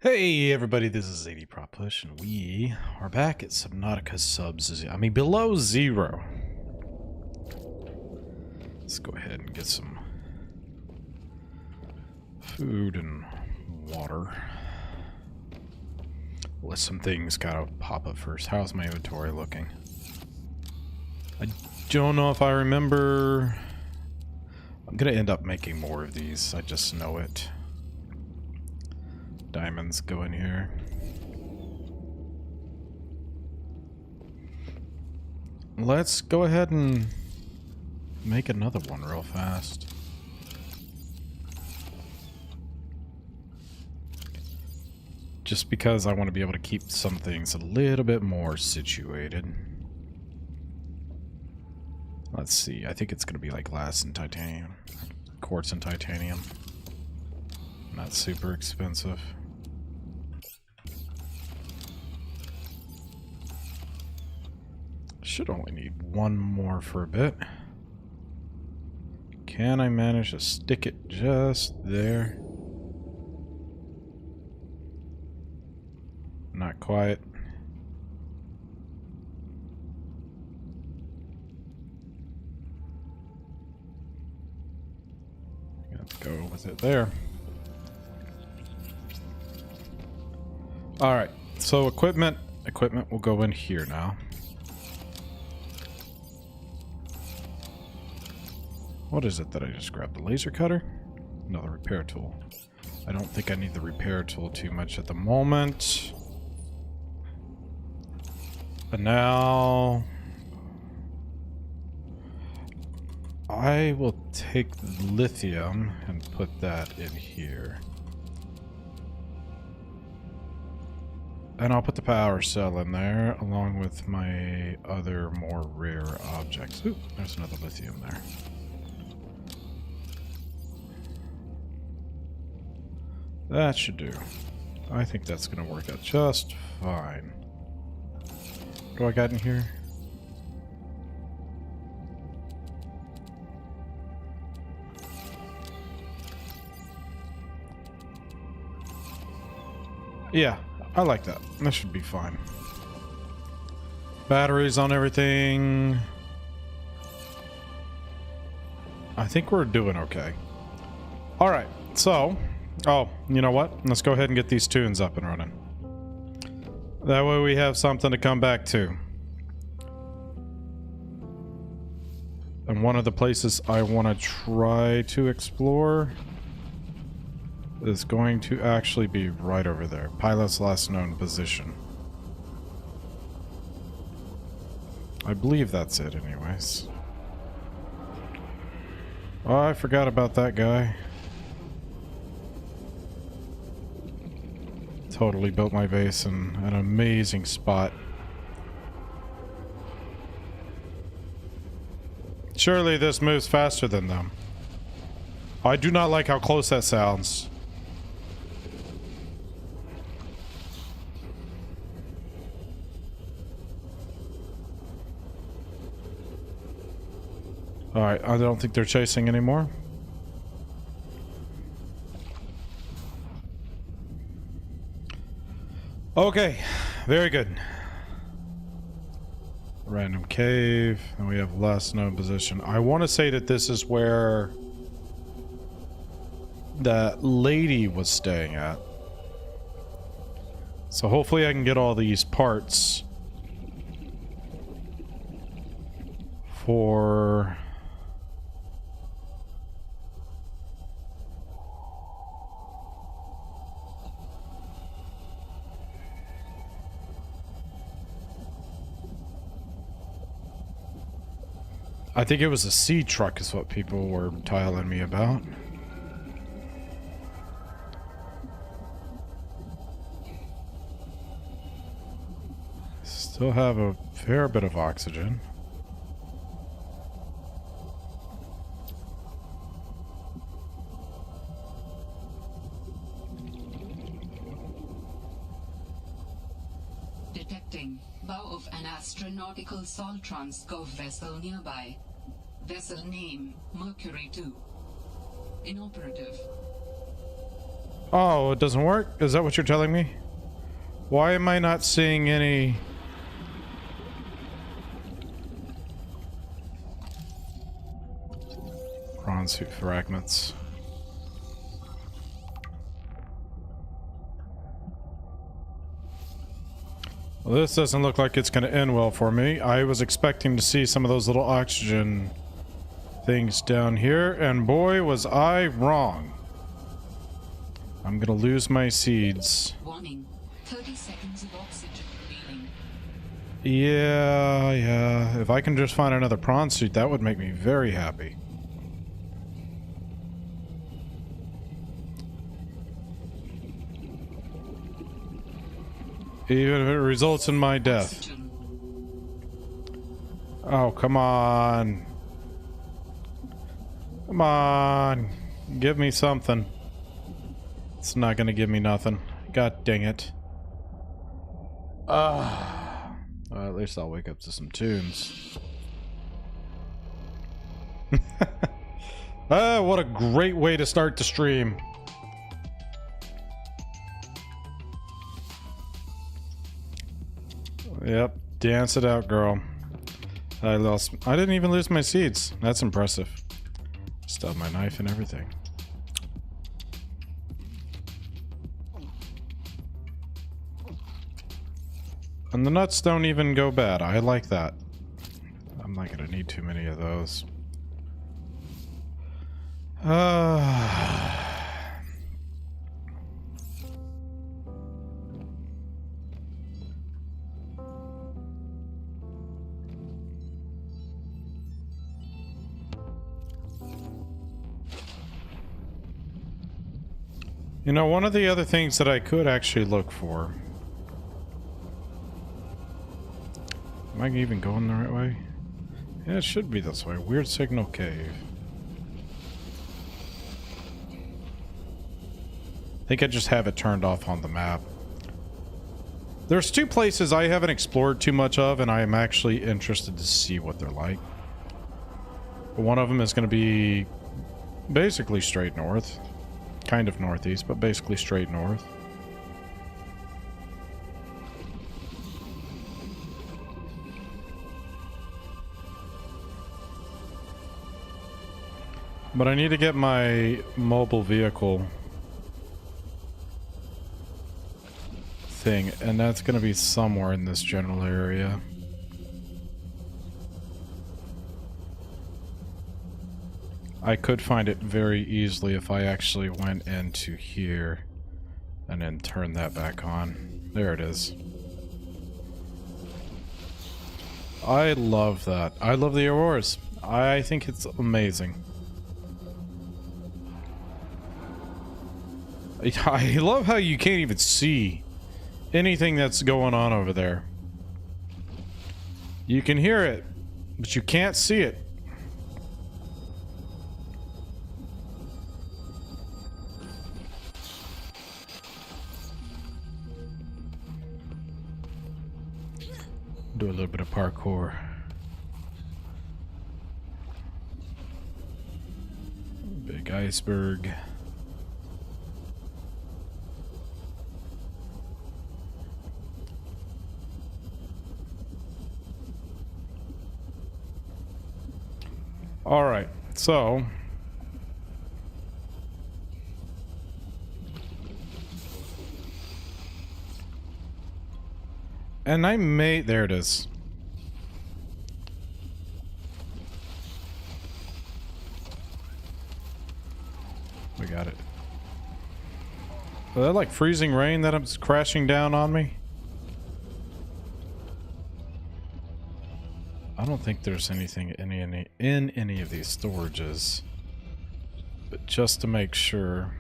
Hey everybody, this is 80 Prop Push, and we are back at Subnautica below zero. Let's go ahead and get some food and water. Let some things gotta pop up first. How's my inventory looking? I don't know if I remember. I'm gonna end up making more of these, I just know it. Diamonds go in here. Let's go ahead and make another one real fast. Just because I want to be able to keep some things a little bit more situated. Let's see, I think it's going to be like glass and titanium. Quartz and titanium. Not super expensive. Should only need one more for a bit. Can I manage to stick it just there? Not quite. Let's go with it there. Alright, so equipment will go in here now. What is it that I just grabbed? The laser cutter? No, the repair tool. I don't think I need the repair tool too much at the moment. But now I will take lithium and put that in here. And I'll put the power cell in there along with my other more rare objects. Ooh, there's another lithium there. That should do. I think that's going to work out just fine. What do I got in here? Yeah, I like that. That should be fine. Batteries on everything. I think we're doing okay. All right, so... Oh, you know what? Let's go ahead and get these tunes up and running. That way we have something to come back to. And one of the places I want to try to explore is going to actually be right over there. Pilot's last known position. I believe that's it anyways. Oh, I forgot about that guy. Totally built my base in an amazing spot. Surely this moves faster than them. I do not like how close that sounds. Alright, I don't think they're chasing anymore. Okay, very good. Random cave, and we have last known position. I want to say that this is where that lady was staying at. So hopefully I can get all these parts for... I think it was a sea truck is what people were telling me about. Still have a fair bit of oxygen. Detecting bow of an astronautical Soltrans vessel nearby. Vessel name, Mercury 2. Inoperative. Oh, it doesn't work? Is that what you're telling me? Why am I not seeing any... prawn suit fragments? Well, this doesn't look like it's going to end well for me. I was expecting to see some of those little oxygen things down here, and boy, was I wrong. I'm going to lose my seeds. Warning. 30 seconds of oxygen remaining. Yeah. If I can just find another prawn suit, that would make me very happy. Even if it results in my death. Oxygen. Oh, come on. Come on. Give me something. It's not gonna give me nothing. God dang it. Well, at least I'll wake up to some tunes. What a great way to start the stream. Yep, dance it out, girl. I didn't even lose my seeds. That's impressive. Still have my knife and everything. And the nuts don't even go bad. I like that. I'm not gonna need too many of those. You know, one of the other things that I could actually look for... Am I even going the right way? Yeah, it should be this way. Weird Signal Cave. I think I just have it turned off on the map. There's two places I haven't explored too much of, and I am actually interested to see what they're like. But one of them is going to be basically straight north. Kind of northeast, but basically straight north. But I need to get my mobile vehicle thing, and that's going to be somewhere in this general area. I could find it very easily if I actually went into here and then turned that back on. There it is. I love that. I love the auroras. I think it's amazing. I love how you can't even see anything that's going on over there. You can hear it, but you can't see it. Do a little bit of parkour. Big iceberg. All right, so and I may, there it is. We got it. Is that like freezing rain that is crashing down on me? I don't think there's anything in any of these storages, but just to make sure.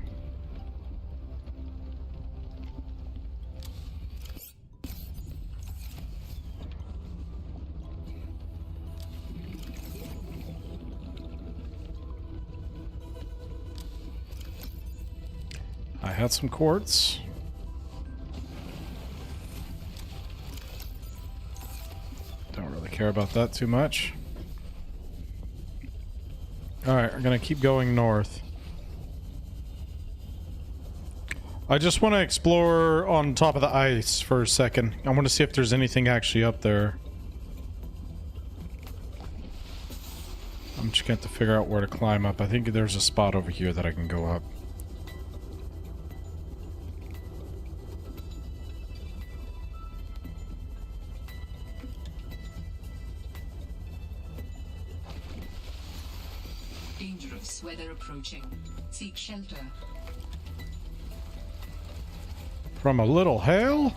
I had some quartz. Don't really care about that too much. Alright, we're gonna keep going north. I just want to explore on top of the ice for a second. I want to see if there's anything actually up there. I'm just going to have to figure out where to climb up. I think there's a spot over here that I can go up. Dangerous weather approaching. Seek shelter. From a little hail?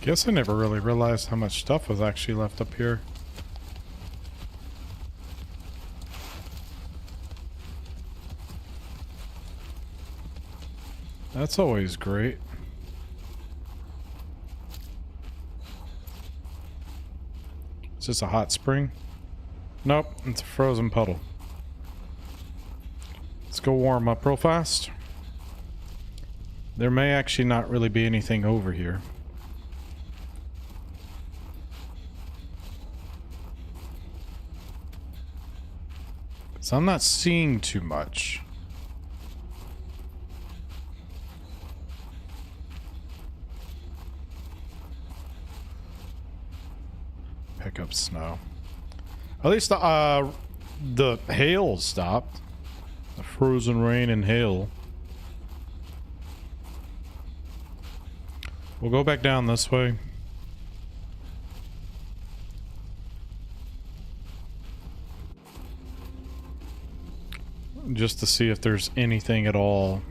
Guess I never really realized how much stuff was actually left up here. That's always great. Is this a hot spring? Nope, it's a frozen puddle. Let's go warm up real fast. There may actually not really be anything over here. So I'm not seeing too much. Pick up snow. At least the hail stopped. The frozen rain and hail. We'll go back down this way. Just to see if there's anything at all.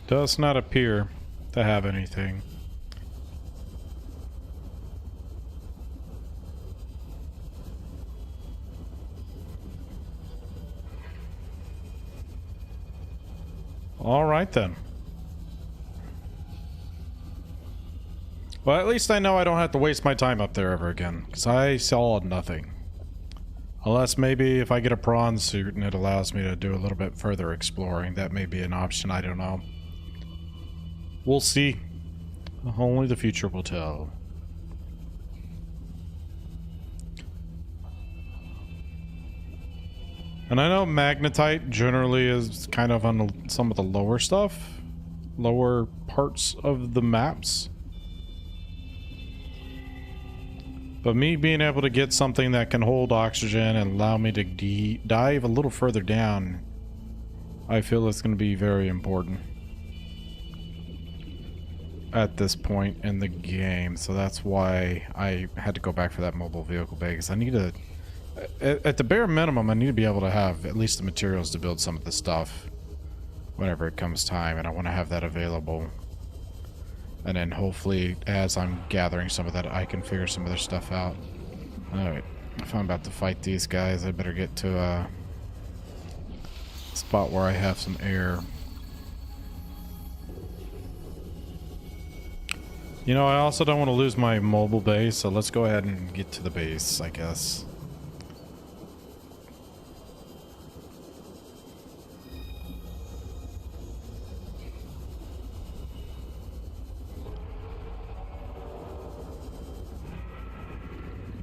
Does not appear to have anything. All right then. Well, at least I know I don't have to waste my time up there ever again, because I saw nothing. Unless maybe if I get a prawn suit and it allows me to do a little bit further exploring, that may be an option, I don't know. We'll see. Only the future will tell. And I know magnetite generally is kind of on some of the lower stuff, lower parts of the maps. But me being able to get something that can hold oxygen and allow me to dive a little further down, I feel it's going to be very important at this point in the game. So that's why I had to go back for that mobile vehicle bay, because I need to... At the bare minimum, I need to be able to have at least the materials to build some of the stuff whenever it comes time, and I want to have that available. And then hopefully, as I'm gathering some of that, I can figure some other stuff out. Alright, if I'm about to fight these guys, I better get to a spot where I have some air. You know, I also don't want to lose my mobile base, so let's go ahead and get to the base, I guess.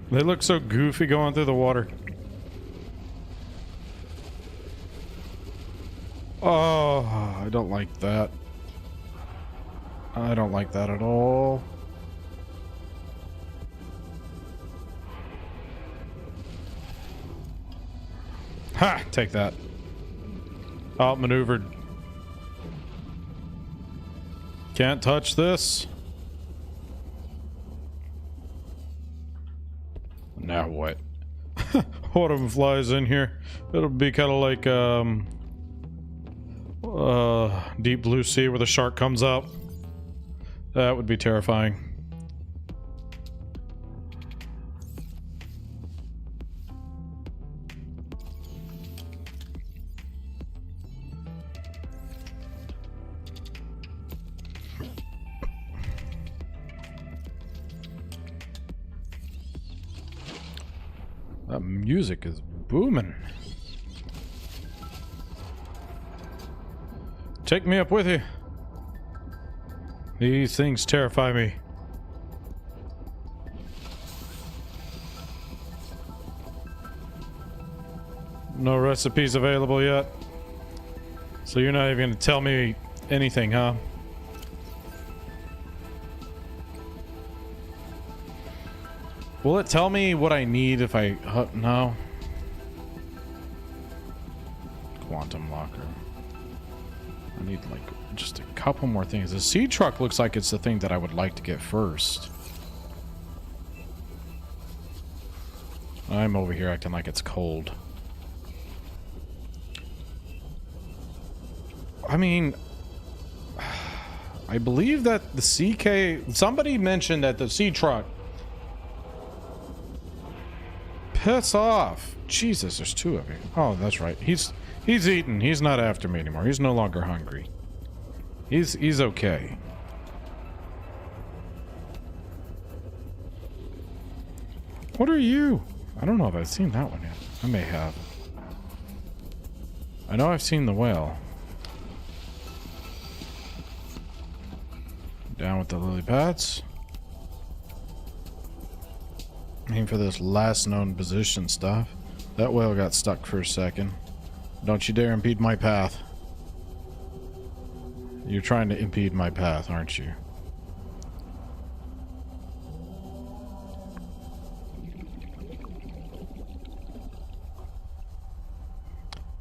They look so goofy going through the water. Oh, I don't like that. I don't like that at all. Ha! Take that. Outmaneuvered. Can't touch this. Now what? One of them flies in here. It'll be kind of like Deep Blue Sea where the shark comes out. That would be terrifying. That music is booming. Take me up with you. These things terrify me. No recipes available yet. So you're not even going to tell me anything, huh? Will it tell me what I need if I... no. Quantum locker. I need like just a couple more things. The seed truck looks like it's the thing that I would like to get first. I'm over here acting like it's cold. I mean, I believe that the CK... Somebody mentioned that the seed truck... Piss off. Jesus, there's two of you. Oh, that's right. He's eaten. He's not after me anymore. He's no longer hungry. He's okay. What are you? I don't know if I've seen that one yet. I may have. I know I've seen the whale. Down with the lily pads. Aim for this last known position stuff. That whale got stuck for a second. Don't you dare impede my path. You're trying to impede my path, aren't you?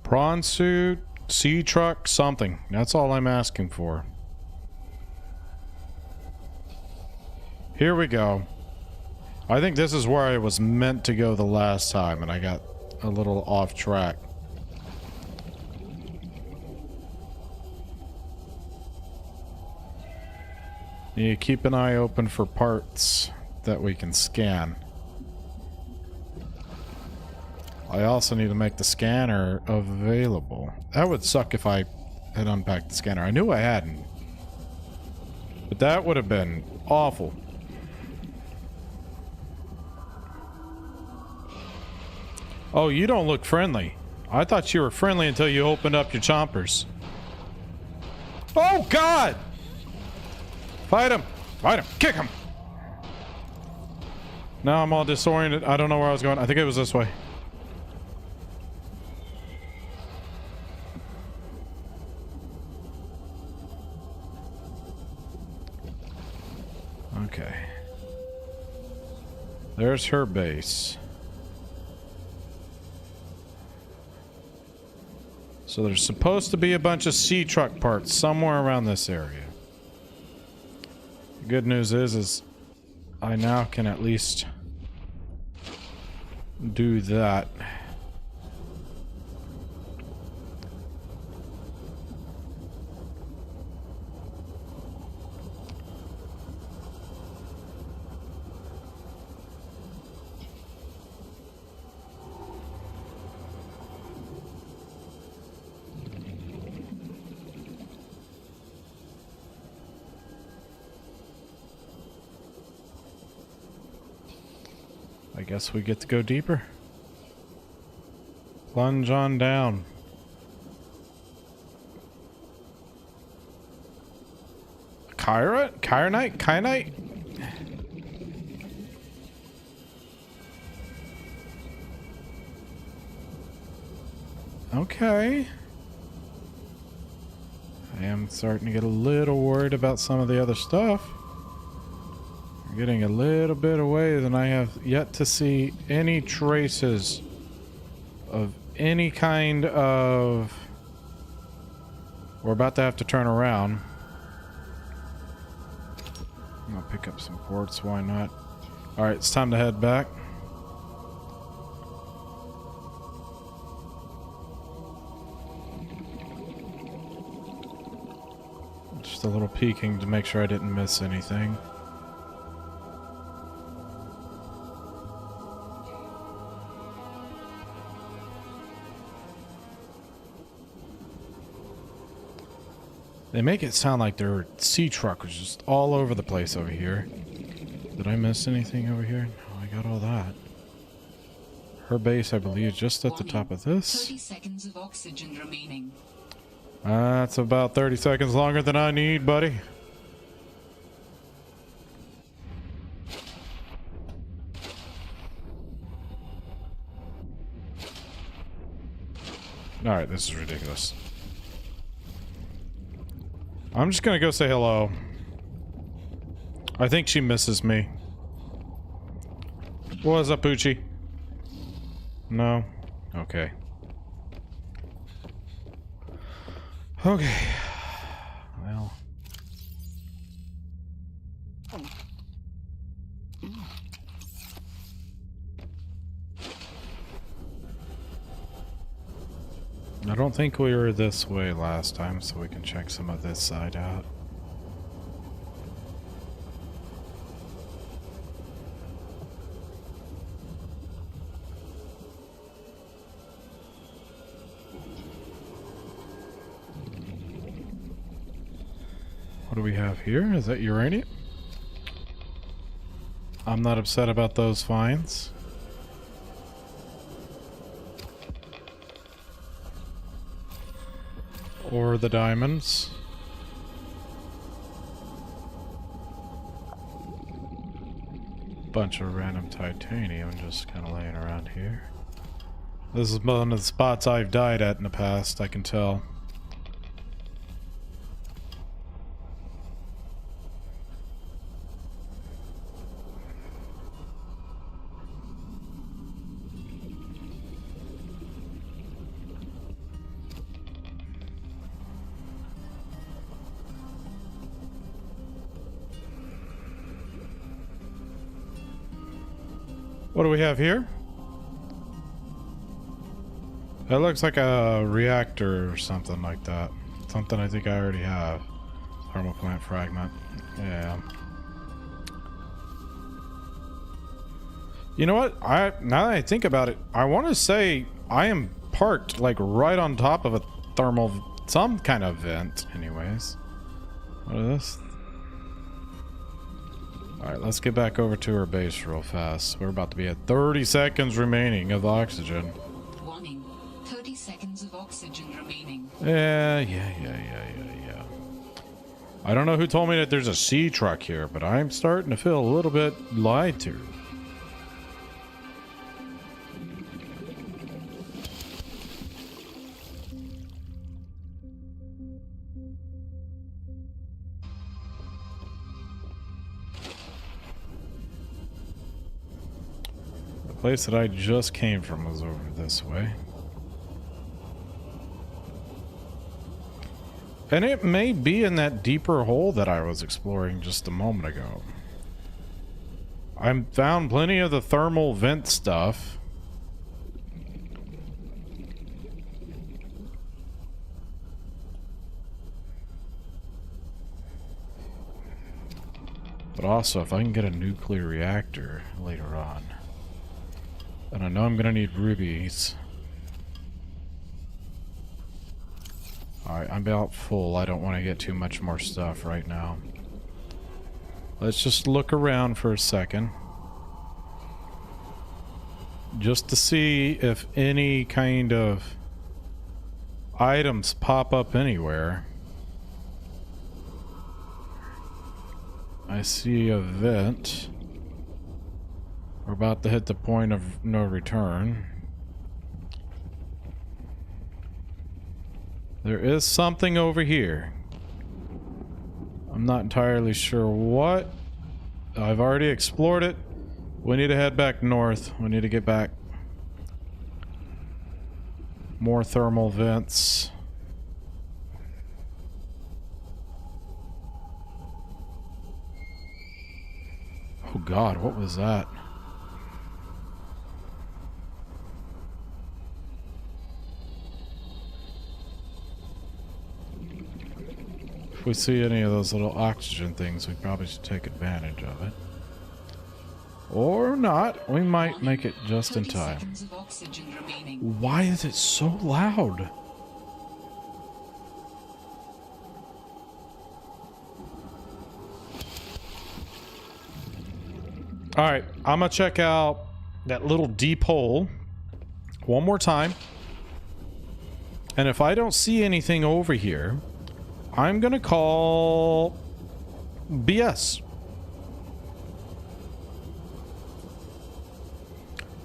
Prawn suit, sea truck, something. That's all I'm asking for. Here we go. I think this is where I was meant to go the last time, and I got a little off track. You keep an eye open for parts that we can scan. I also need to make the scanner available. That would suck if I had unpacked the scanner. I knew I hadn't. But that would have been awful. Oh, you don't look friendly. I thought you were friendly until you opened up your chompers. Oh, God! Fight him! Fight him! Kick him! Now I'm all disoriented. I don't know where I was going. I think it was this way. Okay. There's her base. So there's supposed to be a bunch of sea truck parts somewhere around this area. The good news is I now can at least do that. I guess we get to go deeper. Plunge on down. Kyanite? Okay. I am starting to get a little worried about some of the other stuff. We're getting a little bit away, and I have yet to see any traces of any kind of... We're about to have to turn around. I'll pick up some quartz, why not? Alright, it's time to head back. Just a little peeking to make sure I didn't miss anything. They make it sound like their sea truck was just all over the place over here. Did I miss anything over here? No, I got all that. Her base, I believe, just at the top of this. 30 seconds of oxygen remaining. That's about 30 seconds longer than I need, buddy. Alright, this is ridiculous. I'm just gonna go say hello. I think she misses me. What's up, Poochie? No? Okay. Okay. Well. I don't think we were this way last time, so we can check some of this side out. What do we have here? Is that uranium? I'm not upset about those finds. Or the diamonds. Bunch of random titanium just kind of laying around here. This is one of the spots I've died at in the past, I can tell. What do we have here? That looks like a reactor or something like that. Something I think I already have. Thermal plant fragment. Yeah. You know what? Now that I think about it, I want to say I am parked like right on top of a thermal, some kind of vent anyways. What is this? Alright, let's get back over to our base real fast. We're about to be at 30 seconds remaining of oxygen. Warning. 30 seconds of oxygen remaining. Yeah. I don't know who told me that there's a sea truck here, but I'm starting to feel a little bit lied to. The place that I just came from was over this way. And it may be in that deeper hole that I was exploring just a moment ago. I found plenty of the thermal vent stuff. But also, if I can get a nuclear reactor later on. And I know I'm gonna need rubies. Alright, I'm about full. I don't want to get too much more stuff right now. Let's just look around for a second. Just to see if any kind of items pop up anywhere. I see a vent. We're about to hit the point of no return. There is something over here. I'm not entirely sure what. I've already explored it. We need to head back north. We need to get back. More thermal vents. Oh God, what was that? If we see any of those little oxygen things, we probably should take advantage of it. Or not. We might make it just in 30 time. seconds of oxygen remaining. Why is it so loud? Alright, I'm gonna check out that little deep hole one more time. And if I don't see anything over here, I'm gonna call BS.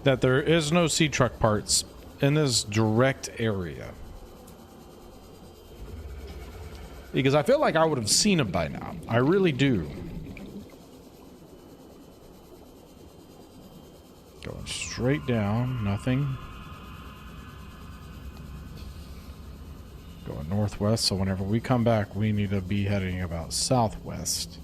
That there is no sea truck parts in this direct area. Because I feel like I would have seen them by now. I really do. Going straight down, nothing. Going northwest, so whenever we come back, we need to be heading about southwest.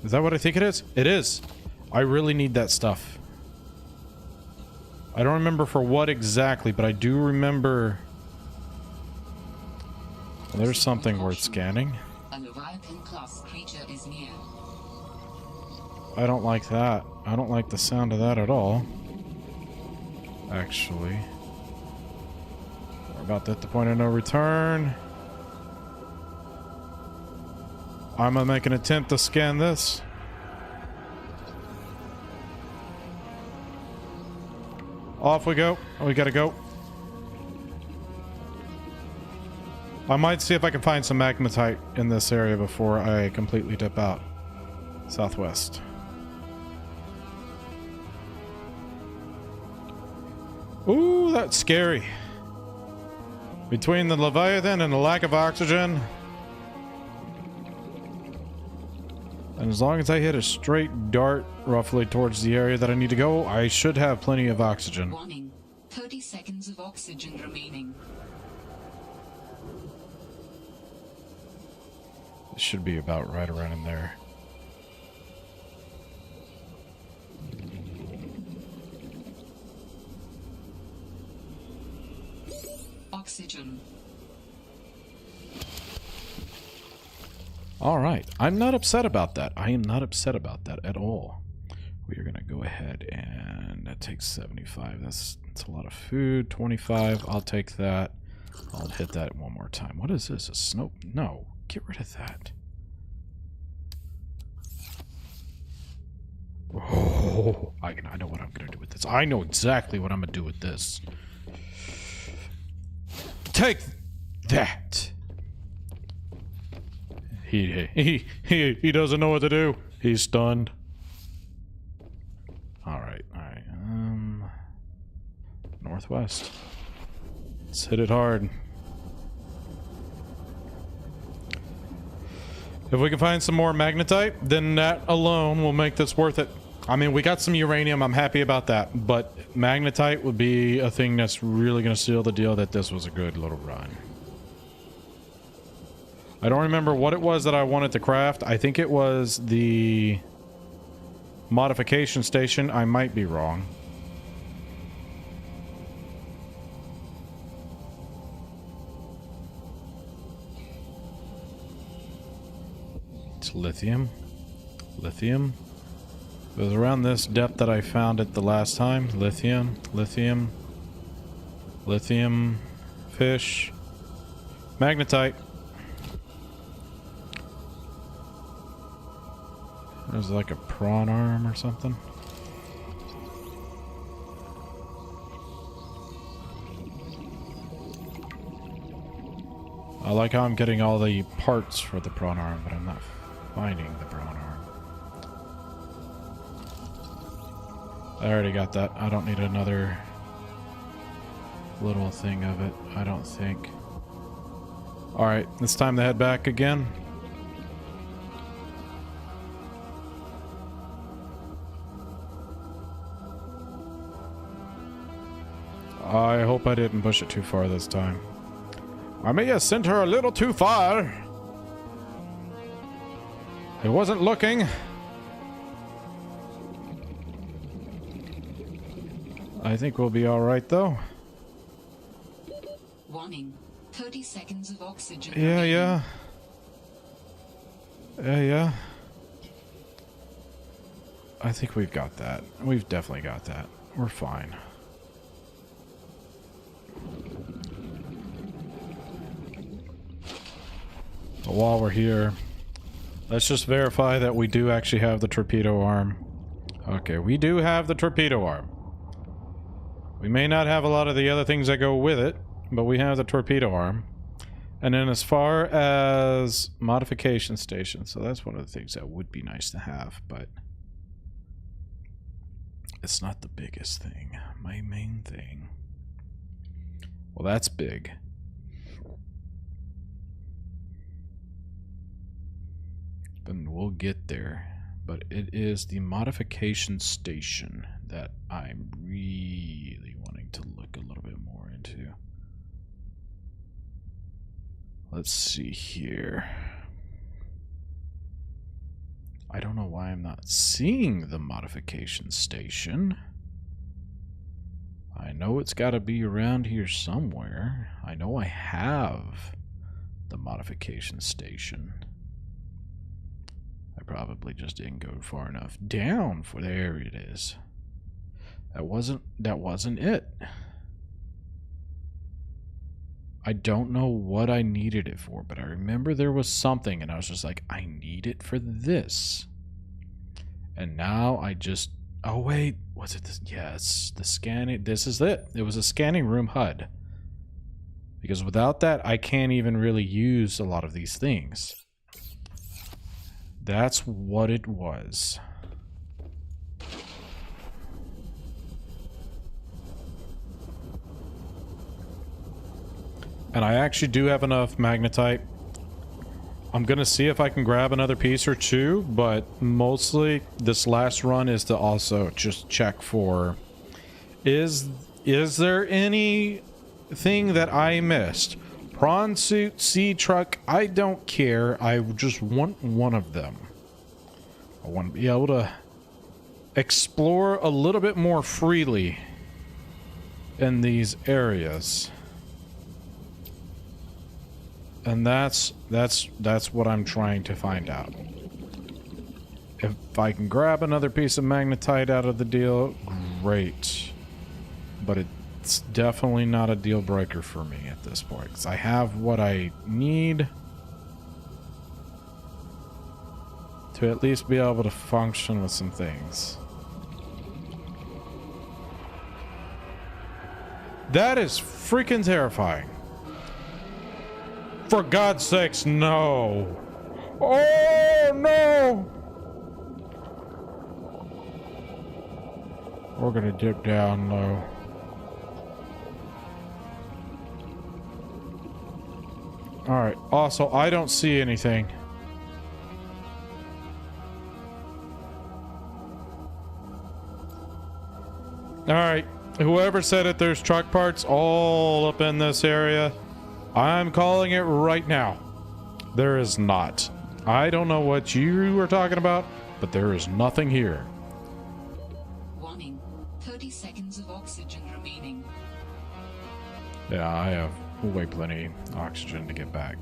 Is that what I think it is? It is. I really need that stuff. I don't remember for what exactly, but I do remember... Well, there's something worth scanning. A Leviathan-class creature is near. I don't like that. I don't like the sound of that at all. Actually. We're about at the point of no return. I'm gonna make an attempt to scan this. Off we go. We gotta go. I might see if I can find some magnetite in this area before I completely dip out. Southwest. Ooh, that's scary. Between the Leviathan and the lack of oxygen. And as long as I hit a straight dart roughly towards the area that I need to go, I should have plenty of oxygen. Warning. 30 seconds of oxygen remaining. It should be about right around in there. Oxygen. All right. I'm not upset about that. I am not upset about that at all. We are going to go ahead and that takes 75. That's a lot of food. 25. I'll take that. I'll hit that one more time. What is this? A snow? No. Get rid of that. Oh, I know what I'm going to do with this. I know exactly what I'm going to do with this. Take that. He doesn't know what to do. He's stunned. All right. Northwest. Let's hit it hard. If we can find some more magnetite, then that alone will make this worth it. I mean, we got some uranium. I'm happy about that. But magnetite would be a thing that's really going to seal the deal that this was a good little run. I don't remember what it was that I wanted to craft. I think it was the modification station. I might be wrong. It's lithium. Lithium. It was around this depth that I found it the last time. Lithium. Lithium. Lithium. Fish. Magnetite. There's like a prawn arm or something. I like how I'm getting all the parts for the prawn arm, but I'm not finding the prawn arm. I already got that. I don't need another little thing of it, I don't think. Alright, it's time to head back again. I hope I didn't push it too far this time. I may have sent her a little too far. I wasn't looking. I think we'll be alright though. Warning. 30 seconds of oxygen. Yeah, remaining. yeah. Yeah. I think we've got that. We've definitely got that. We're fine. But while we're here, let's just verify that we do actually have the torpedo arm. Okay, we do have the torpedo arm. We may not have a lot of the other things that go with it, but we have the torpedo arm. And then as far as modification station, so that's one of the things that would be nice to have, but it's not the biggest thing. My main thing. Well, that's big. But we'll get there. But it is the modification station that I'm really wanting to look a little bit more into. Let's see here. I don't know why I'm not seeing the modification station. I know it's got to be around here somewhere. I know I have the modification station. I probably just didn't go far enough down for there it is. That wasn't it. I don't know what I needed it for, but I remember there was something and I was just like, I need it for this. And now I just, oh wait, was it this? Yes, the scanning, this is it. It was a scanning room HUD. Because without that, I can't even really use a lot of these things. That's what it was. And I actually do have enough magnetite. I'm going to see if I can grab another piece or two, but mostly this last run is to also just check for, is there anything that I missed? Prawn suit, sea truck, I don't care. I just want one of them. I want to be able to explore a little bit more freely in these areas. And that's what I'm trying to find out. If I can grab another piece of magnetite out of the deal, great. But it's definitely not a deal breaker for me at this point, because I have what I need to at least be able to function with some things. That is freaking terrifying. For God's sakes, no. Oh, no. We're gonna dip down low. Alright, also, I don't see anything. Alright, whoever said it, there's truck parts all up in this area. I'm calling it right now. There is not. I don't know what you were talking about, but there is nothing here. Warning. 30 seconds of oxygen remaining. Yeah, I have way plenty oxygen to get back.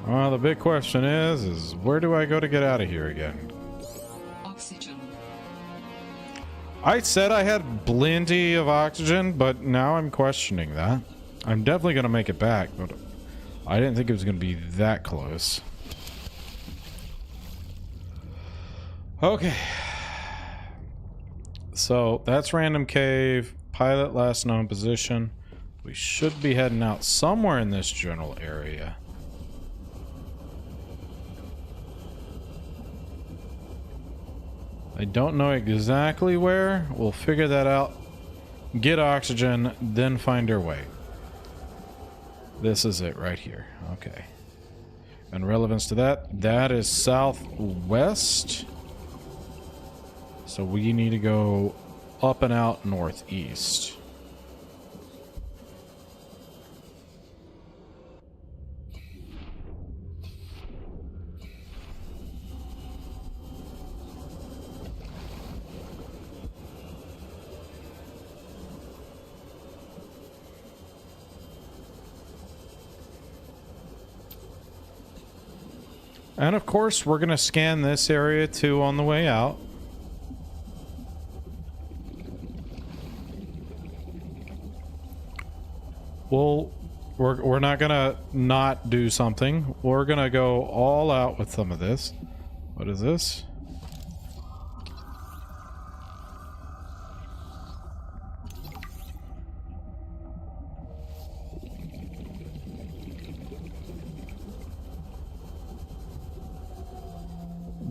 Well, the big question is where do I go to get out of here again? Oxygen. I said I had plenty of oxygen, but now I'm questioning that. I'm definitely going to make it back, but I didn't think it was going to be that close. Okay. So, that's random cave, pilot last known position. We should be heading out somewhere in this general area. I don't know exactly where. We'll figure that out. Get oxygen, then find our way. This is it right here. Okay. And relevance to that, that is southwest. So we need to go up and out northeast. And of course, we're going to scan this area too on the way out. Well, we're not going to not do something. We're going to go all out with some of this. What is this?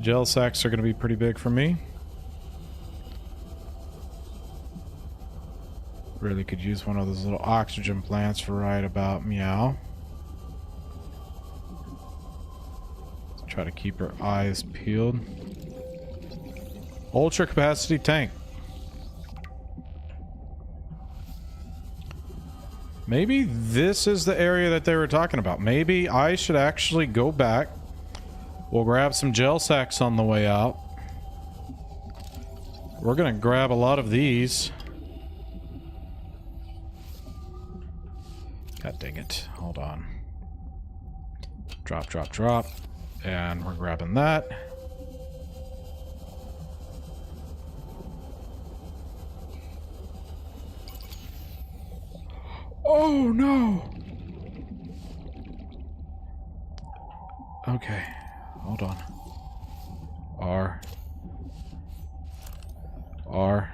Gel sacks are going to be pretty big for me. Really could use one of those little oxygen plants right about meow. Let's try to keep her eyes peeled. Ultra capacity tank. Maybe this is the area that they were talking about. Maybe I should actually go back. We'll grab some gel sacks on the way out. We're gonna grab a lot of these. God dang it. Hold on. Drop, drop, drop. And we're grabbing that. Oh no! Okay. Hold on. R. R.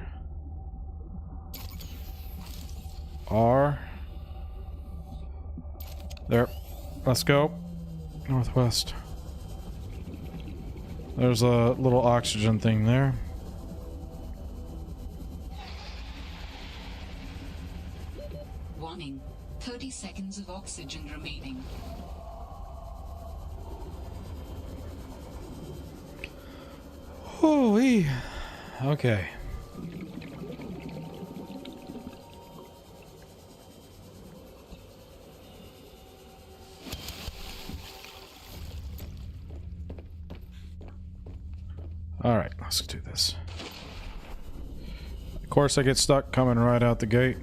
R. There. Let's go. Northwest. There's a little oxygen thing there. Warning. 30 seconds of oxygen remaining. Holy. Okay. Alright, let's do this. Of course I get stuck coming right out the gate.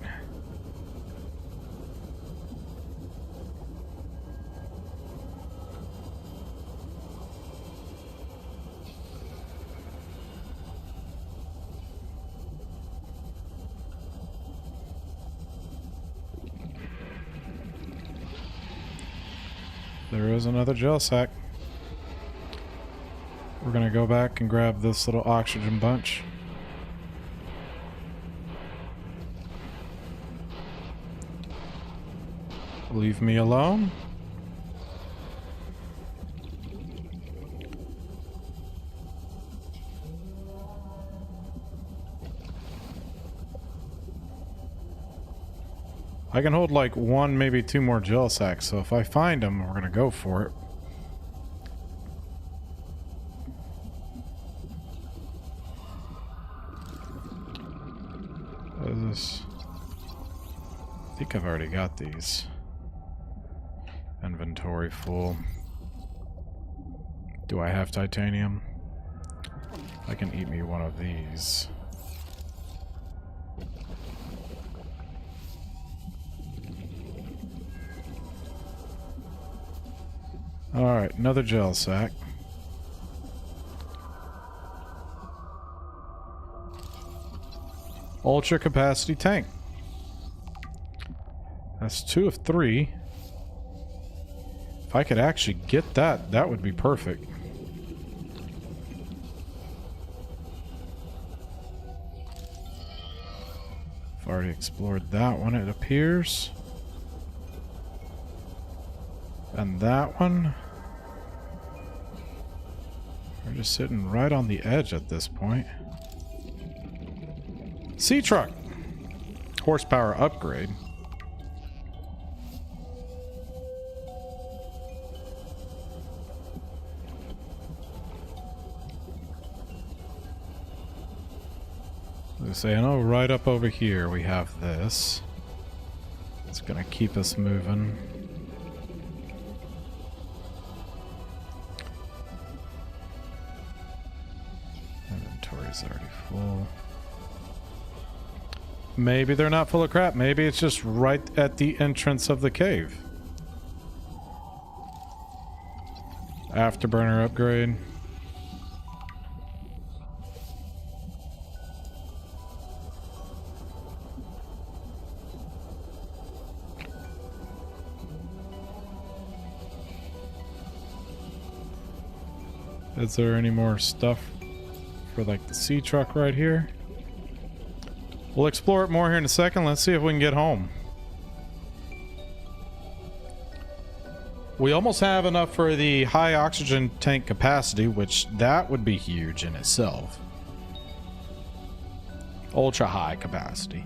There is another gel sack. We're gonna go back and grab this little oxygen bunch. Leave me alone. I can hold like one, maybe two more gel sacks, so if I find them, we're gonna go for it. What is this? I think I've already got these. Inventory full. Do I have titanium? I can eat me one of these. Alright, another gel sack. Ultra capacity tank. That's 2 of 3. If I could actually get that, that would be perfect. I've already explored that one, it appears. And that one. We're just sitting right on the edge at this point. Sea truck. Horsepower upgrade. So I know right up over here we have this. It's gonna keep us moving. Inventory's already full. Maybe they're not full of crap. Maybe it's just right at the entrance of the cave. Afterburner upgrade. Is there any more stuff for like the sea truck right here? We'll explore it more here in a second. Let's see if we can get home. We almost have enough for the high oxygen tank capacity, which that would be huge in itself. Ultra high capacity.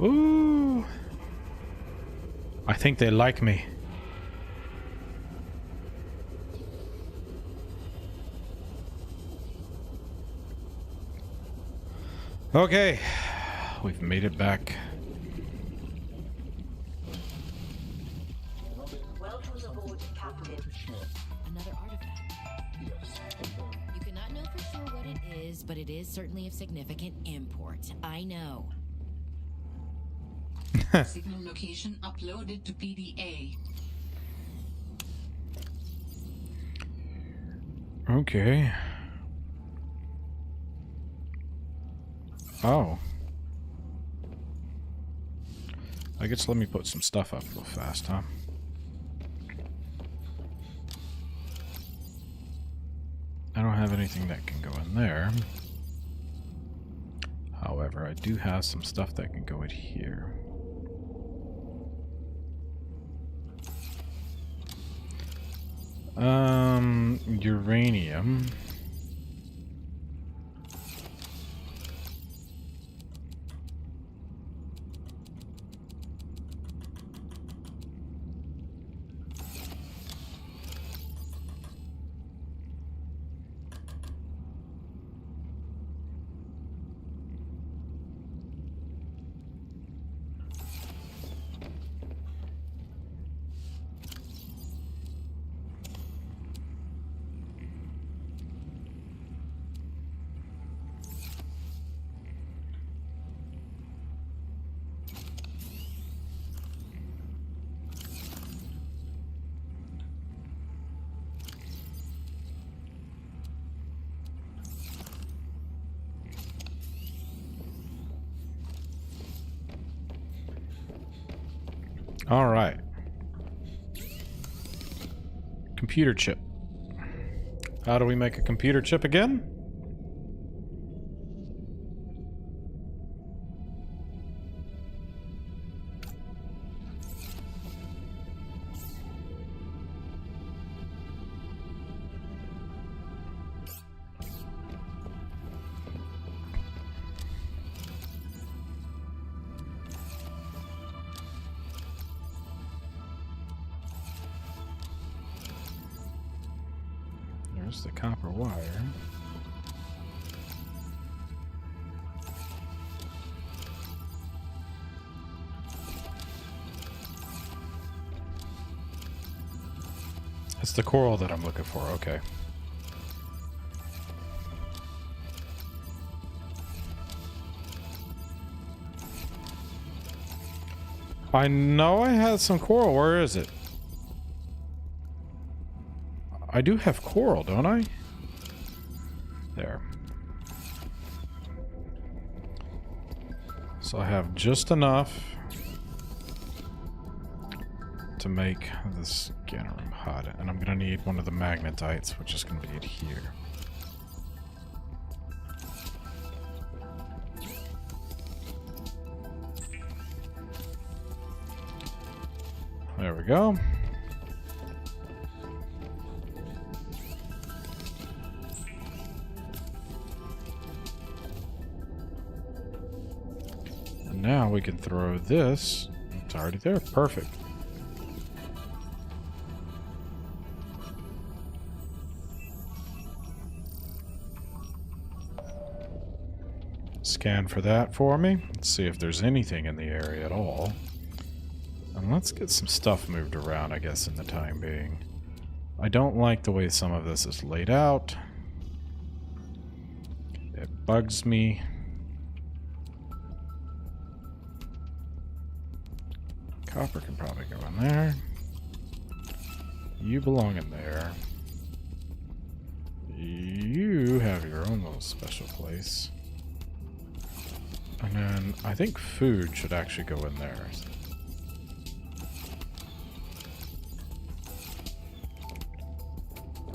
Ooh. I think they like me. Okay. We've made it back. Welcome aboard, Captain. Another artifact. You cannot know for sure what it is, but it is certainly of significant import. I know. Signal location uploaded to PDA. Okay. Oh. I guess let me put some stuff up real fast, huh? I don't have anything that can go in there. However, I do have some stuff that can go in here. Uranium. All right. Computer chip. How do we make a computer chip again? There's the copper wire. It's the coral that I'm looking for, okay. I know I had some coral, where is it? I do have coral, don't I? There. So I have just enough to make this scanner room hot. And I'm gonna need one of the magnetites, which is gonna be it here. There we go. now we can throw this. It's already there. Perfect. Scan for that for me. Let's see if there's anything in the area at all. And let's get some stuff moved around, I guess, in the time being. I don't like the way some of this is laid out. It bugs me. Copper can probably go in there. You belong in there. You have your own little special place. And then I think food should actually go in there.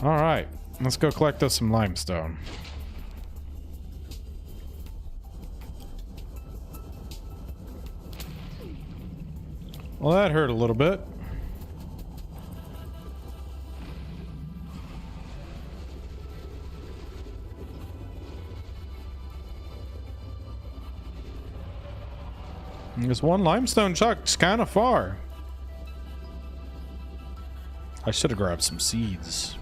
Alright, let's go collect us some limestone. Well, that hurt a little bit. This one limestone chuck's kind of far. I should have grabbed some seeds.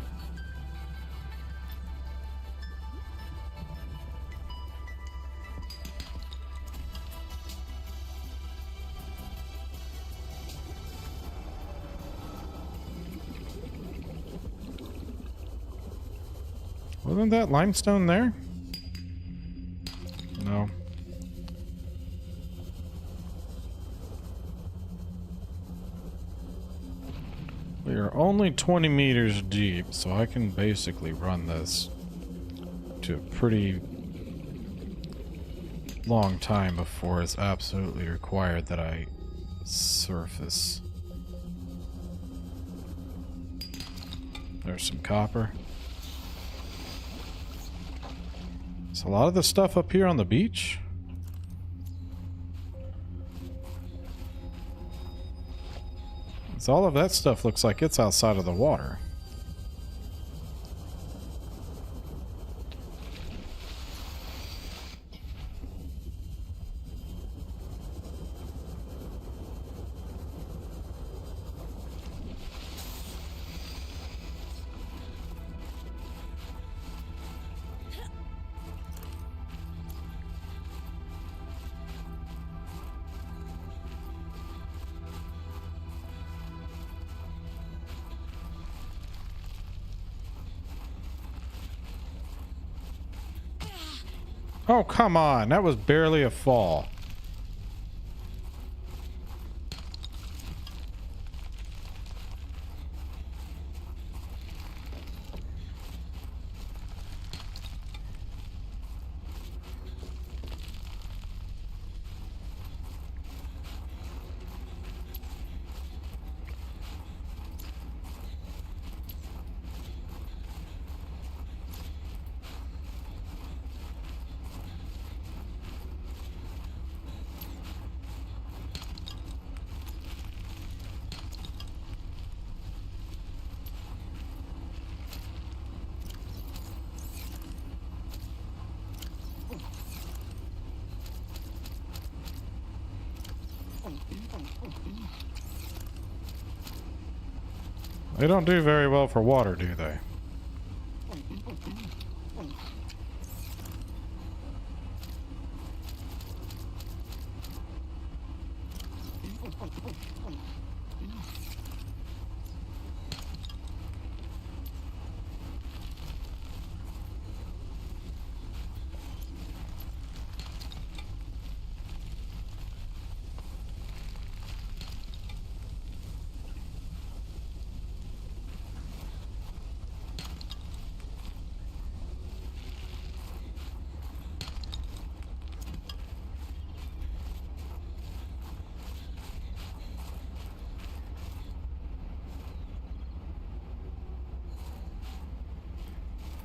Wasn't that limestone there? No. We are only 20 meters deep, so I can basically run this to a pretty long time before it's absolutely required that I surface. There's some copper. Is a lot of the stuff up here on the beach? All of that stuff looks like it's outside of the water. Oh, come on. That was barely a fall. They don't do very well for water, do they?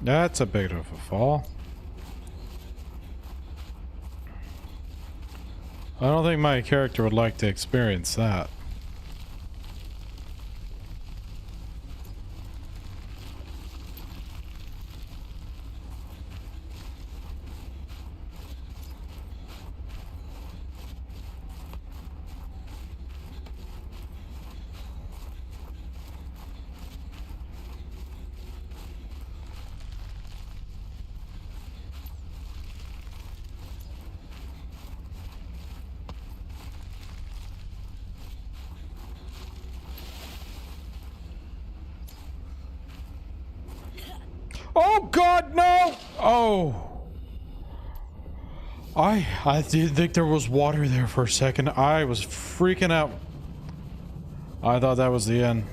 That's a bit of a fall. I don't think my character would like to experience that. Oh God, no! Oh. I did think there was water there for a second. I was freaking out. I thought that was the end.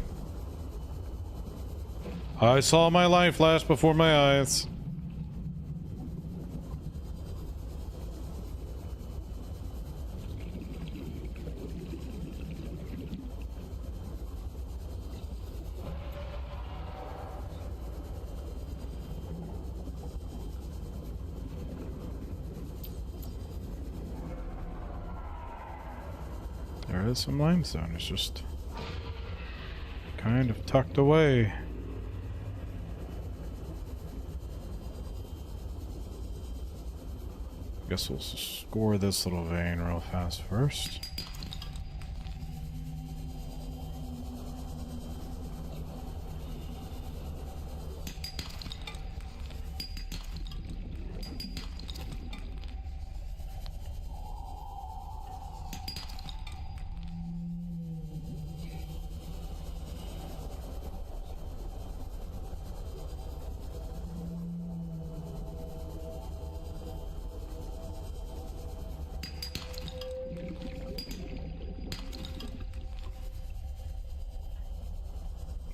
I saw my life flash before my eyes. There is some limestone. It's just kind of tucked away. Guess we'll score this little vein real fast first.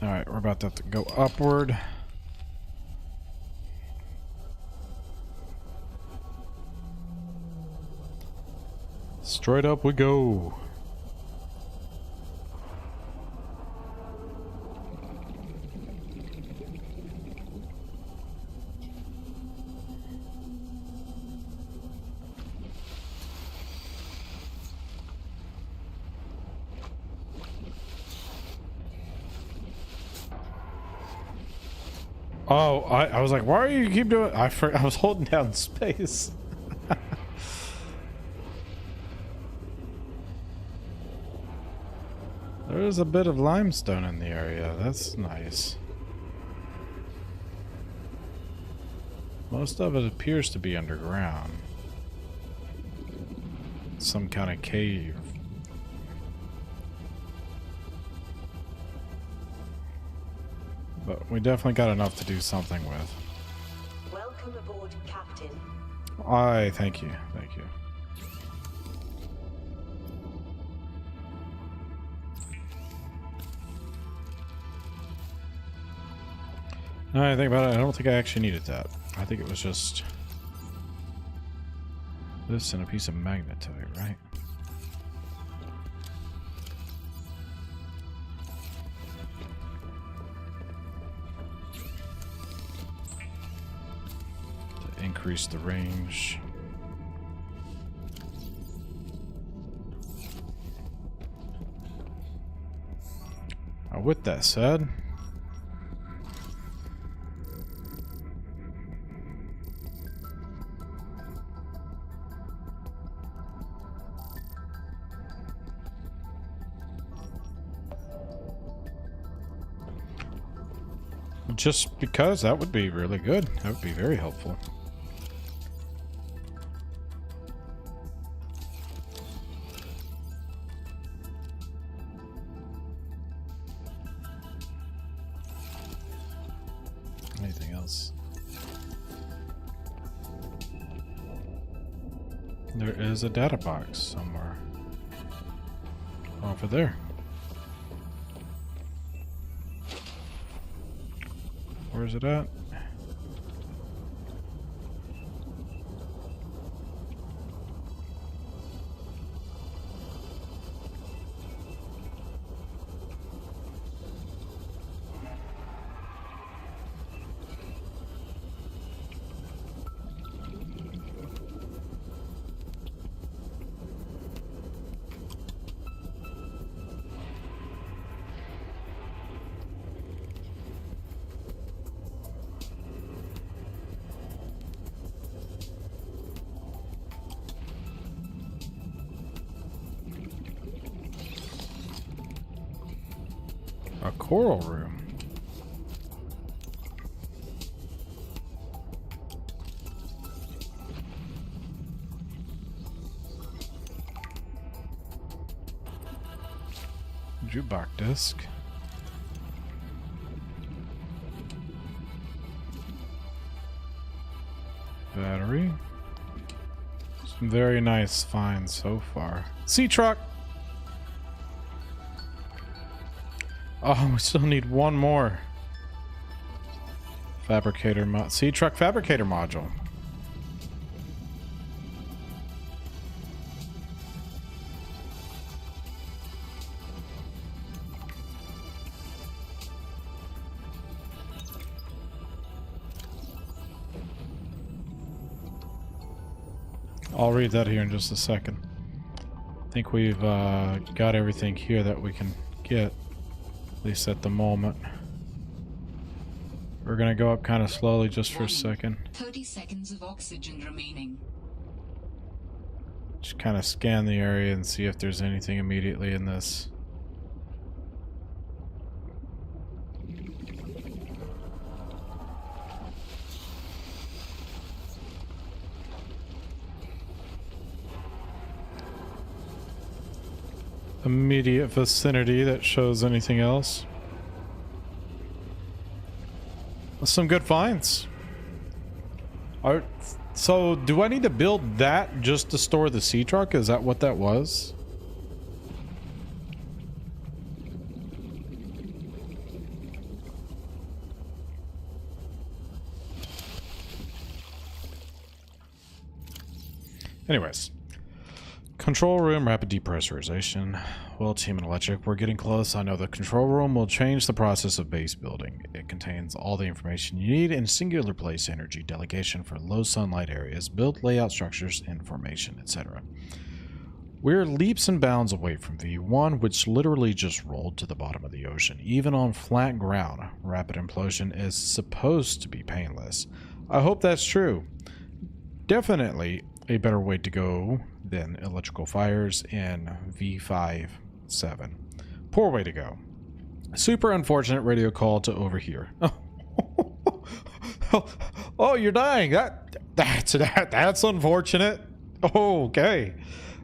Alright, we're about to have to go upward. Straight up we go. Oh, I was like, why are you keep doing? I was holding down space. There's a bit of limestone in the area. That's nice. Most of it appears to be underground. Some kind of cave. But we definitely got enough to do something with. Welcome aboard, Captain. Thank you. Thank you. Now I think about it, I don't think I actually needed that. I think it was just this and a piece of magnetite, right? To increase the range. Now, with that said, just because that would be really good. That would be very helpful. Anything else? There is a data box somewhere. Over there. Where's it at? A coral room. Jukebox disc. Battery. Some very nice finds so far. Sea truck! Oh, we still need one more. Fabricator sea truck fabricator module. I'll read that here in just a second. I think we've got everything here that we can get, at least at the moment. We're gonna go up kind of slowly just for a second. 30 seconds of oxygen remaining. Just kind of scan the area and see if there's anything immediately in this. Immediate vicinity that shows anything else. Some good finds. So do I need to build that just to store the sea truck? Is that what that was? Anyways. Control room, rapid depressurization. Well, Team and Electric, we're getting close. I know the control room will change the process of base building. It contains all the information you need in singular place energy delegation for low sunlight areas, build layout structures, information, etc. We're leaps and bounds away from V1, which literally just rolled to the bottom of the ocean. Even on flat ground, rapid implosion is supposed to be painless. I hope that's true. Definitely a better way to go than electrical fires in V5-7. Poor way to go. Super unfortunate radio call to overhear. Oh, you're dying. That's unfortunate. Okay.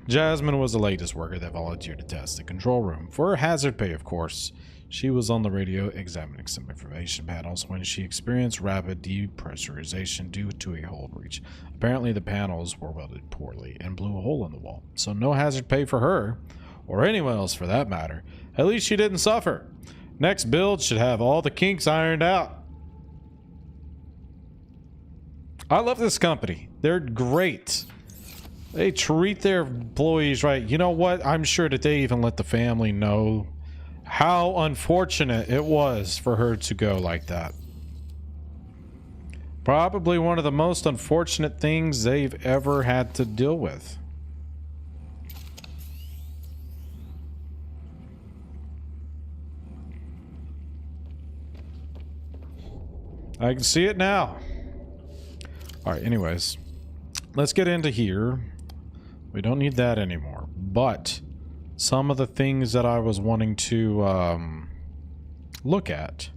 Jasmine was the latest worker that volunteered to test the control room. For her hazard pay, of course. She was on the radio examining some information panels when she experienced rapid depressurization due to a hull breach. Apparently the panels were welded poorly and blew a hole in the wall. So no hazard pay for her, or anyone else for that matter. At least she didn't suffer. Next build should have all the kinks ironed out. I love this company. They're great. They treat their employees right. You know what? I'm sure that they even let the family know how unfortunate it was for her to go like that. Probably one of the most unfortunate things they've ever had to deal with. I can see it now. Alright, anyways. Let's get into here. We don't need that anymore. But some of the things that I was wanting to look at.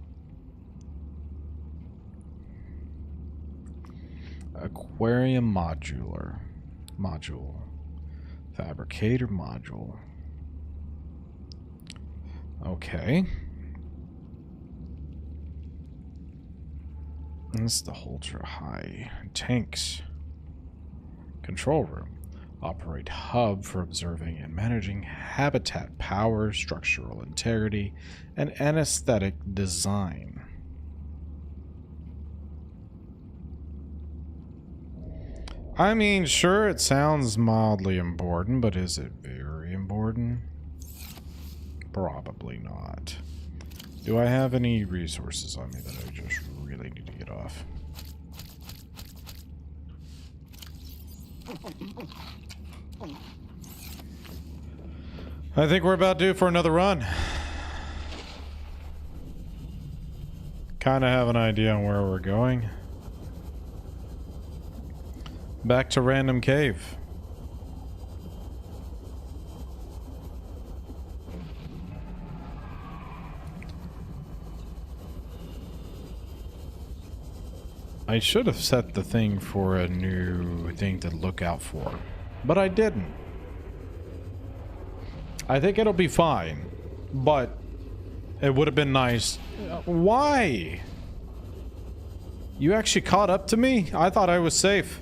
Aquarium module. Fabricator module. Okay. This is the ultra high tanks. Control room. Operate hub for observing and managing habitat power, structural integrity, and anesthetic design. I mean, sure, it sounds mildly important, but is it very important? Probably not. Do I have any resources on me that I just really need to get off? I think we're about due for another run. Kind of have an idea on where we're going. Back to Random Cave. I should have set the thing for a new thing to look out for, but I didn't. I think it'll be fine, but it would have been nice. Why? You actually caught up to me? I thought I was safe.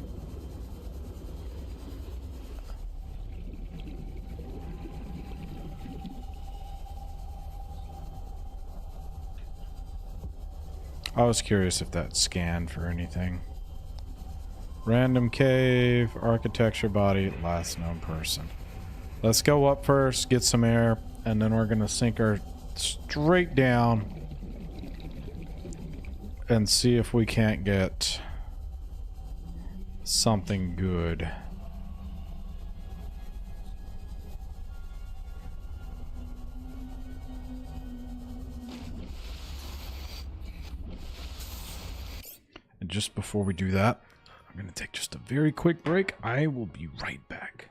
I was curious if that scanned for anything. Random cave, architecture body, last known person. Let's go up first, get some air, and then we're gonna sink her straight down and see if we can't get something good. And just before we do that, I'm going to take just a very quick break. I will be right back.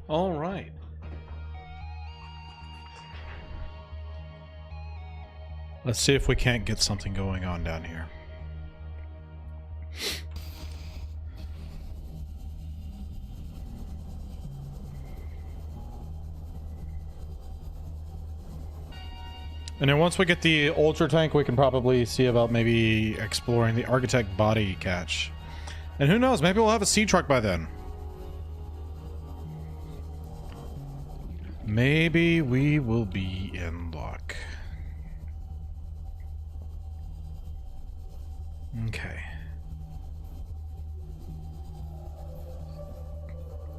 All right. Let's see if we can't get something going on down here. And then once we get the ultra tank, we can probably see about maybe exploring the architect body cache. And who knows, maybe we'll have a sea truck by then. Maybe we will be in luck. Okay.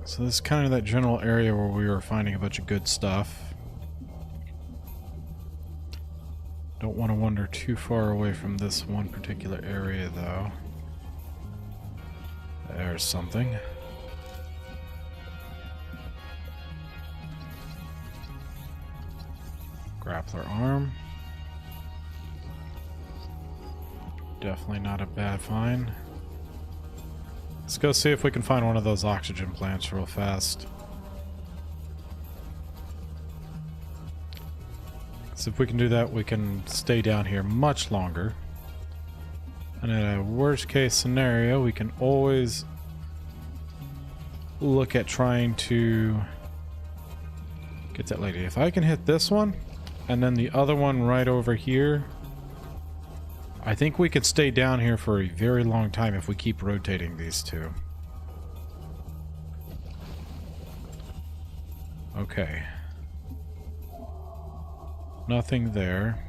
So this is kind of that general area where we were finding a bunch of good stuff. Don't want to wander too far away from this one particular area, though. There's something. Grappler arm. Definitely not a bad find. Let's go see if we can find one of those oxygen plants real fast. So if we can do that, we can stay down here much longer. And in a worst case scenario, we can always look at trying to get that lady. If I can hit this one, and then the other one right over here, I think we could stay down here for a very long time if we keep rotating these two. Okay. Nothing there.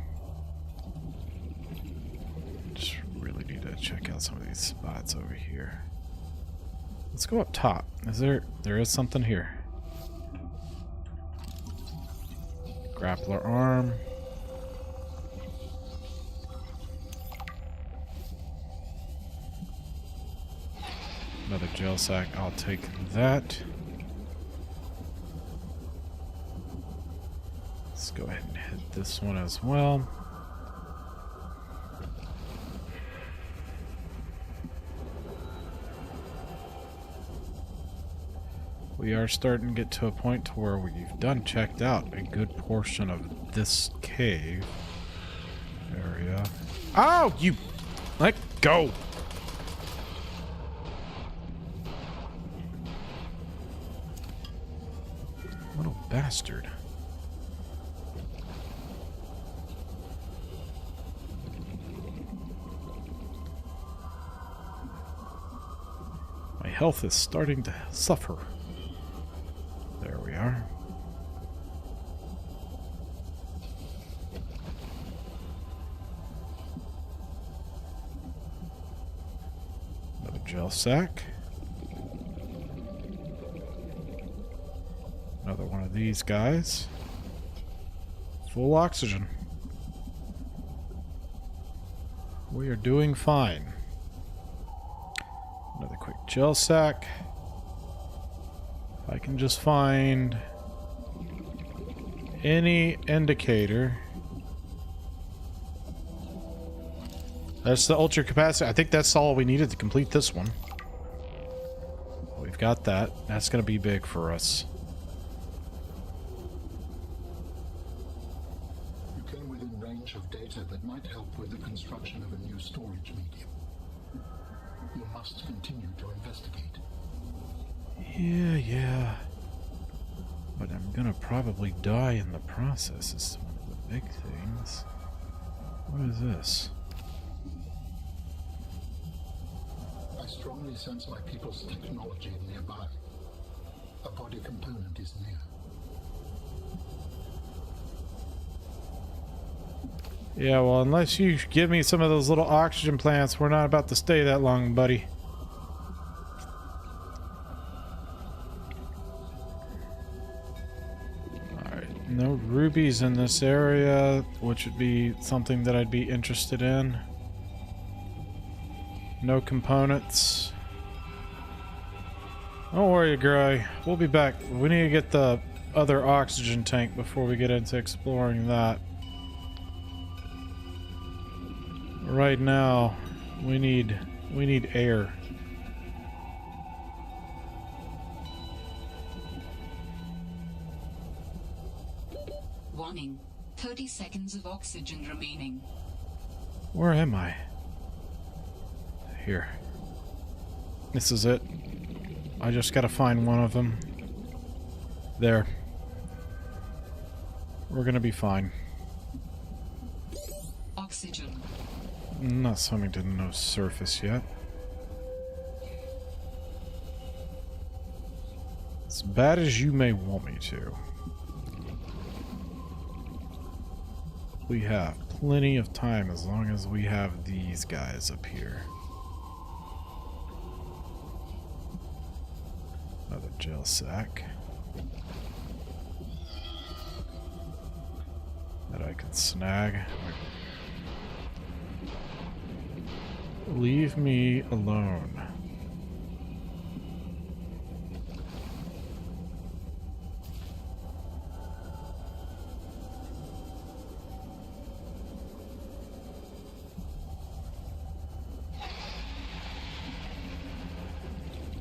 Just really need to check out some of these spots over here. Let's go up top. There is something here. Grappler arm. Another gel sack. I'll take that. Let's go ahead and hit this one as well. We are starting to get to a point to where we've checked out a good portion of this cave area. Oh, you let go. What a bastard. My health is starting to suffer. There we are. gel sack. Another one of these guys. Full oxygen. We are doing fine. Another quick gel sack. If I can just find any indicator. That's the ultra capacity. I think that's all we needed to complete this one. We've got that. That's going to be big for us. You came within range of data that might help with the construction of a new storage medium. You must continue to investigate. Yeah. But I'm gonna probably die in the process is one of the big things. What is this? I strongly sense my people's technology nearby. A body component is near. Yeah, well, unless you give me some of those little oxygen plants, we're not about to stay that long, buddy. Alright, no rubies in this area, which would be something that I'd be interested in. No components. Don't worry, Gray. We'll be back. We need to get the other oxygen tank before we get into exploring that. Right now, we need air. Warning. 30 seconds of oxygen remaining. Where am I? Here. This is it. I just gotta find one of them. There. We're gonna be fine. Oxygen. I'm not swimming to no surface yet. As bad as you may want me to. We have plenty of time as long as we have these guys up here. Another gel sack. That I can snag. Leave me alone.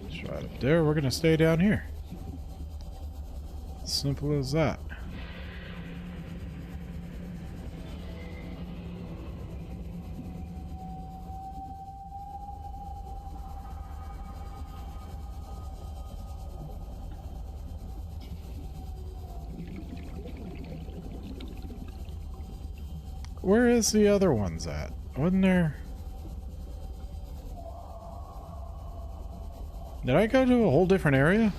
It's right up there. We're gonna stay down here. Simple as that. Where is the other ones at? Wasn't there? Did I go to a whole different area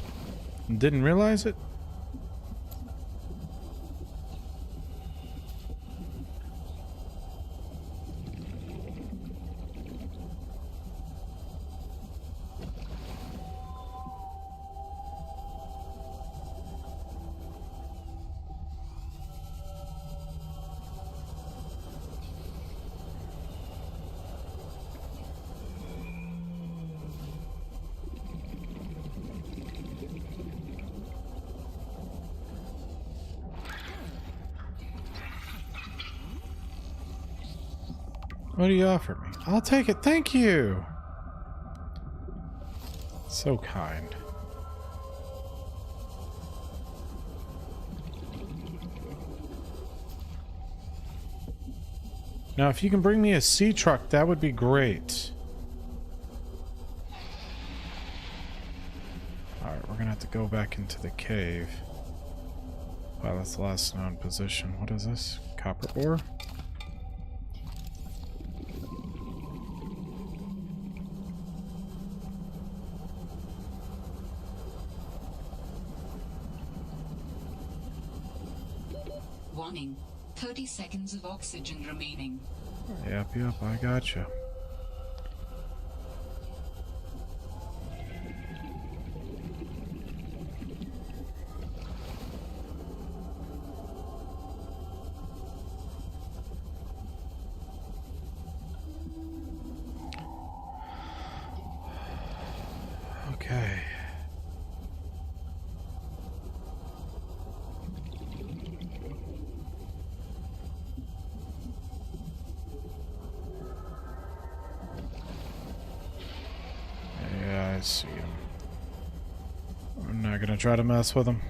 and didn't realize it? What do you offer me? I'll take it. Thank you. So kind. Now, if you can bring me a sea truck, that would be great. Alright, we're gonna have to go back into the cave. Wow, that's the last known position. What is this? Copper ore? Warning. 30 seconds of oxygen remaining. Yep, I gotcha. Okay. Yeah, I see him. I'm not gonna try to mess with him.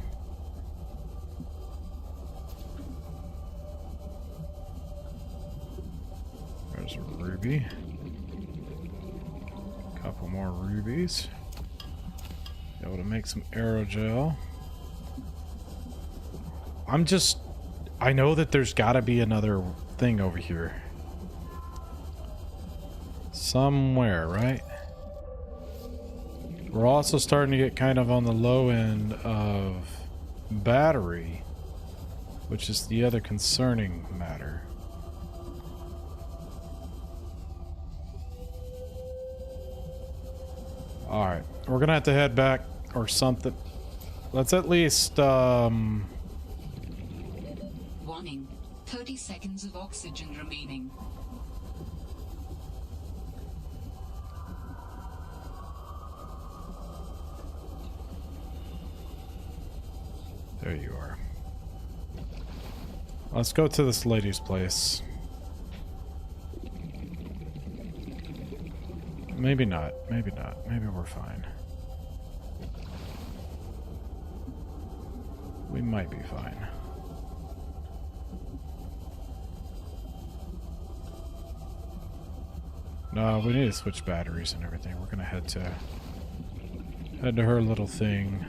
There's a ruby. Couple more rubies. Be able to make some aerogel. I know that there's gotta be another thing over here. Somewhere, right? We're also starting to get kind of on the low end of battery, which is the other concerning matter. Alright, we're gonna have to head back or something. Let's at least, Warning. 30 seconds of oxygen remaining. there you are. Let's go to this lady's place. Maybe not. Maybe not. Maybe we're fine. We might be fine. No, we need to switch batteries and everything. We're gonna head to her little thing.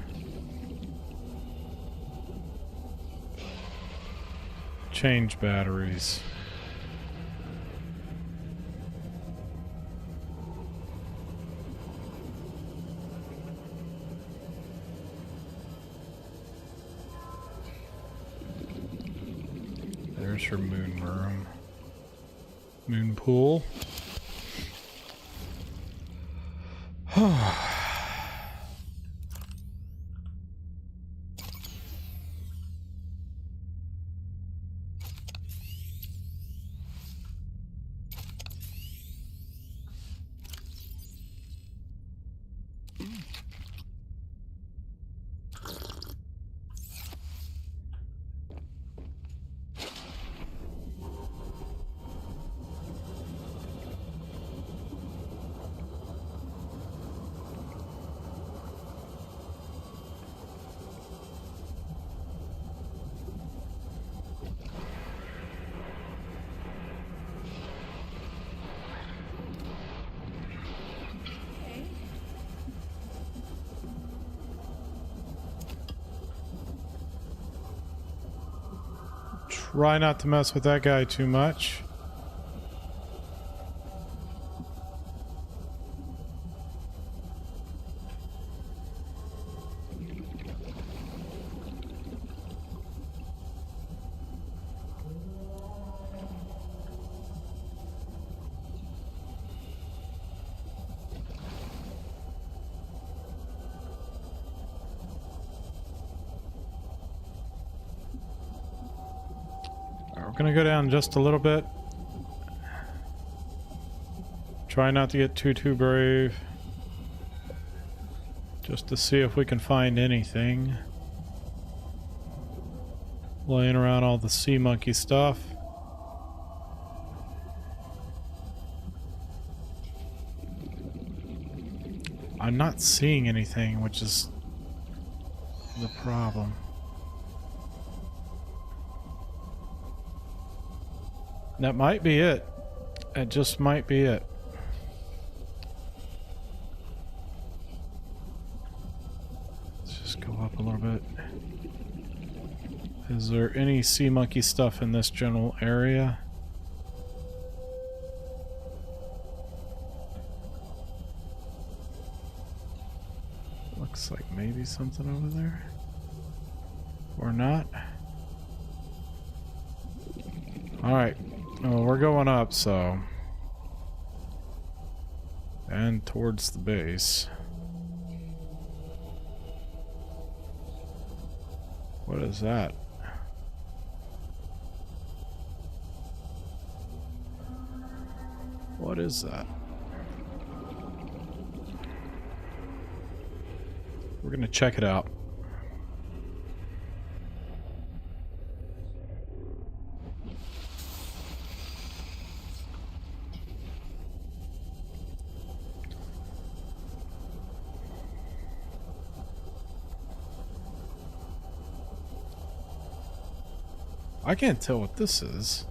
Change batteries. There's her moon room. Moon pool. Try not to mess with that guy too much. We're gonna go down just a little bit. Try not to get too brave. Just to see if we can find anything. Laying around all the sea monkey stuff. I'm not seeing anything, which is the problem. That might be it. It just might be it. Let's just go up a little bit. Is there any sea monkey stuff in this general area? Looks like maybe something over there. Or not. Alright. Well, we're going up, so... and towards the base. What is that? What is that? We're gonna check it out. I can't tell what this is.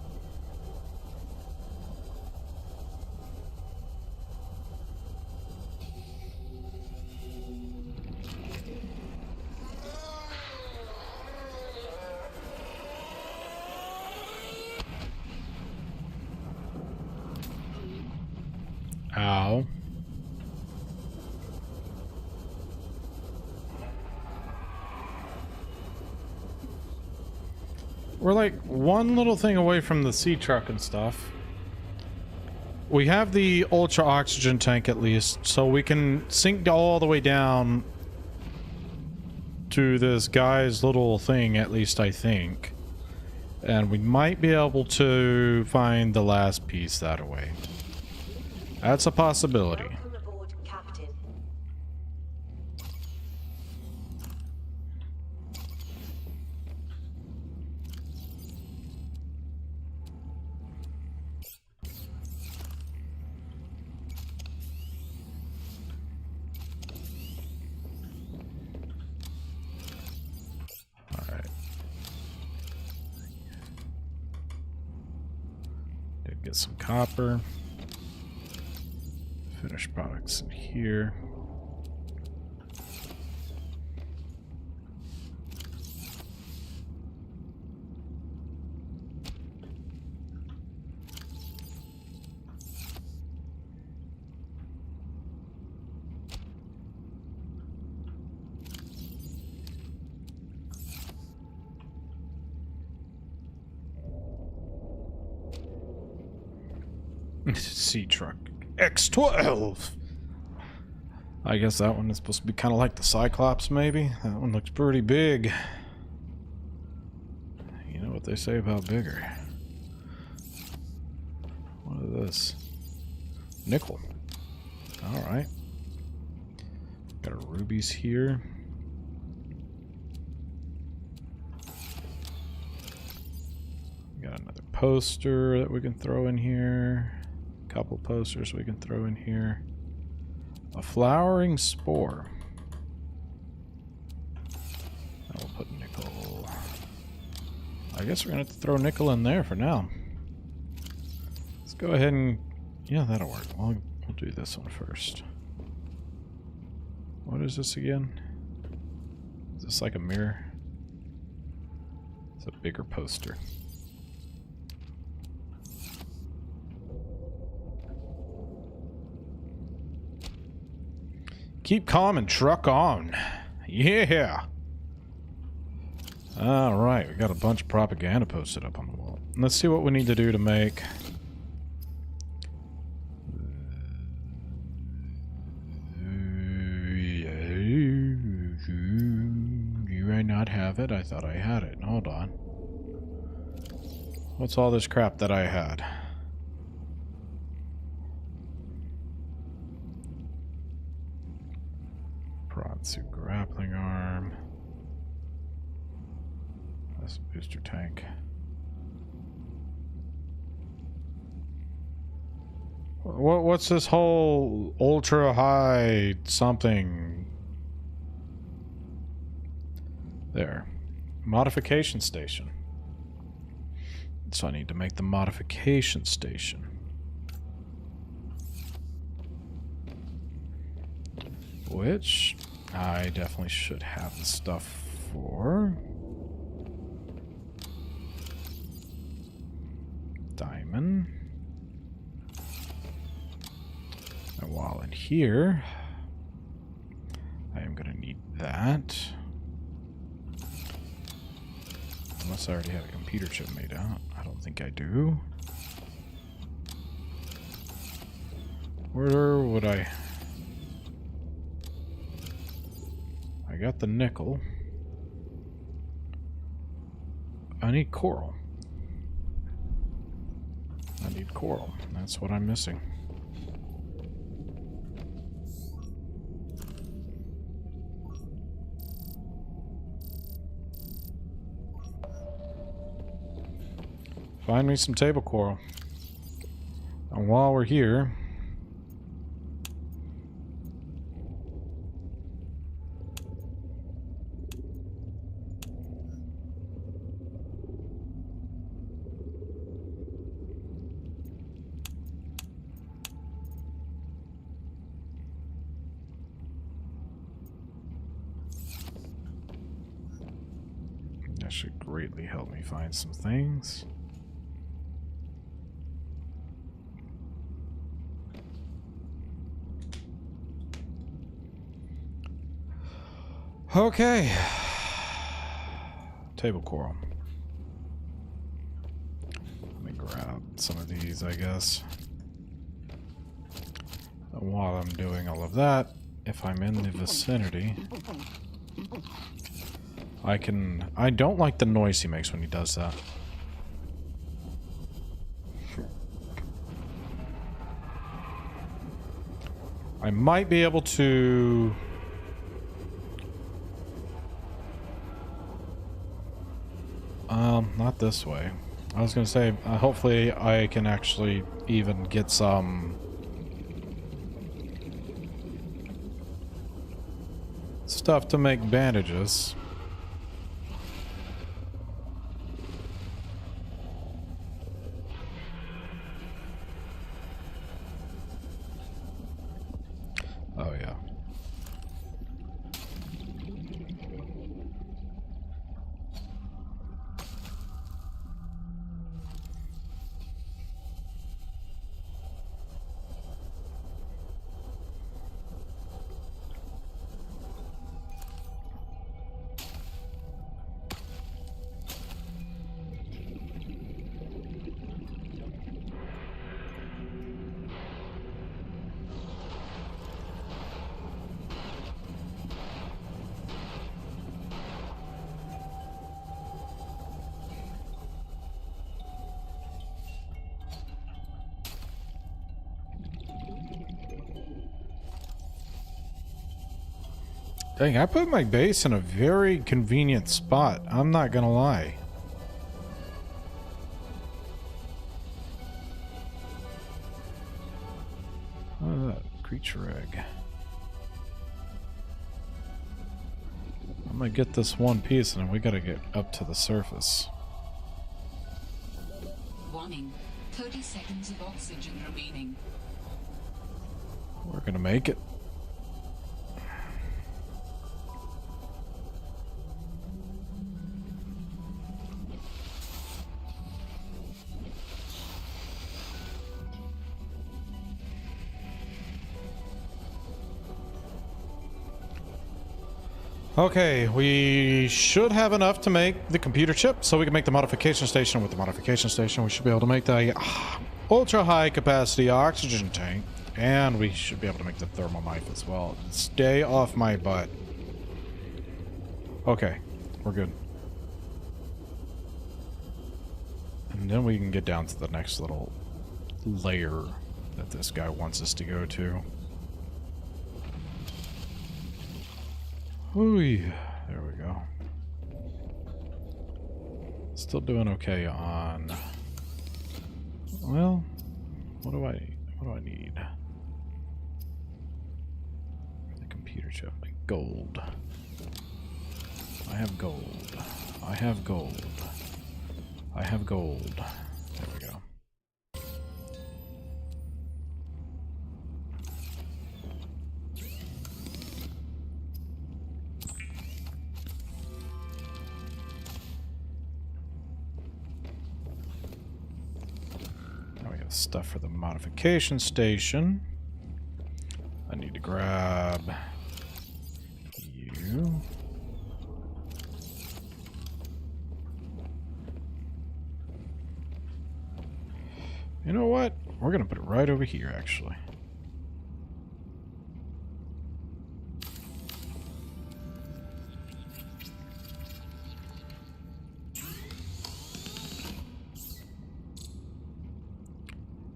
Ow. We're like one little thing away from the sea truck and stuff. We have the ultra oxygen tank at least, so we can sink all the way down to this guy's little thing, at least I think. And we might be able to find the last piece that way. That's a possibility. Welcome aboard, Captain. Alright. Did get some copper. Finished products in here. Sea truck X12. I guess that one is supposed to be kind of like the Cyclops, maybe. That one looks pretty big. You know what they say about bigger. What is this? Nickel. Alright. Got our rubies here. Got another poster that we can throw in here. Couple posters we can throw in here. A flowering spore. I will put nickel. I guess we're gonna have to throw nickel in there for now. Let's go ahead and yeah, that'll work. We'll do this one first. What is this again? Is this like a mirror? It's a bigger poster. Keep calm and truck on. Yeah. Alright, we got a bunch of propaganda posted up on the wall. Let's see what we need to do to make... Do I not have it? I thought I had it. Hold on. What's all this crap that I had? Prod suit grappling arm. That's a booster tank. What's this whole ultra high something? There. Modification station. So I need to make the modification station. Which I definitely should have the stuff for. Diamond. And while in here, I am going to need that. Unless I already have a computer chip made out. I don't think I do. Where would I... I got the nickel. I need coral. I need coral. That's what I'm missing. Find me some table coral. And while we're here... that should greatly help me find some things. Okay. Table coral. Let me grab some of these, I guess. And while I'm doing all of that, if I'm in the vicinity, I don't like the noise he makes when he does that. I might be able to... not this way. I was gonna say, hopefully I can actually even get some... stuff to make bandages. Oh yeah. Dang, I put my base in a very convenient spot. I'm not gonna lie. Creature egg. I'm gonna get this one piece and then we gotta get up to the surface. Warning. 30 seconds of oxygen remaining. We're gonna make it. Okay, we should have enough to make the computer chip, so we can make the modification station. With the modification station, we should be able to make the ultra high capacity oxygen tank, and we should be able to make the thermal knife as well. Stay off my butt. Okay, we're good. And then we can get down to the next little layer that this guy wants us to go to. Ooh, there we go. Still doing okay on... Well, what do I need? The computer chip. Like gold. I have gold. I have gold. I have gold. There we go. Stuff for the modification station. I need to grab you. You know what? We're gonna put it right over here, actually.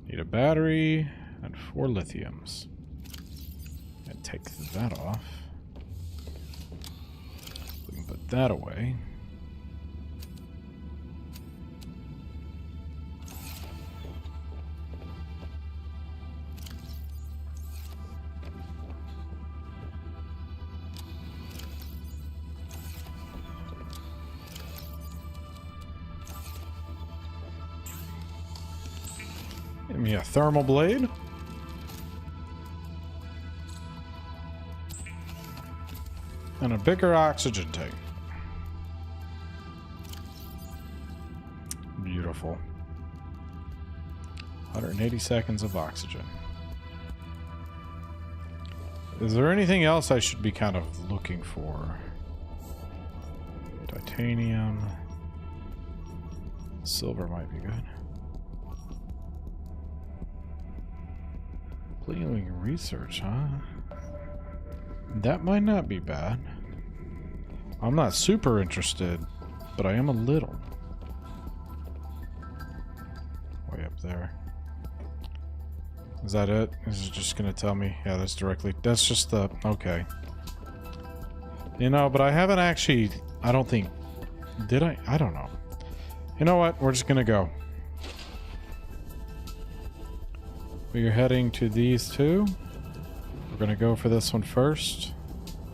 Need a battery and 4 lithiums. And take that off. We can put that away. Give me a thermal blade. And a bigger oxygen tank. Beautiful. 180 seconds of oxygen. Is there anything else I should be kind of looking for? Titanium. Silver might be good. Completing research, huh? That might not be bad. I'm not super interested, but I am a little. Way up there. Is that it? Is it just gonna tell me? Yeah, that's directly. That's just the. Okay. You know, but I haven't actually. I don't think. Did I? I don't know. You know what? We're just gonna go. We are heading to these two. We're gonna go for this one first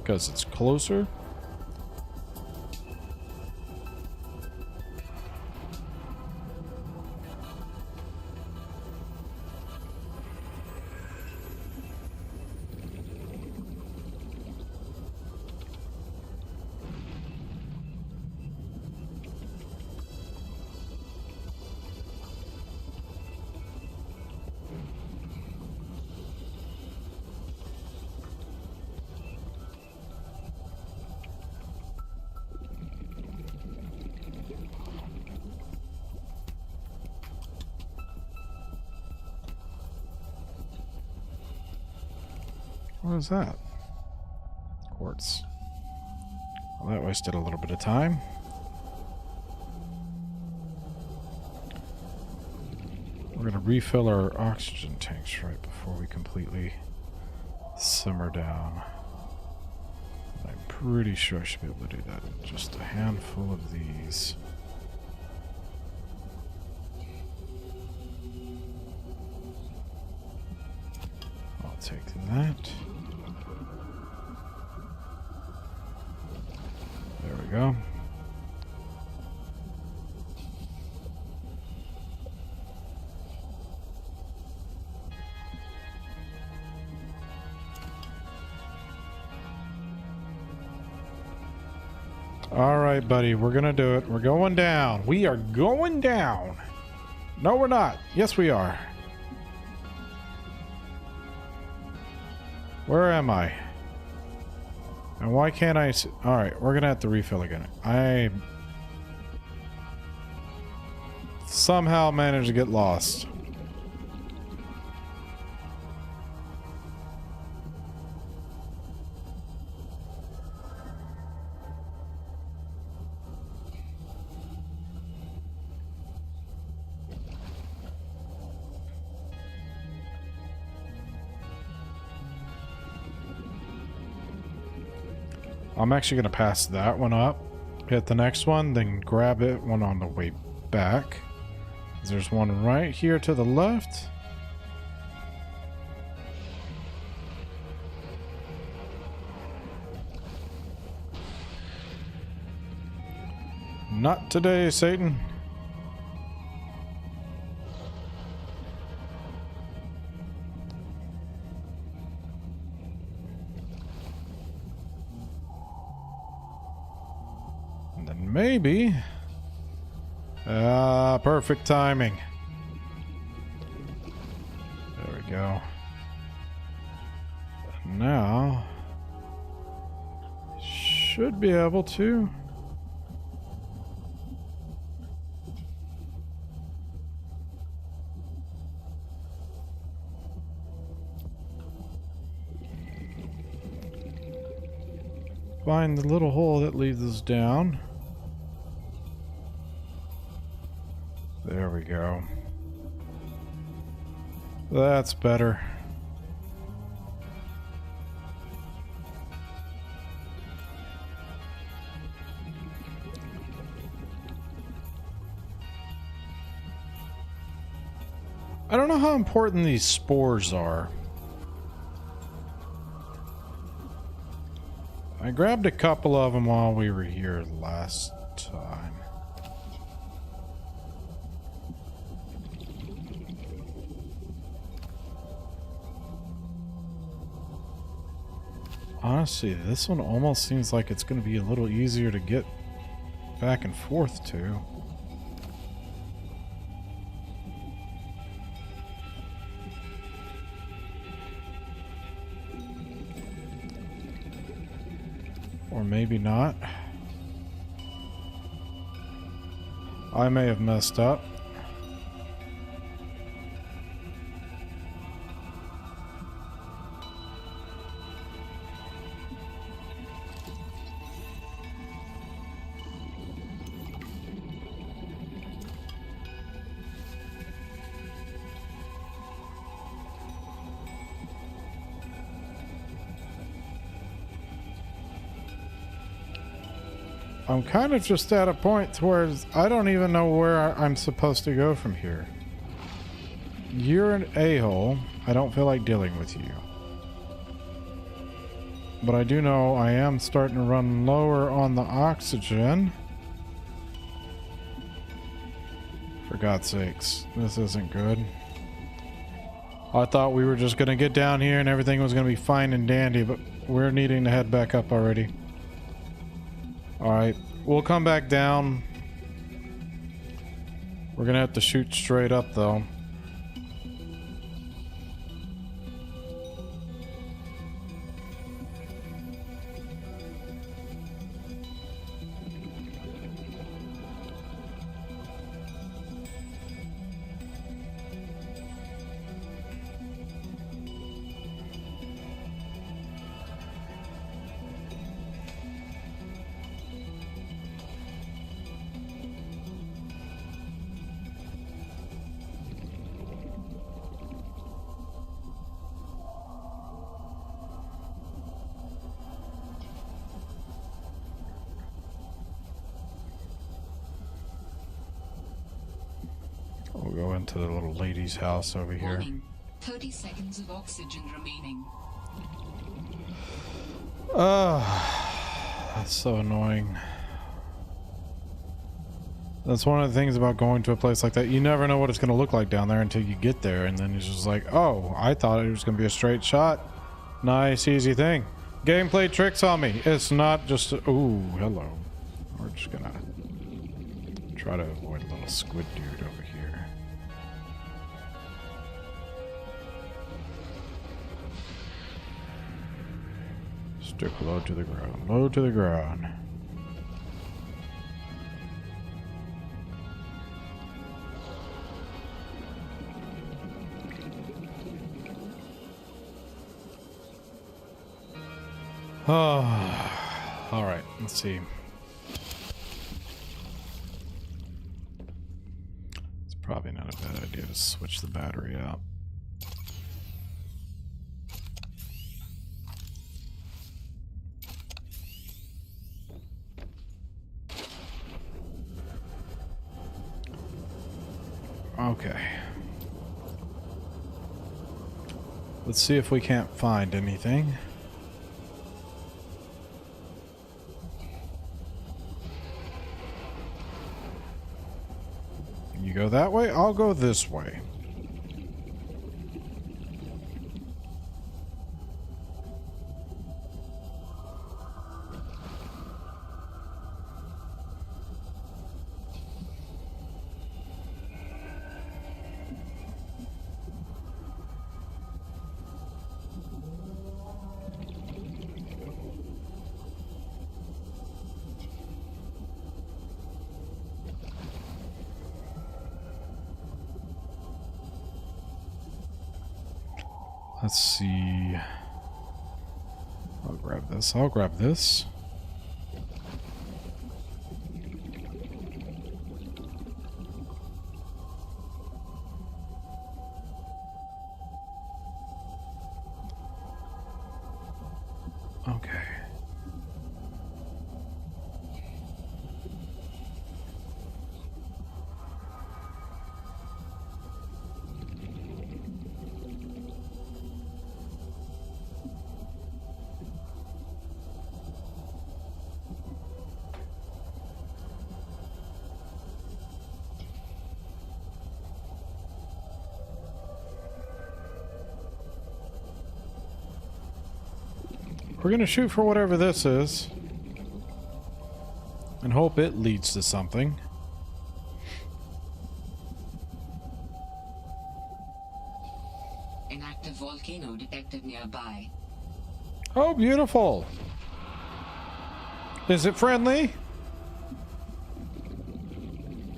because it's closer. What is that? Quartz. Well, that wasted a little bit of time. We're going to refill our oxygen tanks right before we completely simmer down. I'm pretty sure I should be able to do that. Just a handful of these. I'll take that. There we go. All right, buddy, we're gonna do it. We're going down. We are going down. No, we're not. Yes, we are. Where am I? And why can't I see? All right, we're gonna have to refill again. I somehow managed to get lost. I'm actually going to pass that one up, hit the next one, then grab it one on the way back. There's one right here to the left. Not today, Satan. Maybe. Perfect timing. There we go. Now, should be able to. Find the little hole that leads us down. There we go. That's better. I don't know how important these spores are. I grabbed a couple of them while we were here last time. Honestly, this one almost seems like it's going to be a little easier to get back and forth to. Or maybe not. I may have messed up. I'm kind of just at a point to where I don't even know where I'm supposed to go from here. You're an a-hole. I don't feel like dealing with you. But I do know I am starting to run lower on the oxygen. For God's sakes, this isn't good. I thought we were just going to get down here and everything was going to be fine and dandy, but we're needing to head back up already. Alright, we'll come back down. We're gonna have to shoot straight up though. We'll go into the little lady's house over here. Warning. 30 seconds of oxygen remaining. That's so annoying. That's one of the things about going to a place like that. You never know what it's going to look like down there until you get there, and then it's just like, oh, I thought it was going to be a straight shot. Nice, easy thing. Game played tricks on me. It's not just... Ooh, hello. We're just going to try to avoid a little squid dude over here. Stick low to the ground. Low to the ground. Oh, all right. Let's see. It's probably not a bad idea to switch the battery out. Okay. Let's see if we can't find anything. You go that way, I'll go this way. Let's see. I'll grab this. I'll grab this. Okay. We're gonna shoot for whatever this is. And hope it leads to something. An active volcano detected nearby. Oh, beautiful. Is it friendly?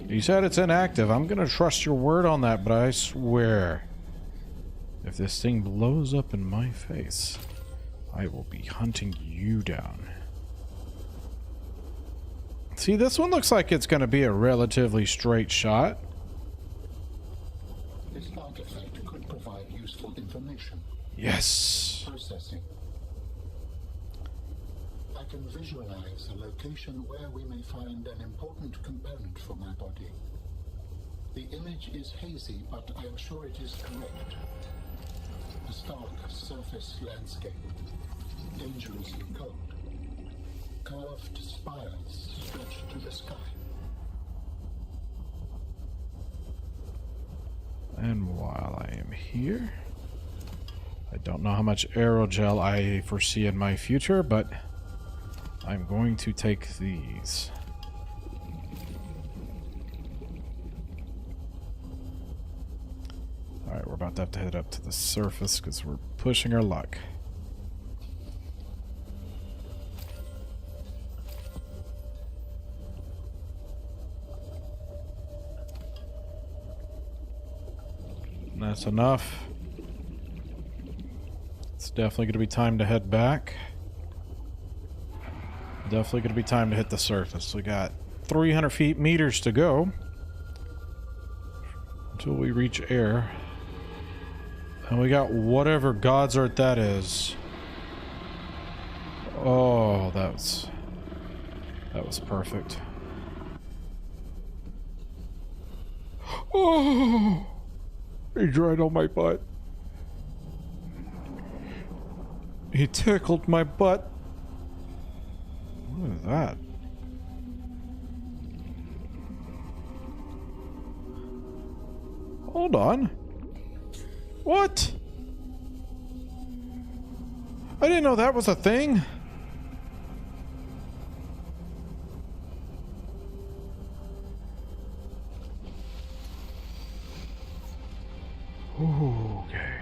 You said it's inactive. I'm gonna trust your word on that, but I swear, if this thing blows up in my face, I will be hunting you down. See, this one looks like it's gonna be a relatively straight shot. This artifact could provide useful information. Yes. Processing. I can visualize a location where we may find an important component for my body. The image is hazy, but I am sure it is correct. A stark surface landscape, dangerously cold. Curved spires stretch to the sky. And while I am here, I don't know how much aerogel I foresee in my future, but I'm going to take these. Alright, we're about to have to head up to the surface because we're pushing our luck. That's enough. It's definitely going to be time to head back. Definitely going to be time to hit the surface. We got 300 meters to go until we reach air. And we got whatever God's Earth that is. Oh, that was perfect. Oh! He dried on my butt. He tickled my butt. What is that? Hold on. What? I didn't know that was a thing. Ooh, okay.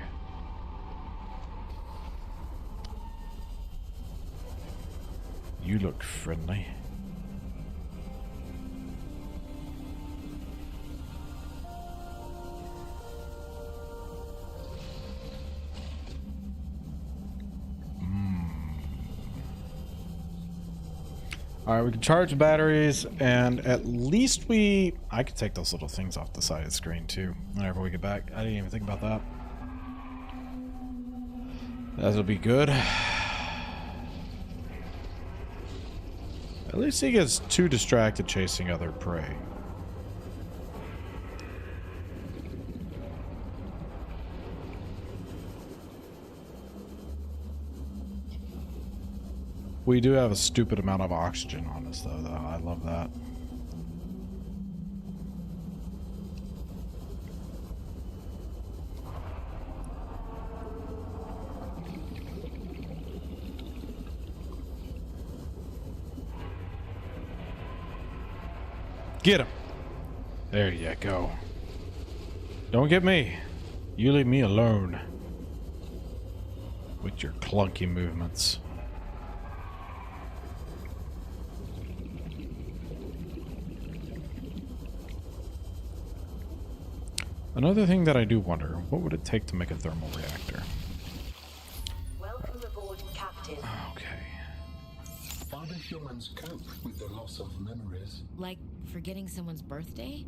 You look friendly. Alright, we can charge the batteries, and at least I could take those little things off the side of the screen too, whenever we get back. I didn't even think about that. That'll be good. At least he gets too distracted chasing other prey. We do have a stupid amount of oxygen on us, though. I love that. Get him! There you go. Don't get me. You leave me alone. With your clunky movements. Another thing that I do wonder, what would it take to make a thermal reactor? Welcome aboard, Captain. Okay. How do humans cope with the loss of memories? Like forgetting someone's birthday?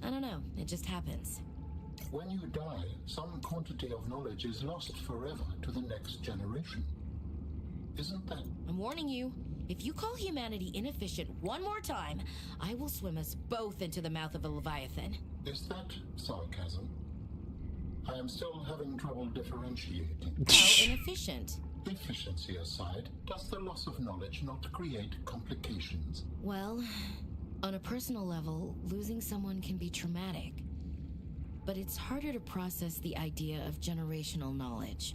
I don't know. It just happens. When you die, some quantity of knowledge is lost forever to the next generation. Isn't that? I'm warning you. If you call humanity inefficient one more time, I will swim us both into the mouth of a leviathan. Is that sarcasm? I am still having trouble differentiating. How inefficient? Efficiency aside, does the loss of knowledge not create complications? Well, on a personal level, losing someone can be traumatic. But it's harder to process the idea of generational knowledge.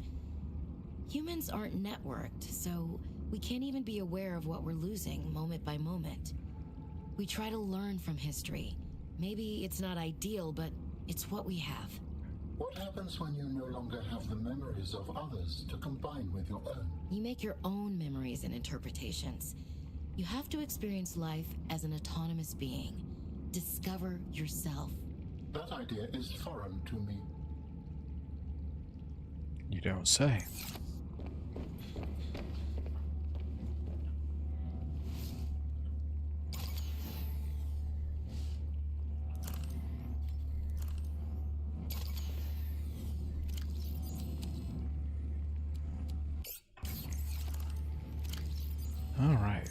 Humans aren't networked, so we can't even be aware of what we're losing moment by moment. We try to learn from history. Maybe it's not ideal, but it's what we have. What happens when you no longer have the memories of others to combine with your own? You make your own memories and interpretations. You have to experience life as an autonomous being. Discover yourself. That idea is foreign to me. You don't say. All right.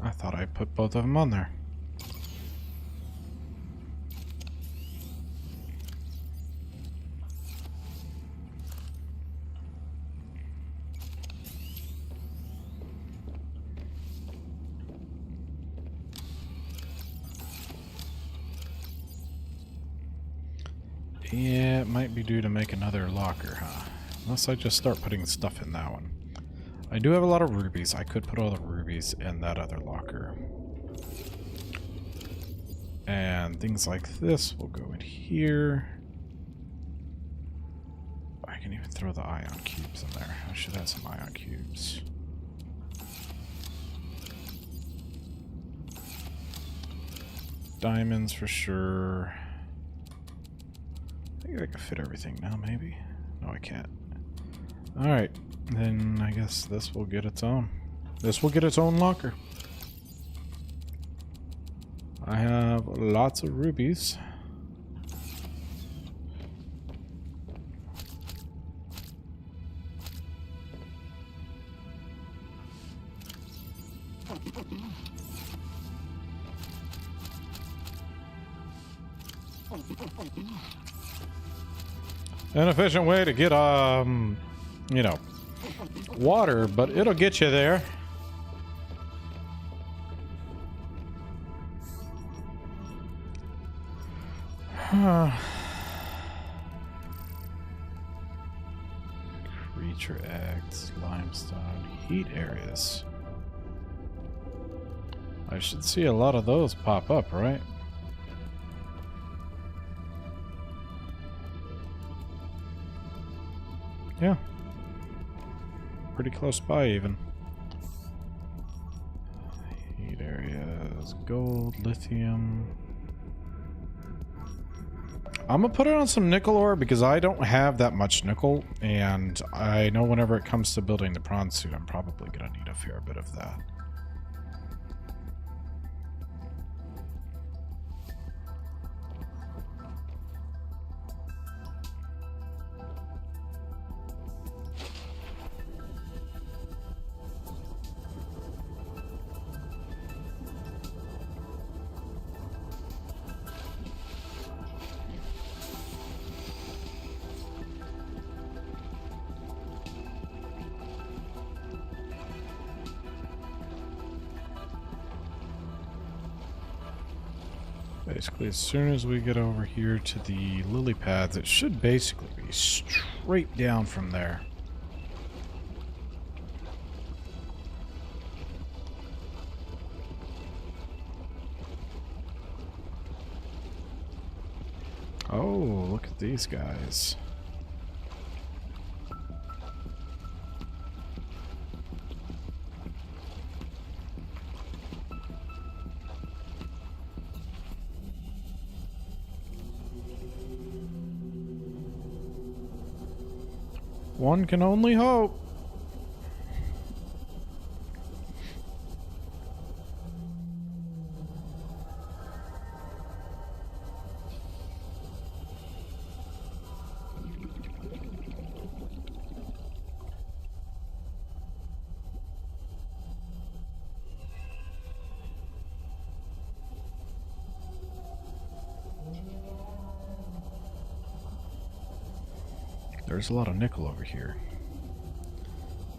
I thought I put both of them on there. Yeah, it might be due to make another locker, huh? Unless I just start putting stuff in that one. I do have a lot of rubies. I could put all the rubies in that other locker. And things like this will go in here. I can even throw the ion cubes in there. I should have some ion cubes. Diamonds for sure. I think I can fit everything now, maybe. No, I can't. Alright, then I guess this will get its own. This will get its own locker. I have lots of rubies. An efficient way to get, you know, water, but it'll get you there. Creature eggs, limestone, heat areas. I should see a lot of those pop up, right? Yeah. Pretty close by, even. Heat areas, gold, lithium. I'm gonna put it on some nickel ore because I don't have that much nickel, and I know whenever it comes to building the prawn suit, I'm probably gonna need a fair bit of that. Basically, as soon as we get over here to the lily pads, it should basically be straight down from there. Oh, look at these guys. One can only hope. There's a lot of nickel over here.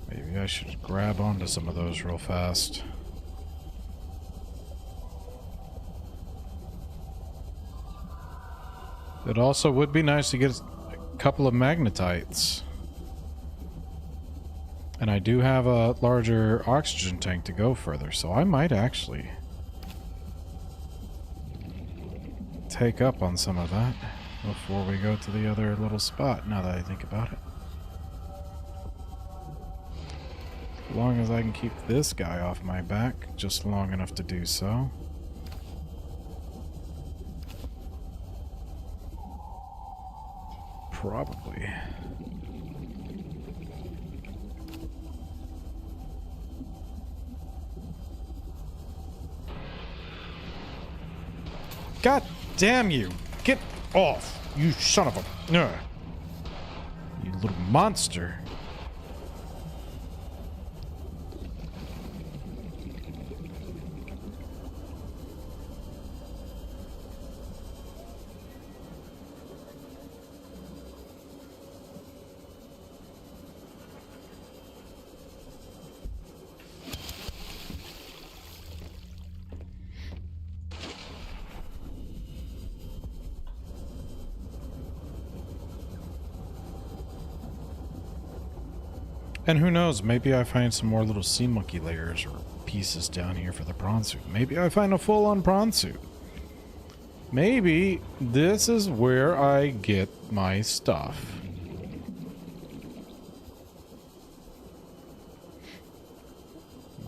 Maybe I should grab onto some of those real fast. It also would be nice to get a couple of magnetites. And I do have a larger oxygen tank to go further, so I might actually take up on some of that before we go to the other little spot, now that I think about it. As long as I can keep this guy off my back just long enough to do so. Probably. God damn you! Get off! You son of a... Ugh. You little monster. And who knows, maybe I find some more little sea monkey layers or pieces down here for the prawn suit. Maybe I find a full-on prawn suit. Maybe this is where I get my stuff.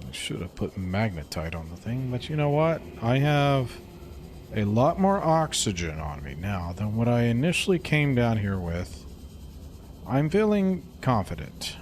I should have put magnetite on the thing, but you know what? I have a lot more oxygen on me now than what I initially came down here with. I'm feeling confident.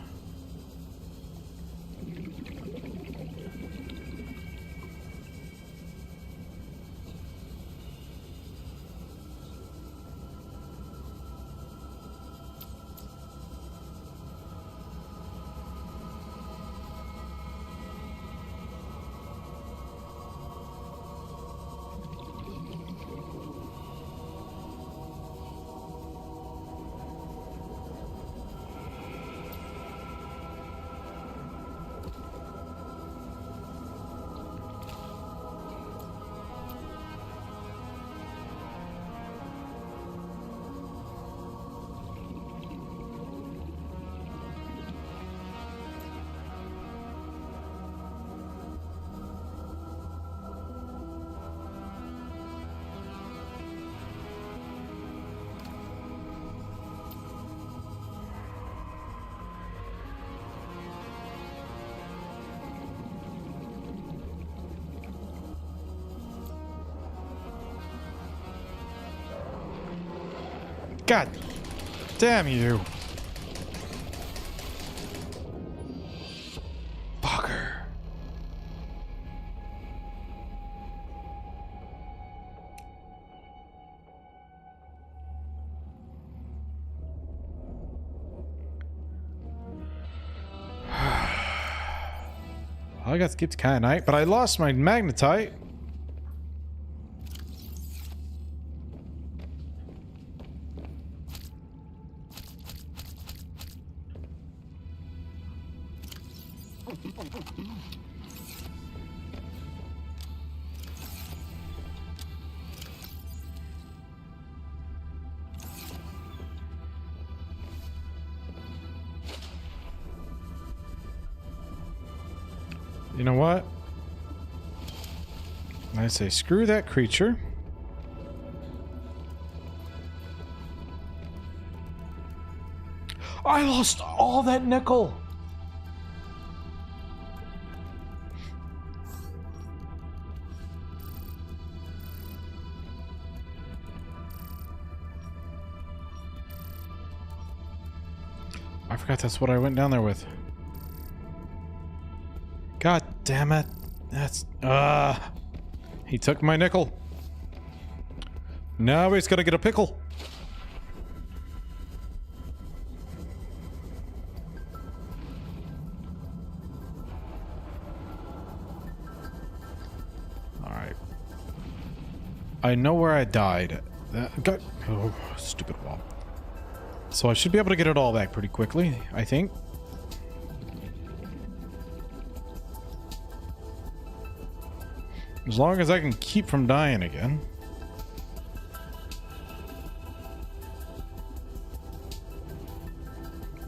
God damn you. Fucker. I got skipped kyanite, but I lost my magnetite. You know what? I say screw that creature. I lost all that nickel. I forgot that's what I went down there with. God damn it. That's... he took my nickel. Now he's gonna get a pickle. Alright. I know where I died. Oh, stupid wall. So I should be able to get it all back pretty quickly, I think. As long as I can keep from dying again.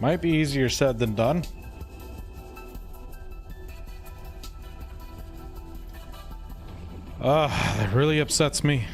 Might be easier said than done. That really upsets me.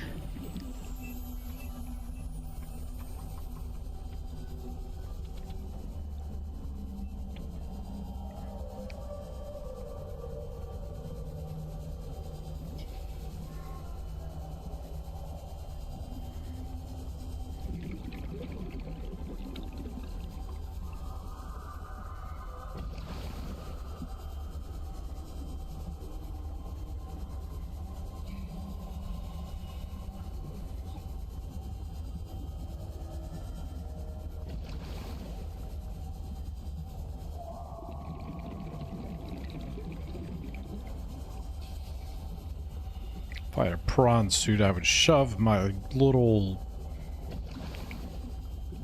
If I had a prawn suit, I would shove my little...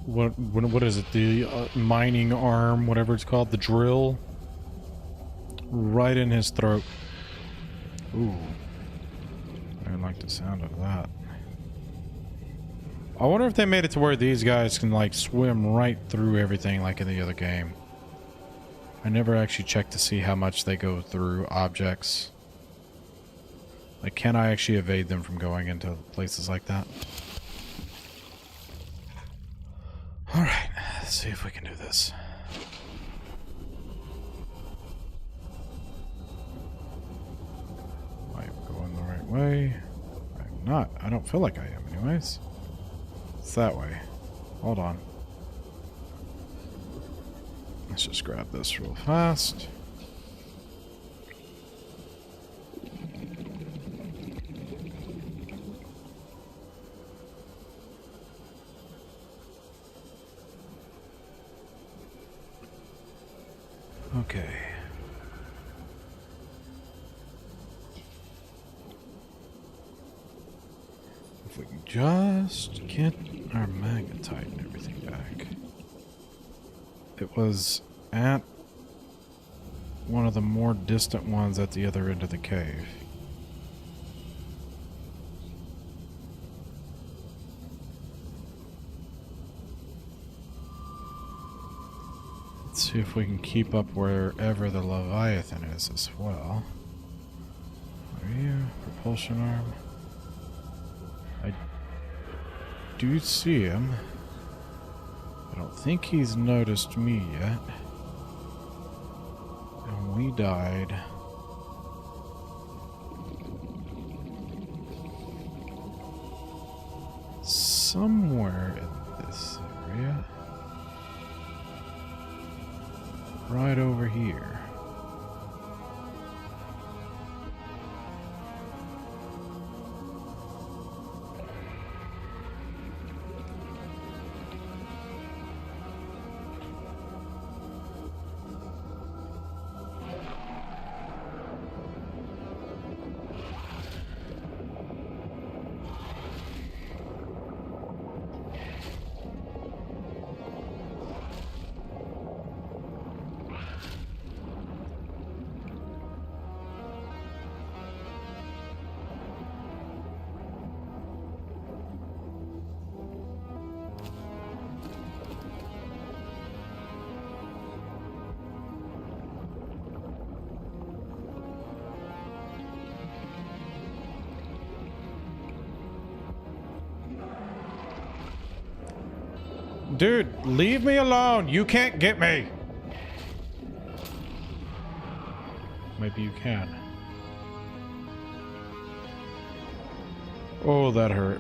What is it? The mining arm, whatever it's called, the drill, right in his throat. Ooh. I don't like the sound of that. I wonder if they made it to where these guys can, like, swim right through everything like in the other game. I never actually checked to see how much they go through objects. Like, can I actually evade them from going into places like that? Alright, let's see if we can do this. Am I going the right way? I'm not. I don't feel like I am anyways. It's that way. Hold on. Let's just grab this real fast. Okay. If we can just get our magnetite and everything back. It was at one of the more distant ones at the other end of the cave. Let's see if we can keep up wherever the Leviathan is as well. Are you? Propulsion arm? I do see him. I don't think he's noticed me yet. And we died. Somewhere in this area. Right over here. Dude, leave me alone. You can't get me. Maybe you can. Oh, that hurt.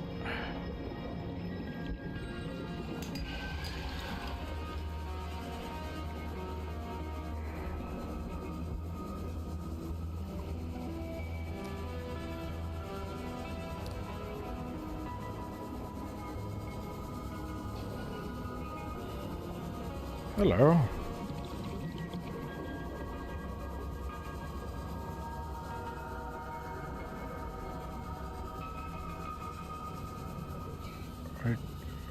Hello.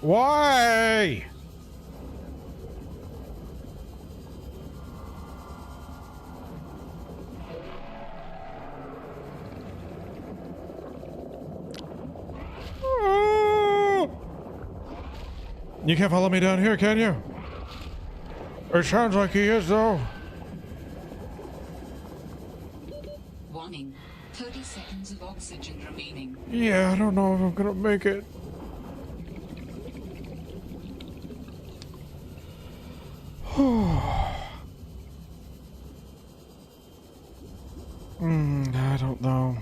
Why? You can't follow me down here, can you? It sounds like he is, though. Warning. 30 seconds of oxygen remaining. Yeah, I don't know if I'm gonna make it. I don't know.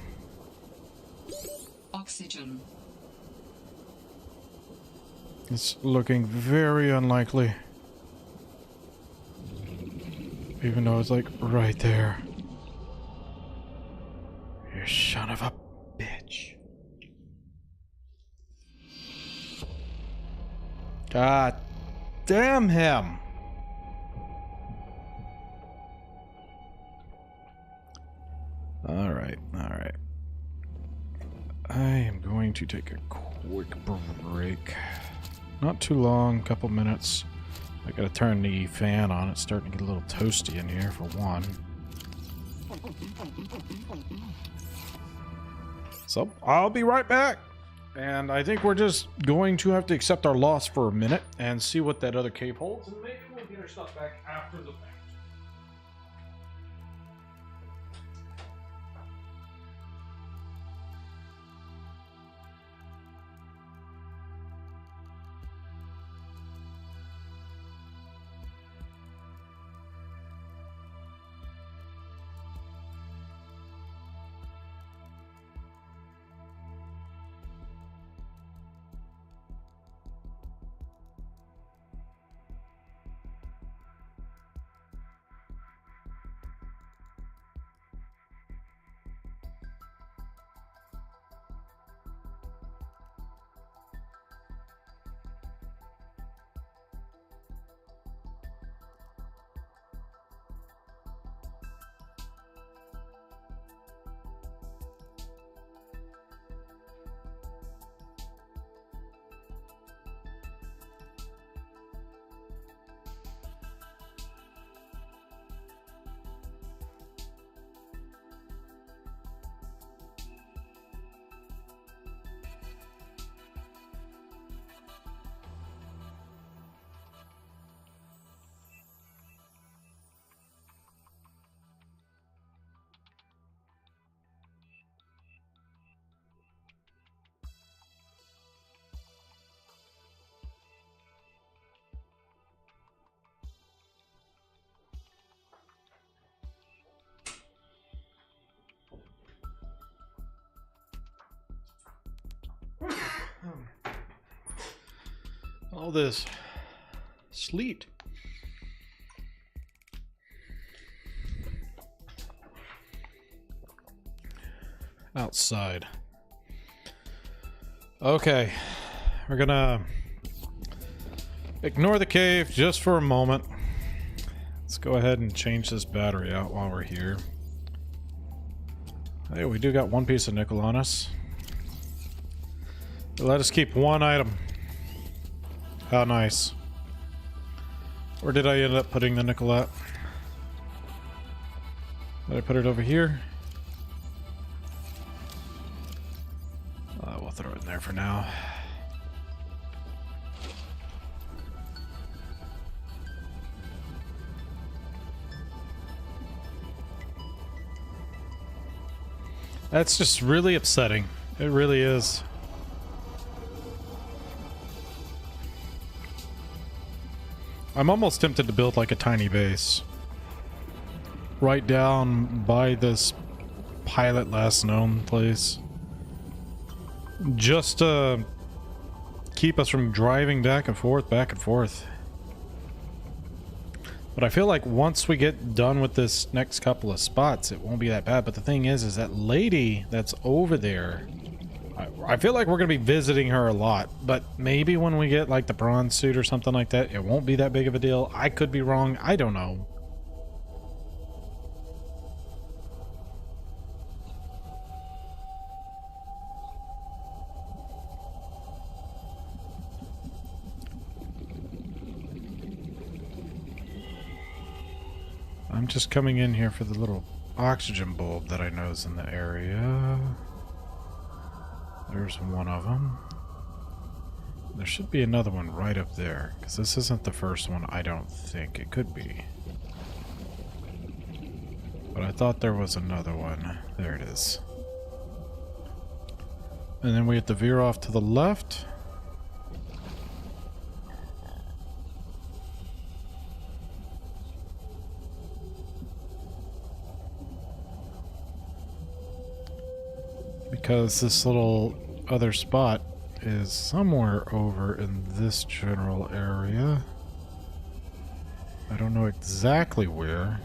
Oxygen. It's looking very unlikely. Even though it's like right there. You son of a bitch. God damn him. Alright, alright. I am going to take a quick break. Not too long, couple minutes. I gotta turn the fan on. It's starting to get a little toasty in here for one. So, I'll be right back. And I think we're just going to have to accept our loss for a minute and see what that other cave holds. And maybe we'll get our stuff back after the fact. All this sleet. Outside. Okay, we're gonna ignore the cave just for a moment. Let's go ahead and change this battery out while we're here. Hey, we do got one piece of nickel on us. Let us keep one item. How nice. Where did I end up putting the nickel at? Did I put it over here? We'll throw it in there for now. That's just really upsetting. It really is. I'm almost tempted to build like a tiny base right down by this pilot last known place, just to keep us from driving back and forth. But I feel like once we get done with this next couple of spots, it won't be that bad. But the thing is that lady that's over there, I feel like we're going to be visiting her a lot, but maybe when we get like the bronze suit or something like that, it won't be that big of a deal. I could be wrong. I don't know. I'm just coming in here for the little oxygen bulb that I know is in the area. There's one of them. There should be another one right up there, because this isn't the first one, I don't think. It could be. But I thought there was another one. There it is. And then we have to veer off to the left. Because this little other spot is somewhere over in this general area. I don't know exactly where.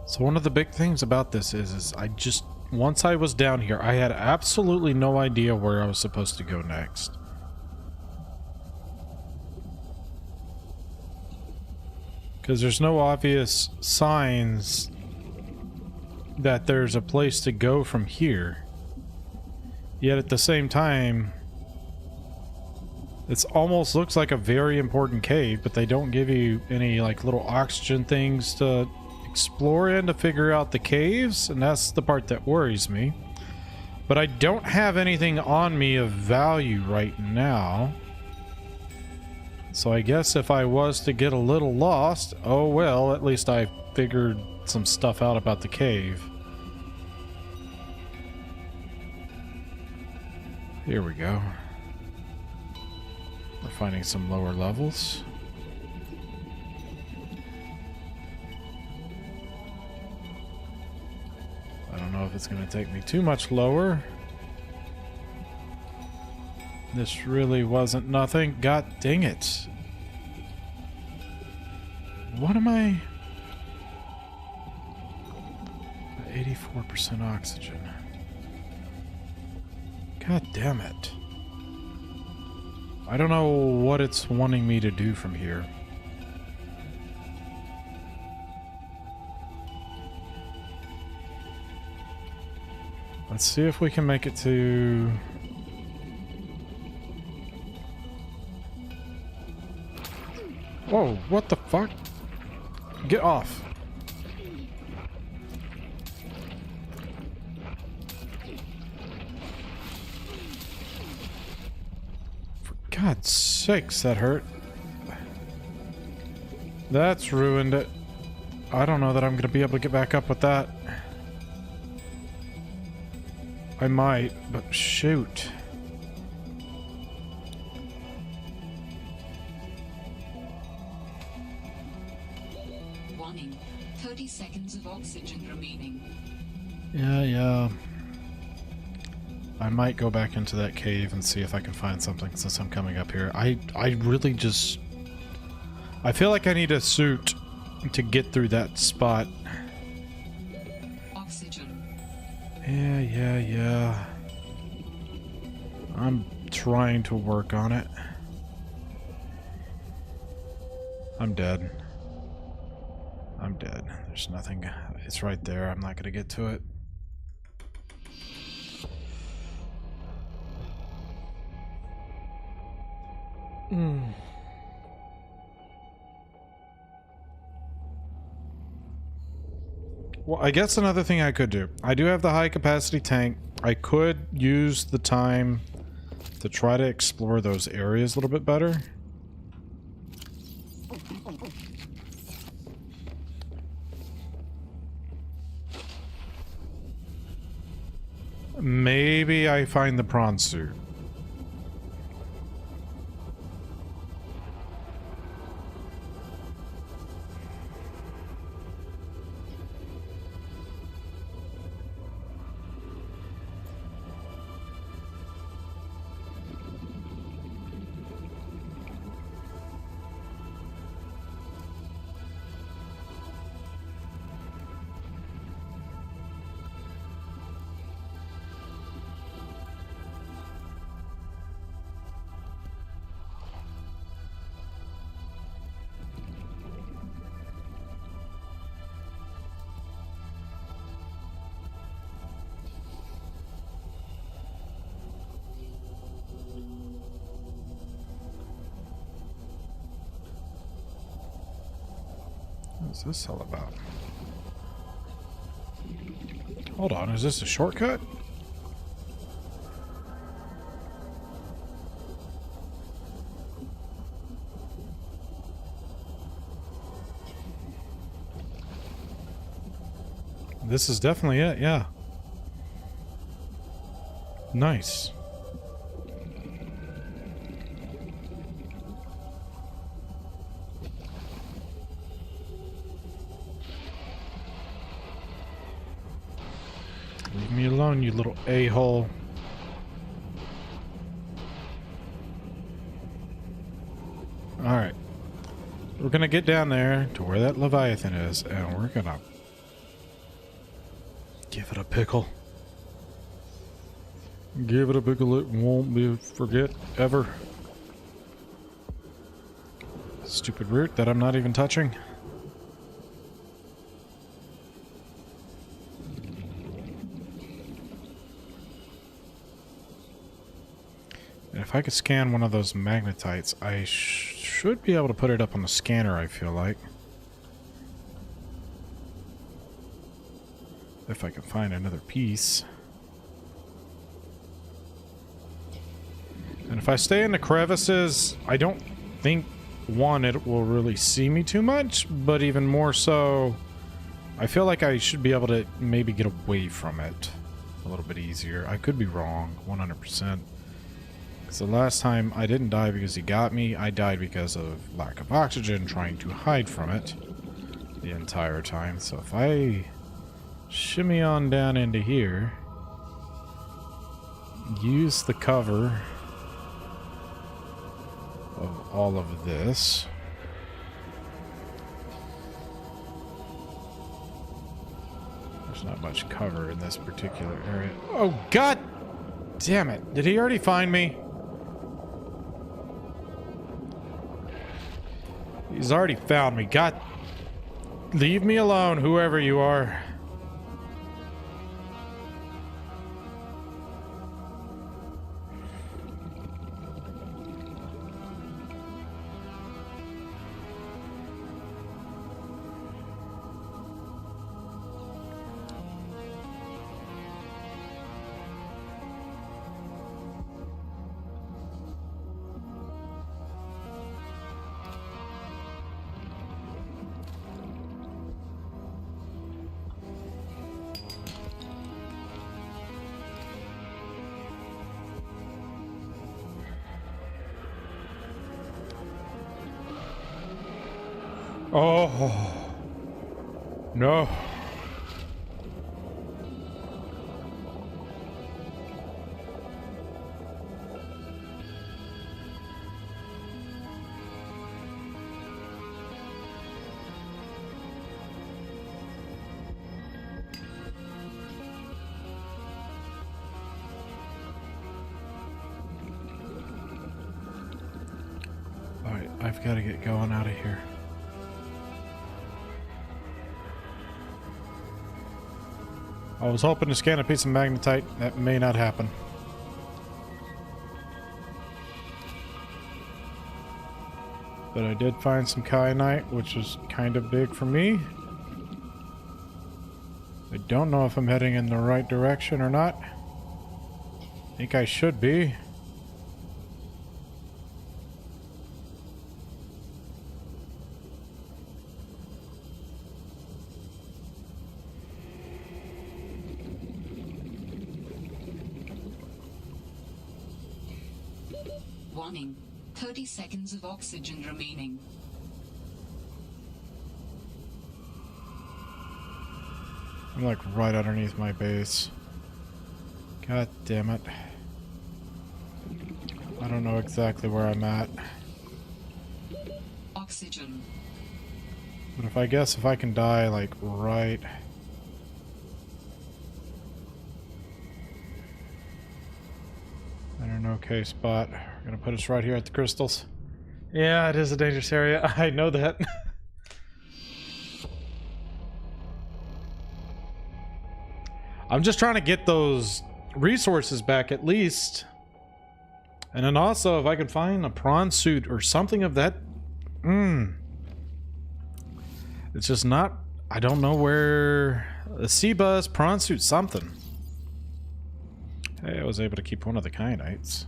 So one of the big things about this is I just, once I was down here, I had absolutely no idea where I was supposed to go next. Because there's no obvious signs that there's a place to go from here. Yet at the same time, it almost looks like a very important cave, but they don't give you any like little oxygen things to explore in to figure out the caves, and that's the part that worries me. But I don't have anything on me of value right now. So I guess if I was to get a little lost, oh well, at least I figured some stuff out about the cave. Here we go. We're finding some lower levels. I don't know if it's going to take me too much lower. This really wasn't nothing. God dang it. What am I? 84% oxygen. God damn it. I don't know what it's wanting me to do from here. Let's see if we can make it to... Whoa, what the fuck? Get off. For God's sakes, that hurt. That's ruined it. I don't know that I'm going to be able to get back up with that. I might, but shoot. Warning. 30 seconds of oxygen remaining. Yeah. I might go back into that cave and see if I can find something since I'm coming up here. I really just... I feel like I need a suit to get through that spot. Yeah. I'm trying to work on it. I'm dead. There's nothing. It's right there. I'm not going to get to it. Well, I guess another thing I could do. I do have the high capacity tank. I could use the time to try to explore those areas a little bit better. Maybe I find the prawn suit. What's this all about? Hold on, is this a shortcut? This is definitely it, yeah. Nice. Leave me alone, you little a-hole. Alright. We're gonna get down there to where that Leviathan is, and we're gonna give it a pickle. Give it a pickle, it won't be forget ever. Stupid root that I'm not even touching. And if I could scan one of those magnetites, I should be able to put it up on the scanner, I feel like. If I can find another piece. And if I stay in the crevices, I don't think, one, it will really see me too much, but even more so, I feel like I should be able to maybe get away from it a little bit easier. I could be wrong, 100%. Because the last time I didn't die because he got me, I died because of lack of oxygen, trying to hide from it the entire time. So if I shimmy on down into here, use the cover of all of this. There's not much cover in this particular area. Oh, god damn it. Did he already find me? He's already found me. God, leave me alone, whoever you are. Oh, no. All right, I've got to get going out of here. I was hoping to scan a piece of magnetite. That may not happen. But I did find some kyanite, which is kind of big for me. I don't know if I'm heading in the right direction or not. I think I should be. Warning. 30 seconds of oxygen remaining. I'm like right underneath my base. God damn it. I don't know exactly where I'm at. Oxygen. But if I can die like right... in an okay spot. We're gonna put us right here at the crystals. Yeah, it is a dangerous area. I know that. I'm just trying to get those resources back at least. And then also, if I can find a prawn suit or something of that... It's just not... I don't know where... A C-Bus, prawn suit, something. Hey, I was able to keep one of the kyanites.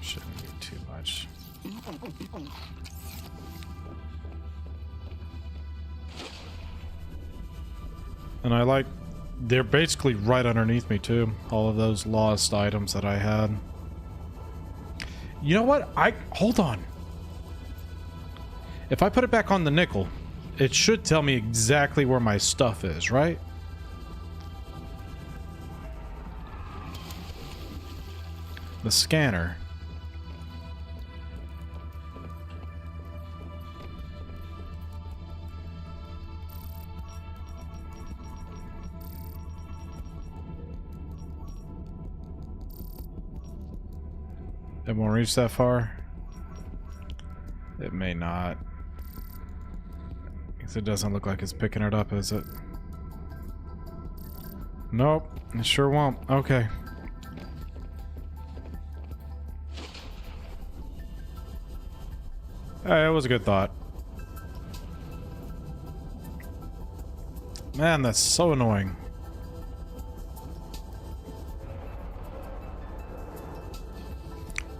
Shouldn't be too much. And I like... They're basically right underneath me, too. All of those lost items that I had. You know what? Hold on. If I put it back on the nickel, it should tell me exactly where my stuff is, right? The scanner. It won't reach that far. It may not. Because it doesn't look like it's picking it up, is it? Nope, it sure won't. Okay. Hey, that was a good thought. Man, that's so annoying.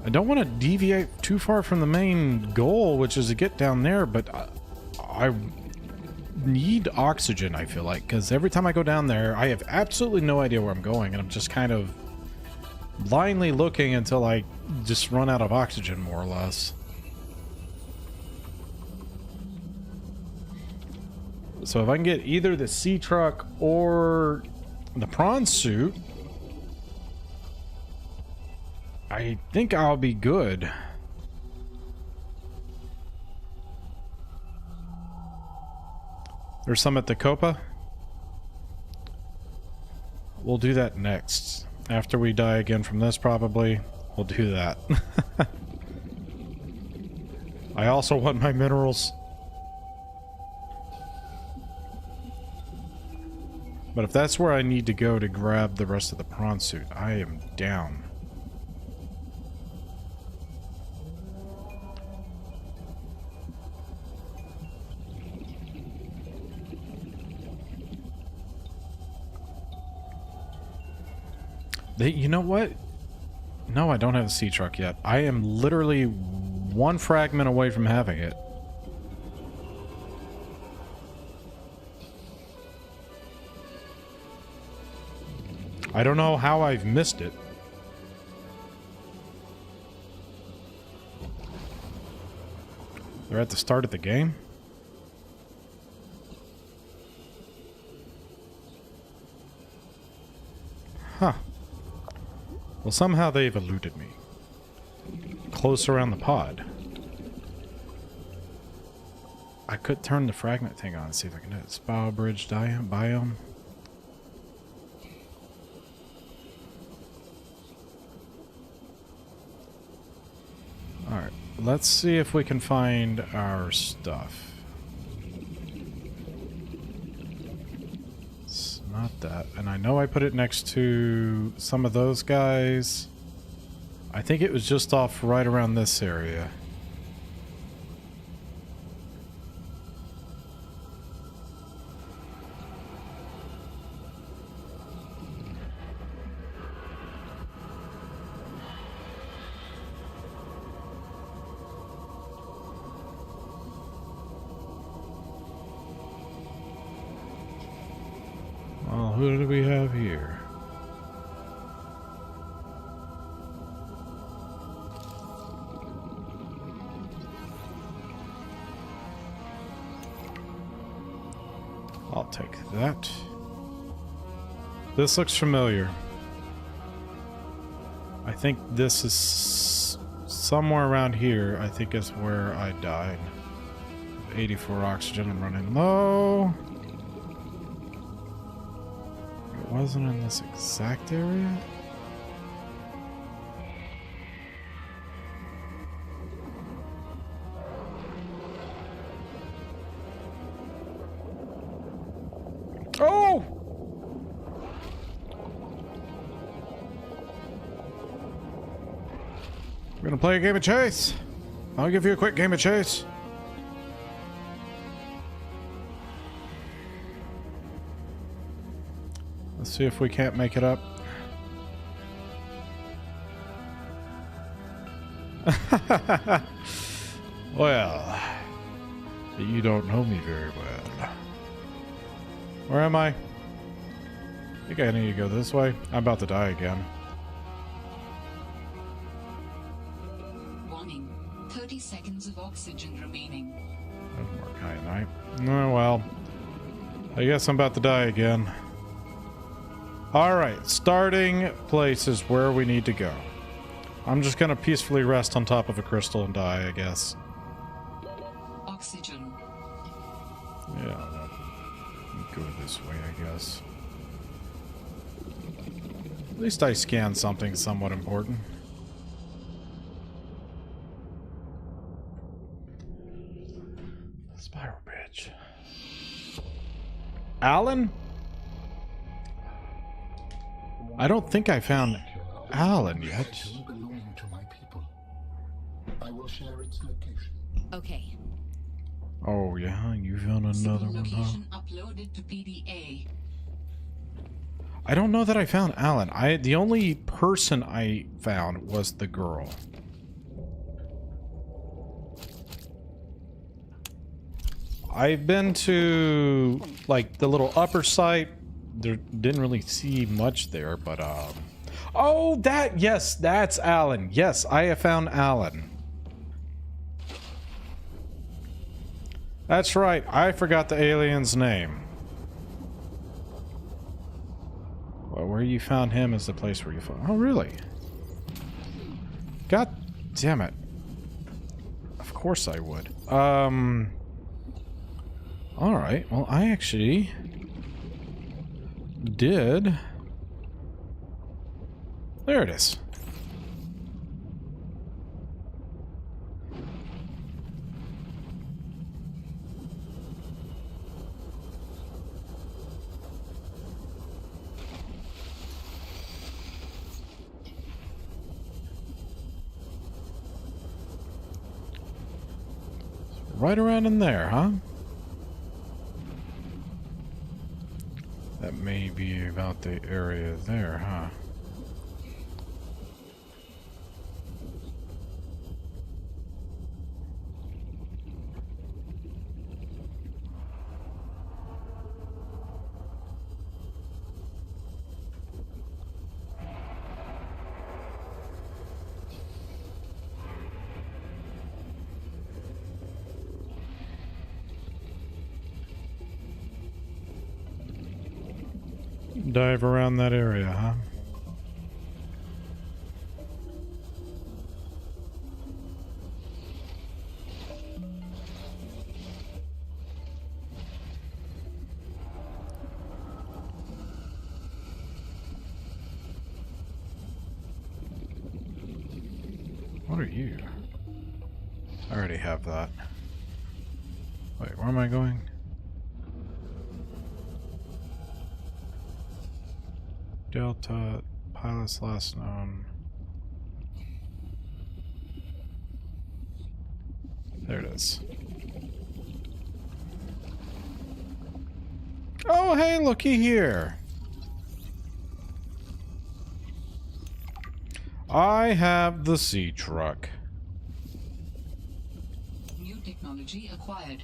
I don't want to deviate too far from the main goal, which is to get down there, but I need oxygen, I feel like, because every time I go down there, I have absolutely no idea where I'm going, and I'm just kind of blindly looking until I just run out of oxygen, more or less. So if I can get either the sea truck or the prawn suit, I think I'll be good. There's some at the Copa. We'll do that next. After we die again from this, probably, we'll do that. I also want my minerals. But if that's where I need to go to grab the rest of the prawn suit, I am down. You know what? No, I don't have a sea truck yet. I am literally one fragment away from having it. I don't know how I've missed it. They're at the start of the game? Huh. Well, somehow they've eluded me. Close around the pod. I could turn the fragment thing on and see if I can do it. Spiral bridge biome. Alright, let's see if we can find our stuff. It's not that. And I know I put it next to some of those guys. I think it was just off right around this area. Well, who do we have here? I'll take that. This looks familiar. I think this is somewhere around here. I think is where I died. 84 oxygen. I'm running low. It wasn't in this exact area. Oh! Wanna play a game of chase? I'll give you a quick game of chase. Let's see if we can't make it up. Well, you don't know me very well. Where am I? I think I need to go this way. I'm about to die again. Warning. 30 seconds of oxygen remaining. More kyanite. Oh well. I guess I'm about to die again. Alright, starting place is where we need to go. I'm just gonna peacefully rest on top of a crystal and die, I guess. Oxygen. Yeah, I'll go this way, I guess. At least I scanned something somewhat important. Spiral bridge. Alan? I don't think I found Alan yet. Belonging to my people. I will share its location. Okay. Oh yeah, you found another one, huh? Location uploaded to PDA. I don't know that I found Alan. The only person I found was the girl. I've been to like the little upper site. There didn't really see much there, but oh, yes, that's Alan. Yes, I have found Alan. That's right. I forgot the alien's name. Well, where you found him is the place where you found... Oh, really? God damn it. Of course I would. Alright, well, I actually... did... There it is. Right around in there, huh? That may be about the area there, huh? Dive around that area, huh? What are you? I already have that. Wait, where am I going? Delta, pilot's last known. There it is. Oh, hey, looky here. I have the sea truck. New technology acquired.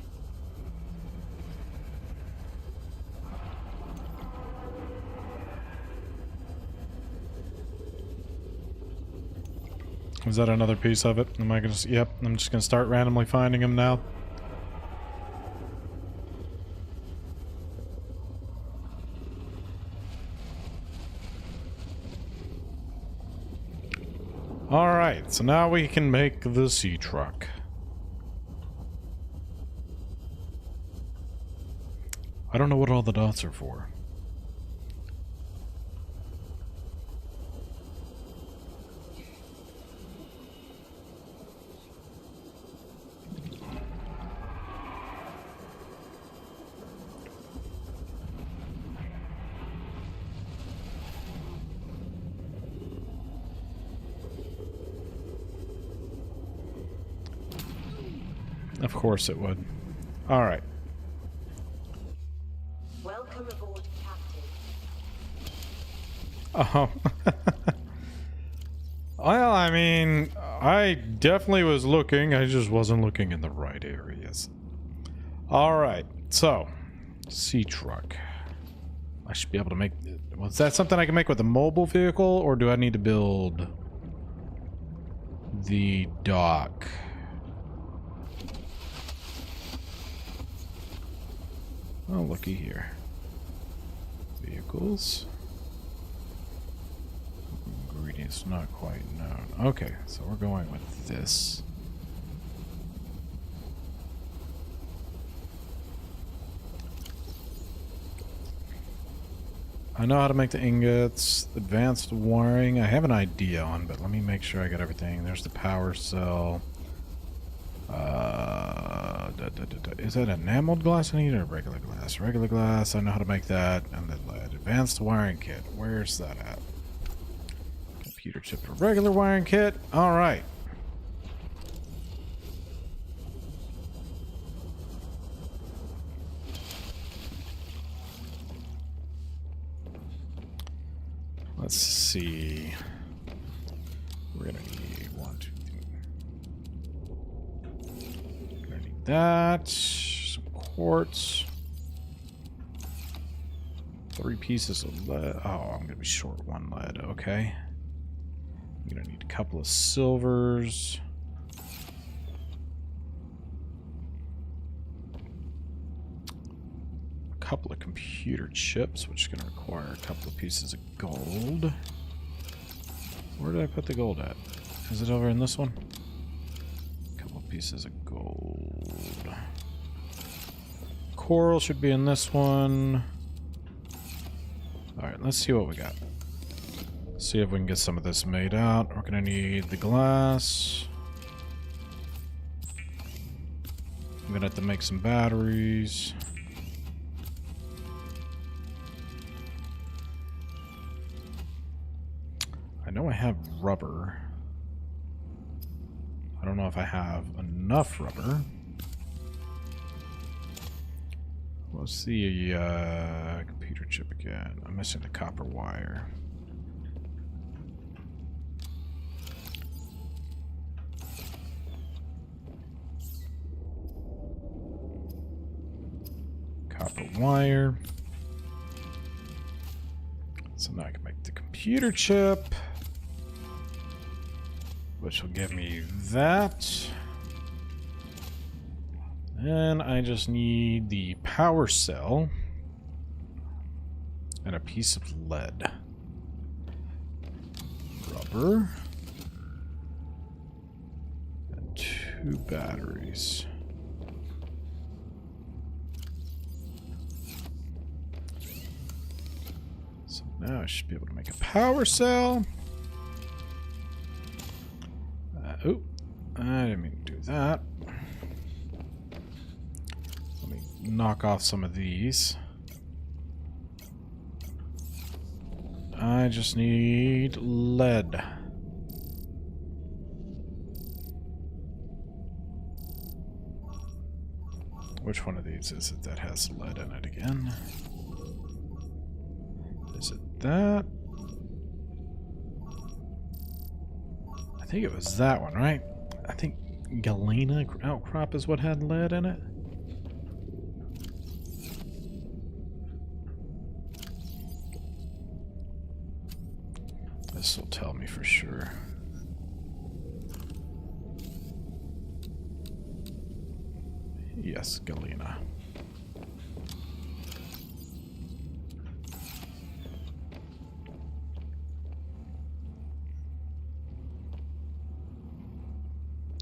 Is that another piece of it? Am I gonna... Yep, I'm just gonna start randomly finding them now. Alright, so now we can make the sea truck. I don't know what all the dots are for. Of course it would. Alright. Welcome aboard, Captain. Oh. Well, I mean, I definitely was looking. I just wasn't looking in the right areas. Alright, so. Sea truck. I should be able to make... Well, is that something I can make with a mobile vehicle? Or do I need to build the dock? Oh, looky here. Vehicles. Ingredients not quite known. Okay, so we're going with this. I know how to make the ingots. Advanced wiring, I have an idea on, but let me make sure I got everything. There's the power cell. Is that enameled glass I need or regular glass? Regular glass, I know how to make that. And then lead. Advanced wiring kit, where's that at? Computer chip for regular wiring kit. Alright. Let's see. We're gonna need 1, 2, 3. Gonna need that. Some quartz. 3 pieces of lead. Oh, I'm gonna be short 1 lead. Okay. I'm gonna need a couple of silvers. A couple of computer chips, which is gonna require a couple of pieces of gold. Where did I put the gold at? Is it over in this one? A couple of pieces of gold. Coral should be in this one. Alright, let's see what we got. See if we can get some of this made out. We're gonna need the glass. I'm gonna have to make some batteries. I know I have rubber. I don't know if I have enough rubber. What's the computer chip again? I'm missing the copper wire. Copper wire. So now I can make the computer chip, which will give me that. And I just need the power cell and a piece of lead. Rubber. And 2 batteries. So now I should be able to make a power cell. Oh, I didn't mean to do that. Let me knock off some of these. I just need lead. Which one of these is it that has lead in it again? Is it that? I think it was that one, right? I think Galena outcrop is what had lead in it. This will tell me for sure. Yes, Galena.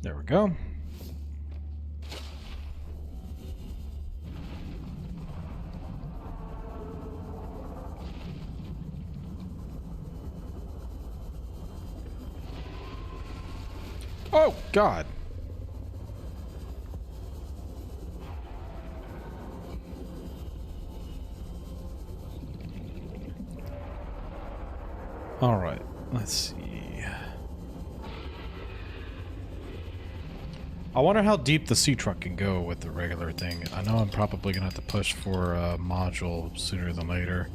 There we go. Oh, God. All right, let's see. I wonder how deep the sea truck can go with the regular thing. I know I'm probably gonna have to push for a module sooner than later.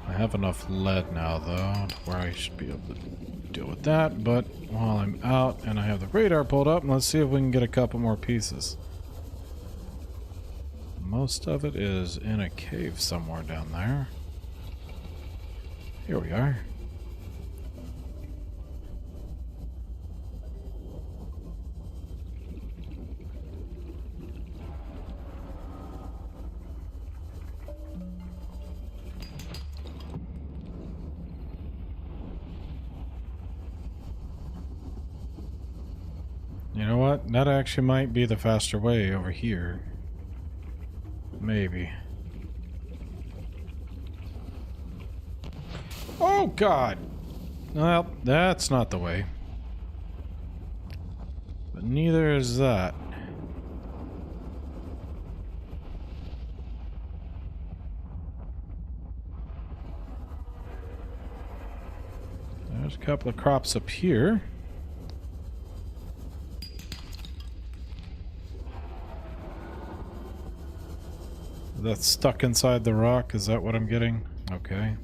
I have enough lead now, though, to where I should be able to deal with that. But while I'm out and I have the radar pulled up, let's see if we can get a couple more pieces. Most of it is in a cave somewhere down there. Here we are. You know what? That actually might be the faster way over here. Maybe. Oh, God! Well, that's not the way. But neither is that. There's a couple of crops up here. That's stuck inside the rock, is that what I'm getting? Okay.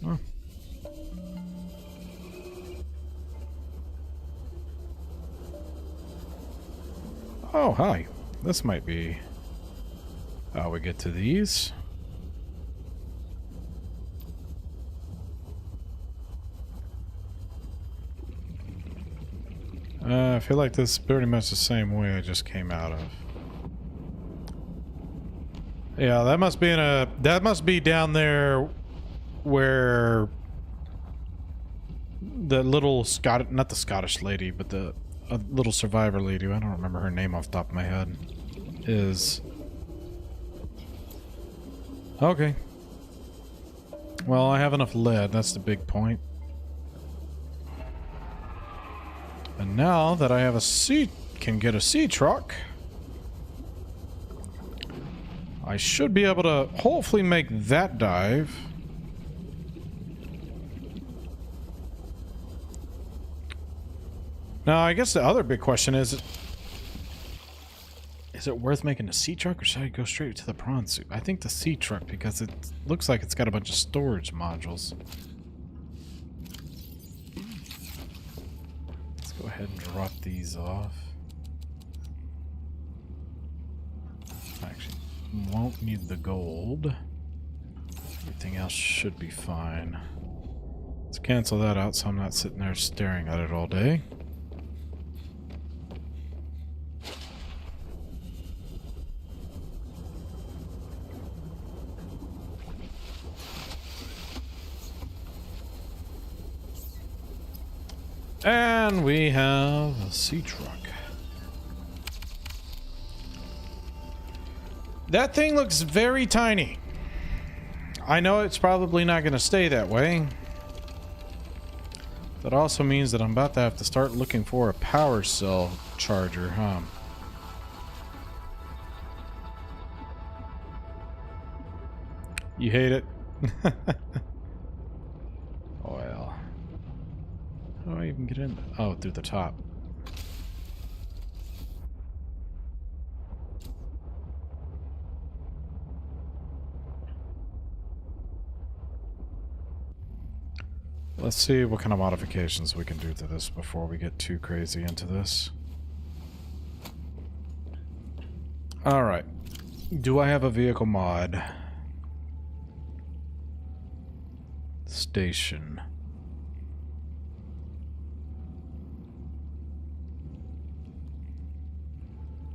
Oh. Oh, hi. This might be how we get to these. I feel like this is pretty much the same way I just came out of. Yeah, that must be that must be down there where the little not the Scottish lady, but the little survivor lady, I don't remember her name off the top of my head, is. Okay. Well, I have enough lead, that's the big point. And now that I have can get a sea truck, I should be able to hopefully make that dive. Now, I guess the other big question is it worth making a sea truck or should I go straight to the prawn suit? I think the sea truck because it looks like it's got a bunch of storage modules. Go ahead and drop these off. Actually, won't need the gold. Everything else should be fine. Let's cancel that out so I'm not sitting there staring at it all day. And we have a sea truck. That thing looks very tiny. I know it's probably not going to stay that way. That also means that I'm about to have to start looking for a power cell charger, huh? You hate it? Well. How do I even get in? Oh, through the top. Let's see what kind of modifications we can do to this before we get too crazy into this. Alright. Do I have a vehicle mod? Station.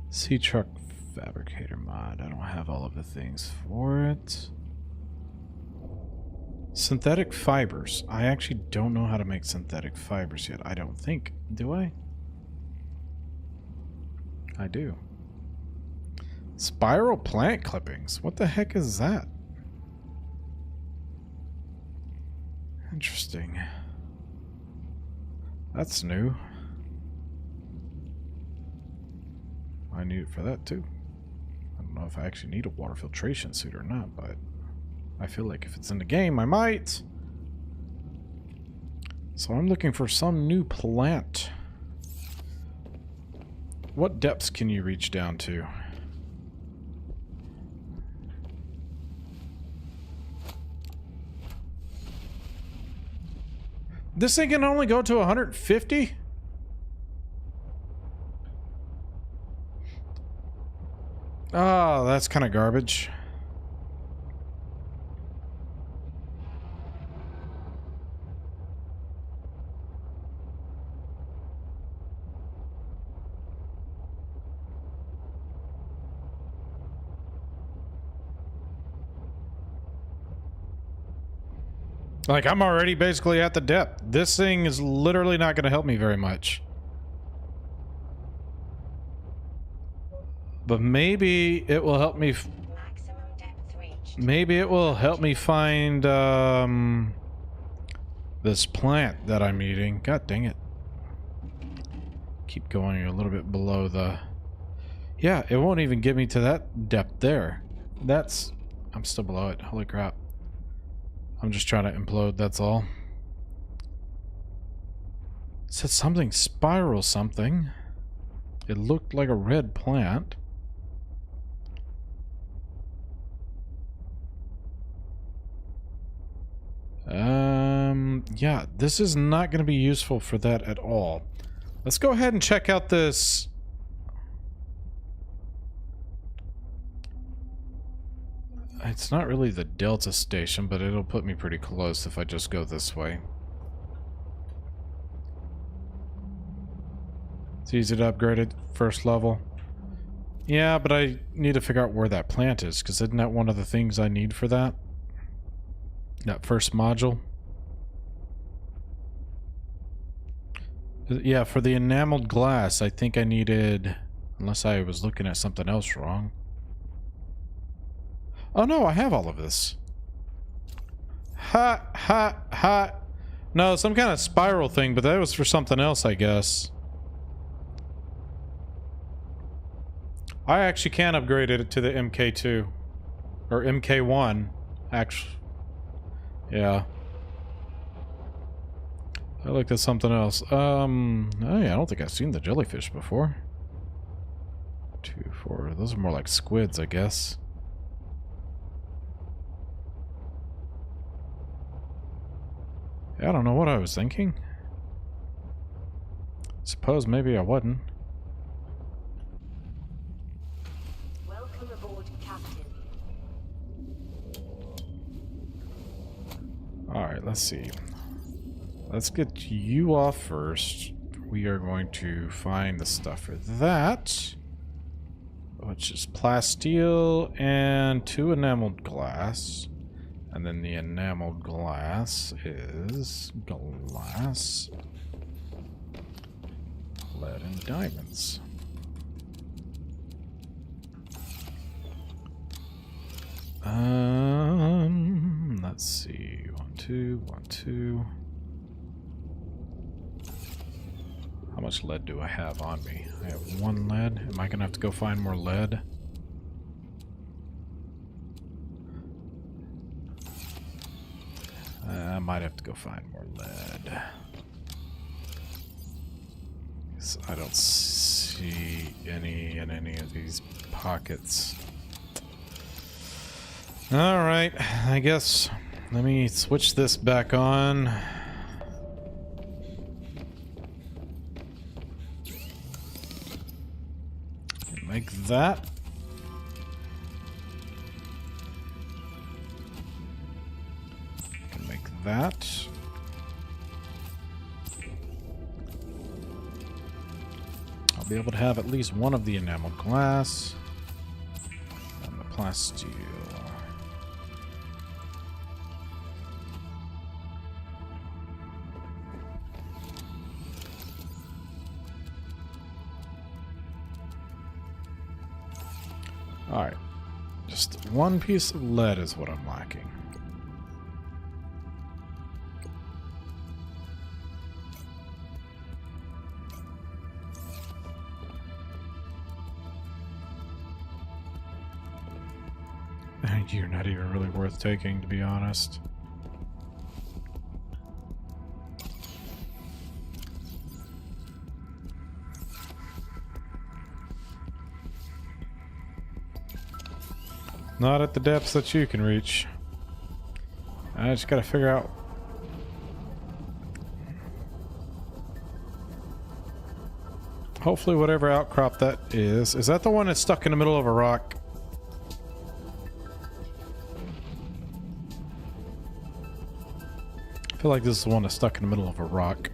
Sea truck fabricator mod. I don't have all of the things for it. Synthetic fibers. I actually don't know how to make synthetic fibers yet. I don't think. Do I? I do. Spiral plant clippings. What the heck is that? Interesting. That's new. I need it for that too. don't know if I actually need a water filtration suit or not, but I feel like if it's in the game, I might. So I'm looking for some new plant. What depths can you reach down to? This thing can only go to 150? Oh, that's kind of garbage. Like, I'm already basically at the depth. This thing is literally not going to help me very much. But maybe it will help me... Maybe it will help me find, this plant that I'm eating. God dang it. Keep going a little bit below the... Yeah, it won't even get me to that depth there. That's... I'm still below it. Holy crap. I'm just trying to implode, that's all. It said something spiral something. It looked like a red plant. Yeah, this is not going to be useful for that at all. Let's go ahead and check out this. It's not really the Delta station, but it'll put me pretty close if I just go this way. It's easy to upgrade it first level. Yeah, but I need to figure out where that plant is, because isn't that one of the things I need for that? That first module? Yeah, for the enameled glass, I think I needed... Unless I was looking at something else wrong. Oh no, I have all of this. Ha, ha, ha. No, some kind of spiral thing, but that was for something else, I guess. I actually can upgrade it to the MK2. Or MK1, actually. Yeah. I looked at something else. Oh yeah, I don't think I've seen the jellyfish before. 2, 4. Those are more like squids, I guess. Yeah, I don't know what I was thinking. Suppose maybe I wasn't. Welcome aboard, Captain. Alright, let's see. Let's get you off first. We are going to find the stuff for that, which is plasteel and 2 enameled glass. And then the enameled glass is glass, lead, and diamonds. Let's see. 1, 2, 1, 2. How much lead do I have on me? I have 1 lead. Am I gonna have to go find more lead? I might have to go find more lead. I don't see any in any of these pockets. Alright, I guess let me switch this back on. Make that. Make that. I'll be able to have at least one of the enameled glass and the plasteel. Alright. Just 1 piece of lead is what I'm lacking. You're not even really worth taking, to be honest. Not at the depths that you can reach. I just gotta figure out. Hopefully whatever outcrop that is that the one that's stuck in the middle of a rock? I feel like this is the one that's stuck in the middle of a rock.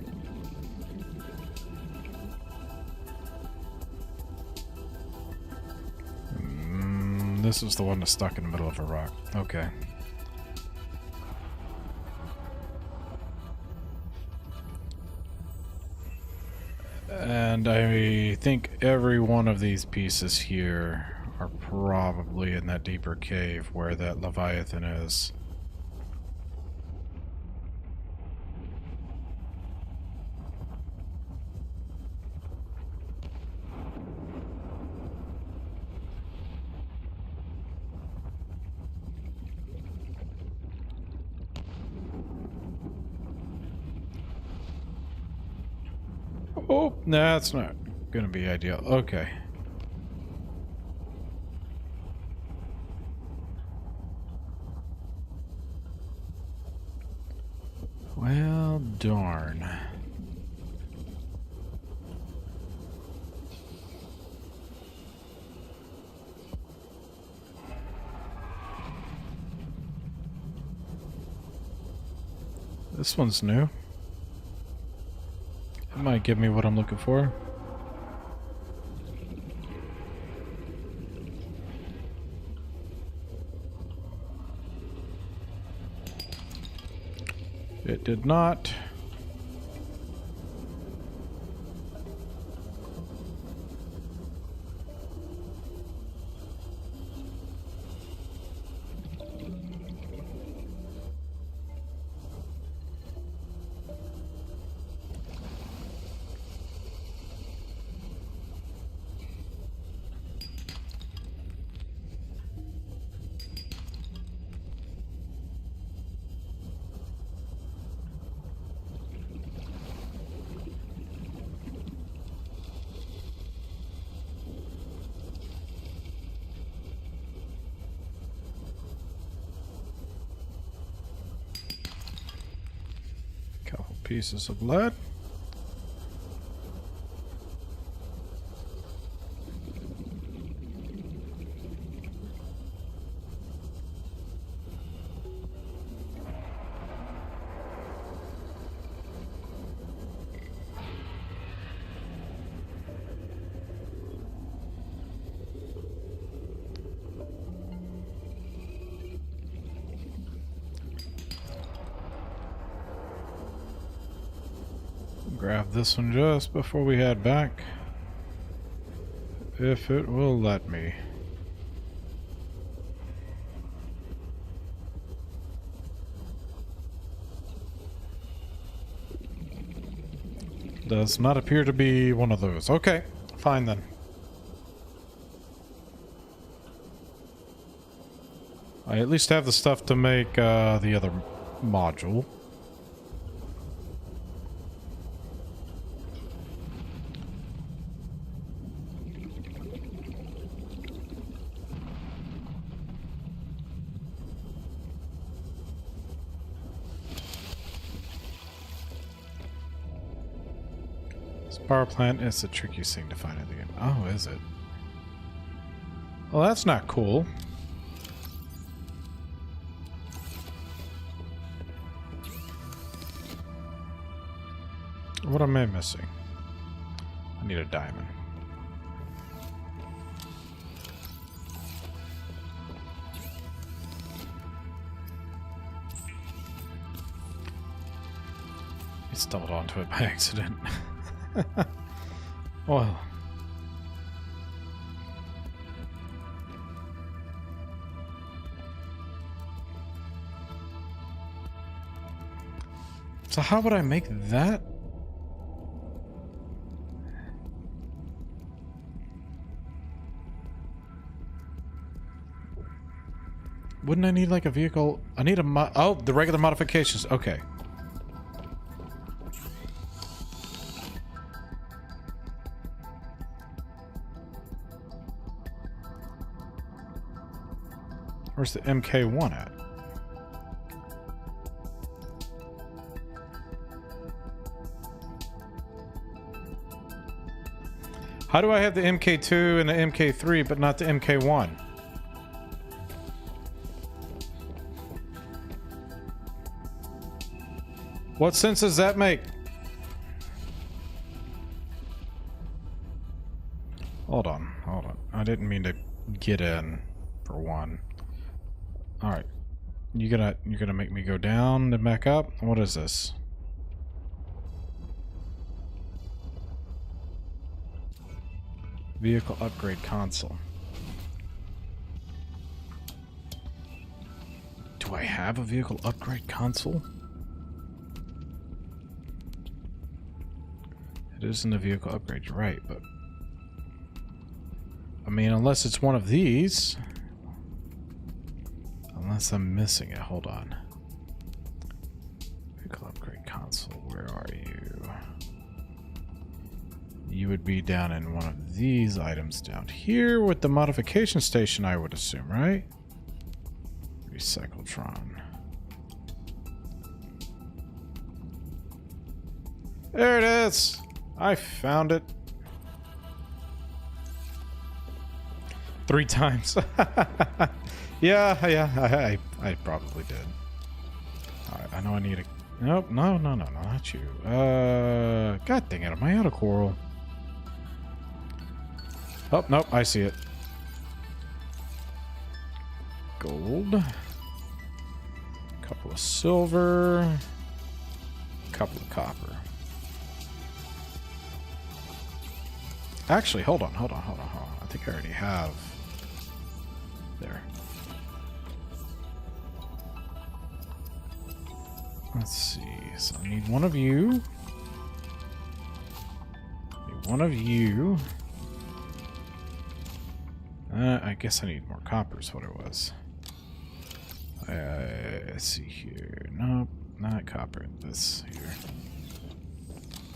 This is the one that's stuck in the middle of a rock. Okay. And I think every one of these pieces here are probably in that deeper cave where that Leviathan is. Oh, nah, that's not gonna be ideal. Okay. Well, darn. This one's new. It might give me what I'm looking for. It did not. Couple pieces of lead. Grab this one just before we head back, if it will let me. Does not appear to be one of those. Okay, fine then. I at least have the stuff to make the other module. Power plant is the trickiest thing to find in the game. Oh, is it? Well, that's not cool. What am I missing? I need a diamond. I stumbled onto it by accident. Well. So how would I make that? Wouldn't I need like a vehicle? I need a oh, the regular modifications. Okay. Where's the MK1 at? How do I have the MK2 and the MK3 but not the MK1? What sense does that make? Hold on, hold on. I didn't mean to get in for one. All right, you're gonna make me go down and back up. What is this? Vehicle upgrade console. Do I have a vehicle upgrade console? It isn't a vehicle upgrade, you're right, but I mean, unless it's one of these. Unless I'm missing it. Hold on. Vehicle upgrade console, where are you? You would be down in one of these items down here with the modification station, I would assume, right? Recyclotron. There it is! I found it. 3 times. Yeah, I probably did. Alright, I know I need a... Nope, no, not you. God dang it, am I out of coral? Oh, nope, I see it. Gold. Couple of silver. Couple of copper. Actually, hold on. I think I already have. There. Let's see. So I need one of you. Need one of you. I guess I need more copper is what it was. Let's see here. Nope, not copper. This here.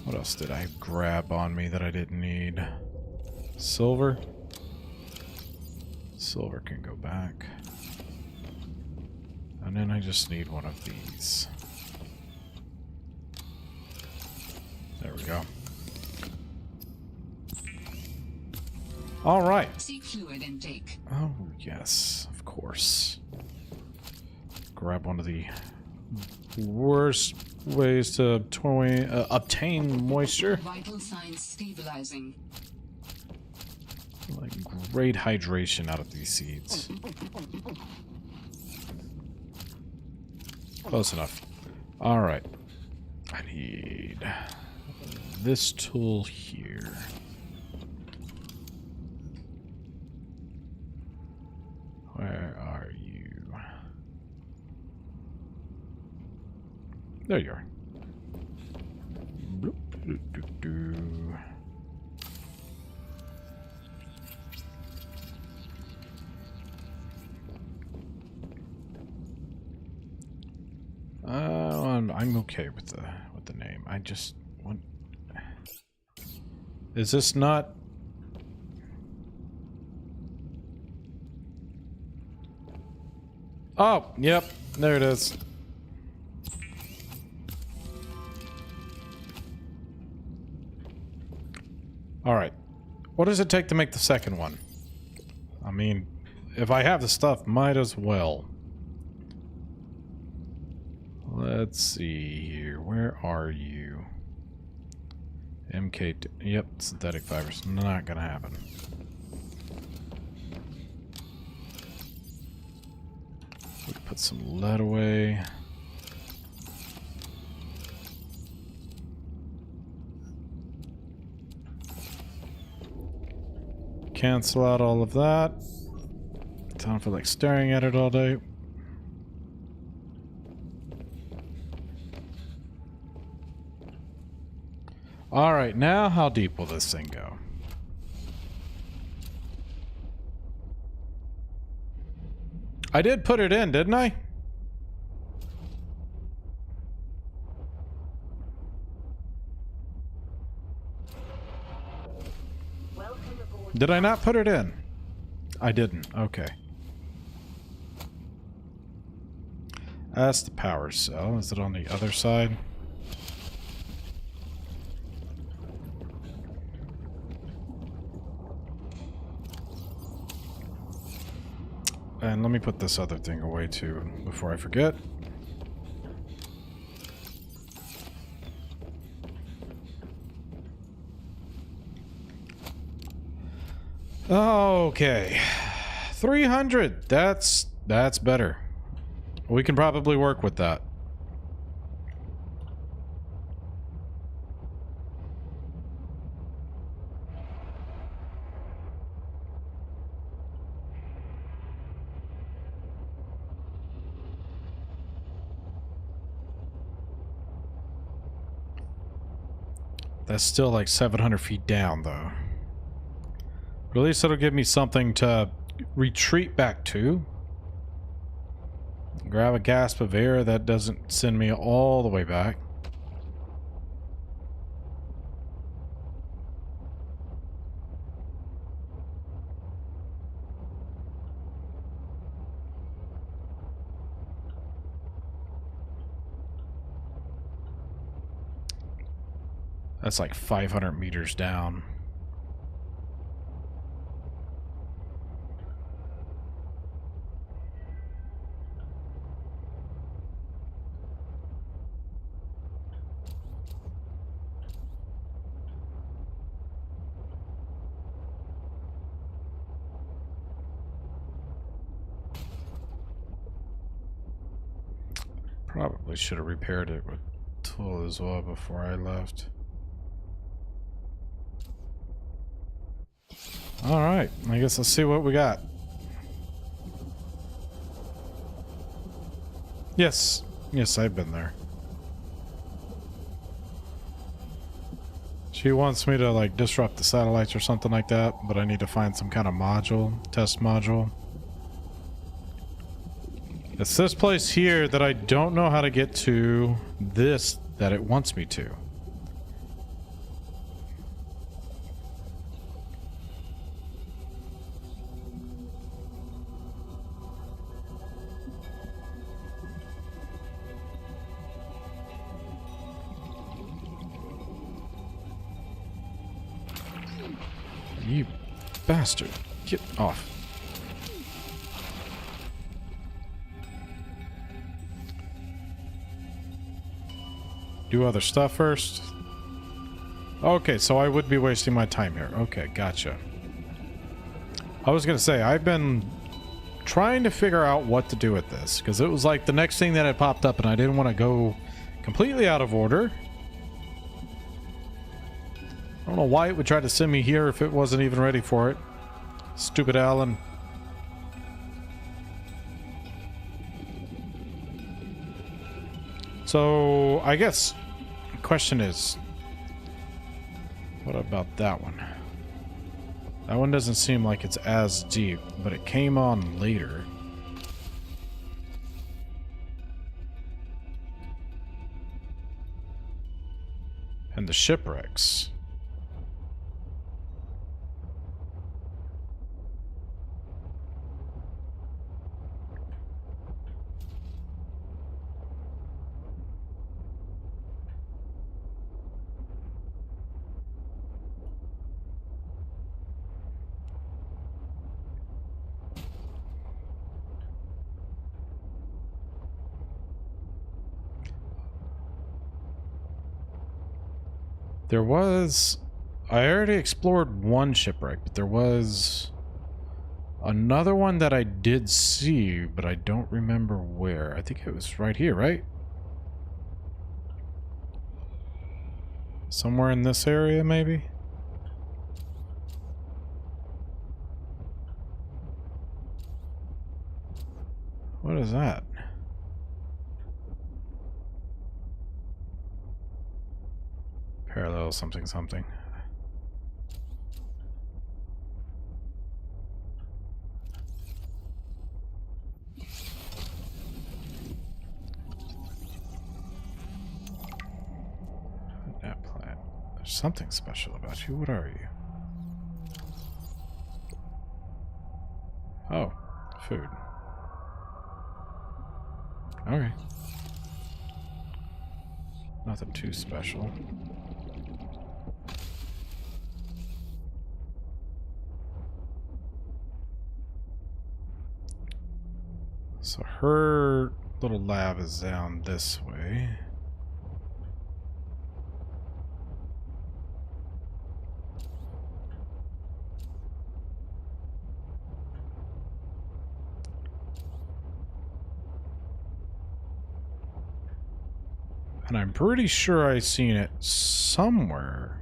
What else did I grab on me that I didn't need? Silver. Silver can go back. And then I just need one of these. There we go. All right. Seek fluid intake. Oh, yes, of course. Grab one of the worst ways to obtain moisture. Vital signs stabilizing. Like great hydration out of these seeds. Close enough. All right. I need this tool here. Where are you? There you are. Bloop, doo, doo, doo. I'm okay with the name. I just want. Is this not? Oh, yep, there it is. All right. What does it take to make the second one? I mean, if I have the stuff, might as well. Let's see here. Where are you? MK. Yep, synthetic fibers. Not gonna happen. We put some lead away. Cancel out all of that. Don't feel like staring at it all day. Alright, now how deep will this thing go? I did put it in, didn't I? Welcome aboard. Did I not put it in? I didn't. Okay. That's the power cell. Is it on the other side? And let me put this other thing away too before I forget. Okay. 300. That's better. We can probably work with that. That's still like 700 feet down, though. But at least it'll give me something to retreat back to. Grab a gasp of air. That doesn't send me all the way back. That's like 500 meters down. Probably should have repaired it with tool as well before I left. Alright, I guess let's see what we got. Yes, I've been there. She wants me to like disrupt the satellites or something like that, but I need to find some kind of module, test module. It's this place here that I don't know how to get to this that it wants me to. You bastard. Get off. Do other stuff first. Okay, so I would be wasting my time here. Okay, gotcha. I was gonna say, I've been trying to figure out what to do with this, because it was like the next thing that had popped up and I didn't want to go completely out of order. I don't know why it would try to send me here if it wasn't even ready for it. Stupid Alan. So, I guess the question is, what about that one? That one doesn't seem like it's as deep, but it came on later. And the shipwrecks. There was... I already explored one shipwreck, but there was another one that I did see, but I don't remember where. I think it was right here, right? Somewhere in this area, maybe? What is that? Parallel something something. something special about you. What are you? Oh, food. Okay. Nothing too special. So her little lab is down this way. And I'm pretty sure I've seen it somewhere.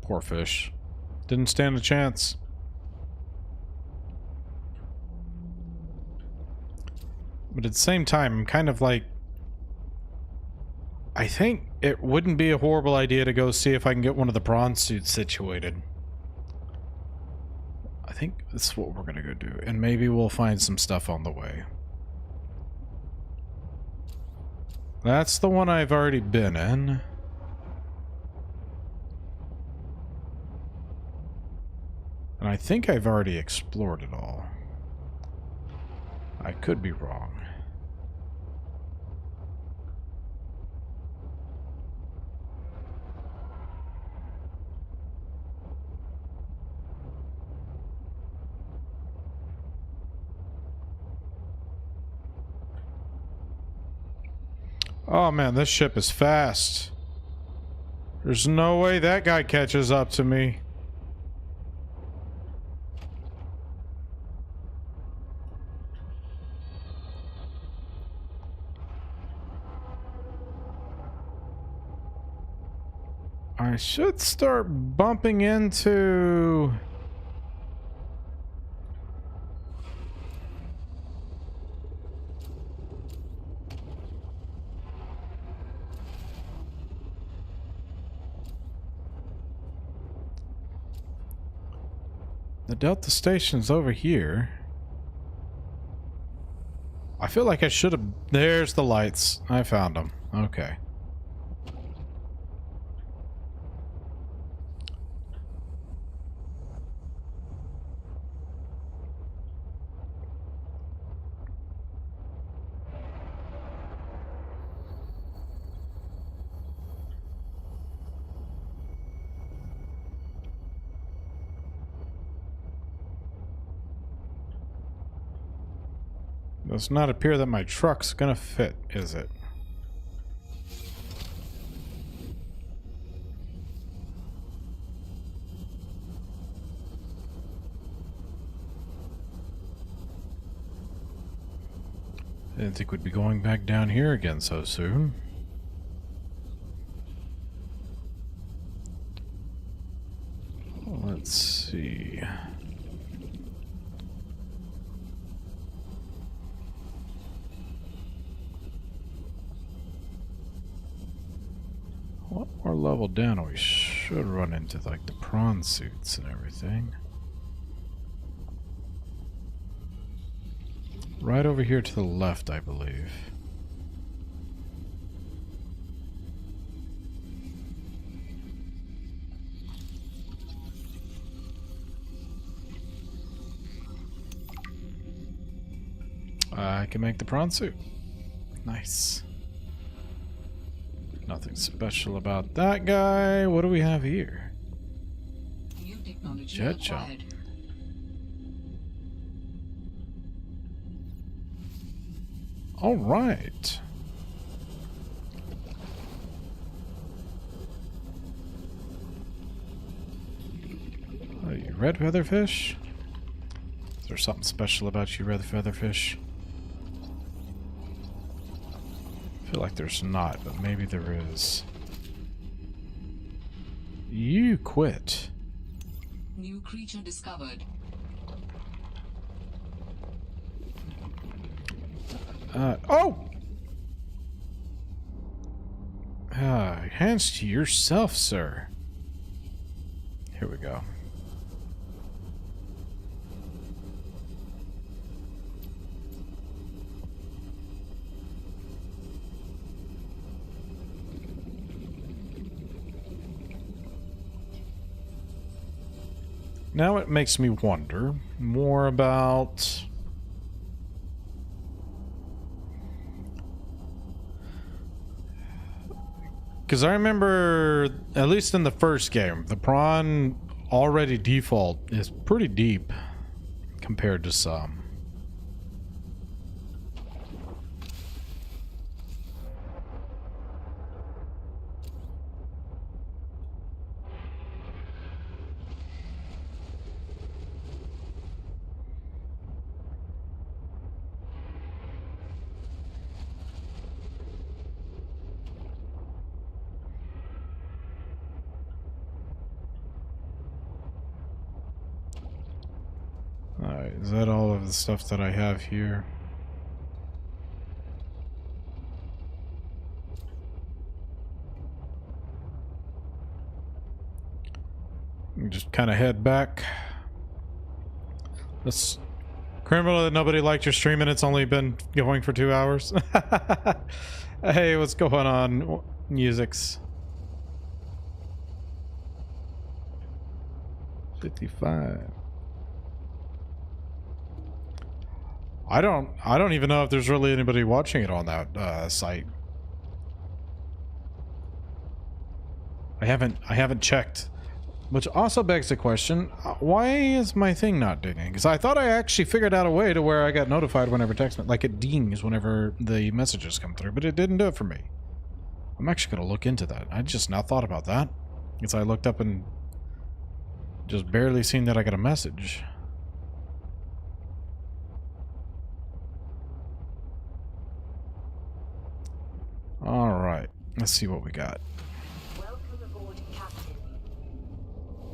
Poor fish. Didn't stand a chance. But at the same time, I'm kind of like... I think it wouldn't be a horrible idea to go see if I can get one of the prawn suits situated. I think that's what we're going to go do. And maybe we'll find some stuff on the way. That's the one I've already been in. And I think I've already explored it all. I could be wrong. Oh man, this ship is fast. There's no way that guy catches up to me. I should start bumping into... The Delta station's over here. I feel like I should have... There's the lights. I found them. Okay. Does not appear that my truck's gonna fit, is it? I didn't think we'd be going back down here again so soon. Let's see. One more level down, we should run into like the prawn suits and everything. Right over here to the left, I believe. I can make the prawn suit. Nice. Nothing special about that guy. What do we have here? New technology Jet jump. acquired. All right. Are you red featherfish? Is there something special about you, red featherfish? I feel like there's not, but maybe there is. You quit. New creature discovered. Oh! Hands to yourself, sir. Here we go. Now it makes me wonder more about... Because I remember, at least in the first game, the prawn already default is pretty deep compared to some. Alright, is that all of the stuff that I have here? Just kind of head back. This criminal that nobody liked your stream and it's only been going for 2 hours. Hey, what's going on, Musics? 55. I don't even know if there's really anybody watching it on that site. I haven't checked. Which also begs the question, why is my thing not dinging? Because I thought I actually figured out a way to where I got notified whenever text, like it dings whenever the messages come through, but it didn't do it for me. I'm actually going to look into that. I just now thought about that. Because I looked up and just barely seen that I got a message. Alright, let's see what we got. Welcome aboard, Captain.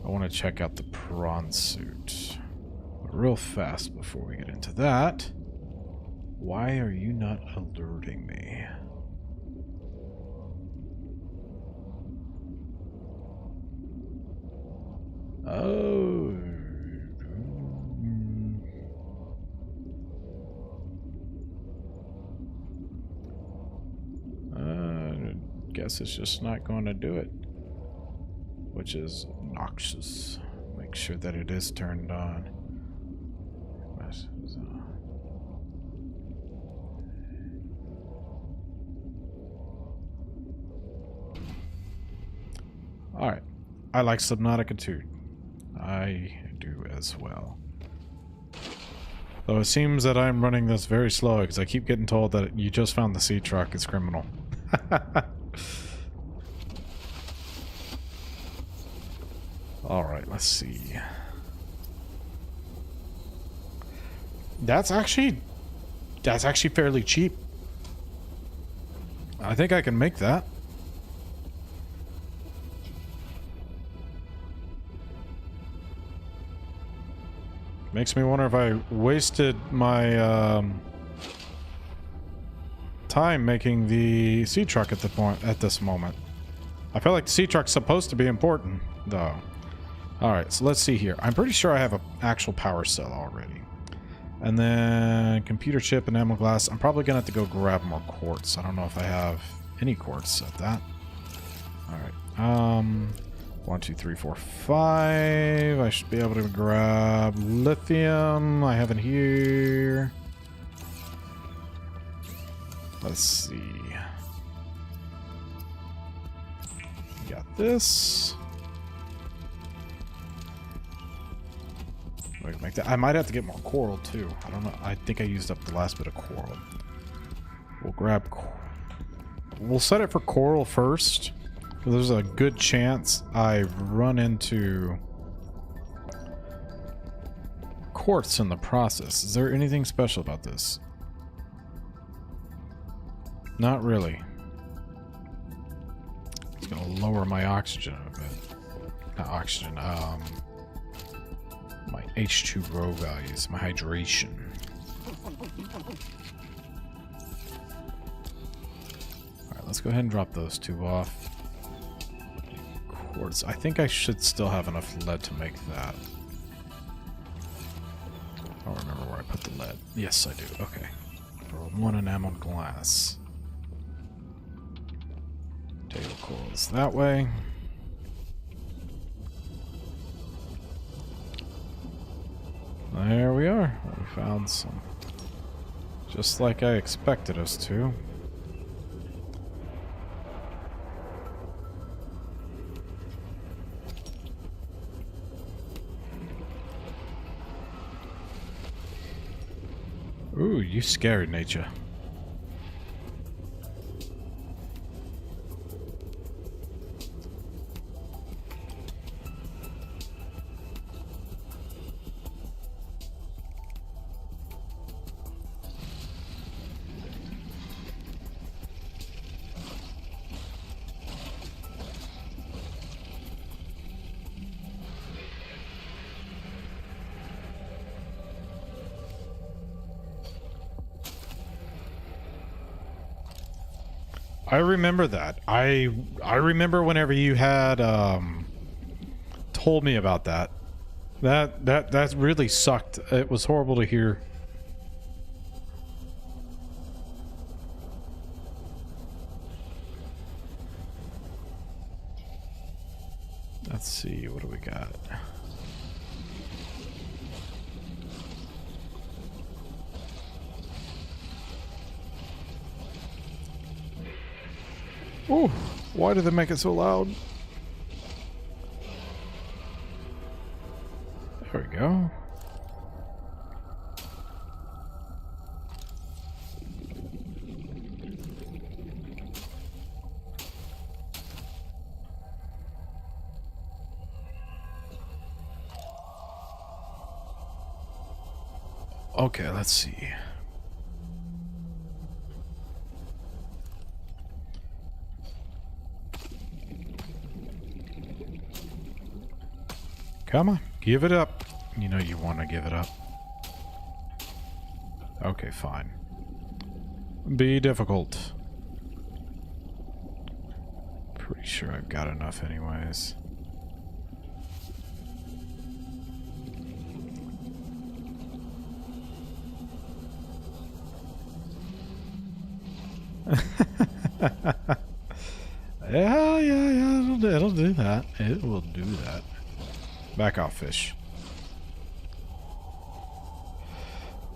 I want to check out the prawn suit. But real fast before we get into that. Why are you not alerting me? Oh. Guess it's just not going to do it. Which is noxious. Make sure that it is turned on. Alright. I like Subnautica too. I do as well. Though it seems that I'm running this very slow because I keep getting told that you just found the sea truck is criminal. Alright, let's see. That's actually fairly cheap. I think I can make that. Makes me wonder if I wasted my time making the sea truck at this moment. I feel like the sea truck's supposed to be important, though. Alright, so let's see here. I'm pretty sure I have an actual power cell already. And then computer chip and ammo glass. I'm probably gonna have to go grab more quartz. I don't know if I have any quartz at that. Alright. 1, 2, 3, 4, 5. I should be able to grab lithium. I have it here. Let's see. Got this. Make that. I might have to get more coral too. I don't know. I think I used up the last bit of coral. We'll grab. We'll set it for coral first. There's a good chance I run into quartz in the process. Is there anything special about this? Not really. It's gonna lower my oxygen a bit. Not oxygen, my H2O values, my hydration. Alright, let's go ahead and drop those two off. Quartz. I think I should still have enough lead to make that. I don't remember where I put the lead. Yes, I do. Okay. For 1 enameled glass. Table corals that way. There we are. We found some. Just like I expected us to. Ooh, you scared nature. I remember that. I remember whenever you had told me about that. That really sucked. It was horrible to hear. Let's see, what do we got? Ooh, why do they make it so loud? There we go. Okay, let's see. Come on, give it up. You know you want to give it up. Okay, fine. Be difficult. Pretty sure I've got enough anyways. Yeah, it'll do that. It will do that. Back off, fish.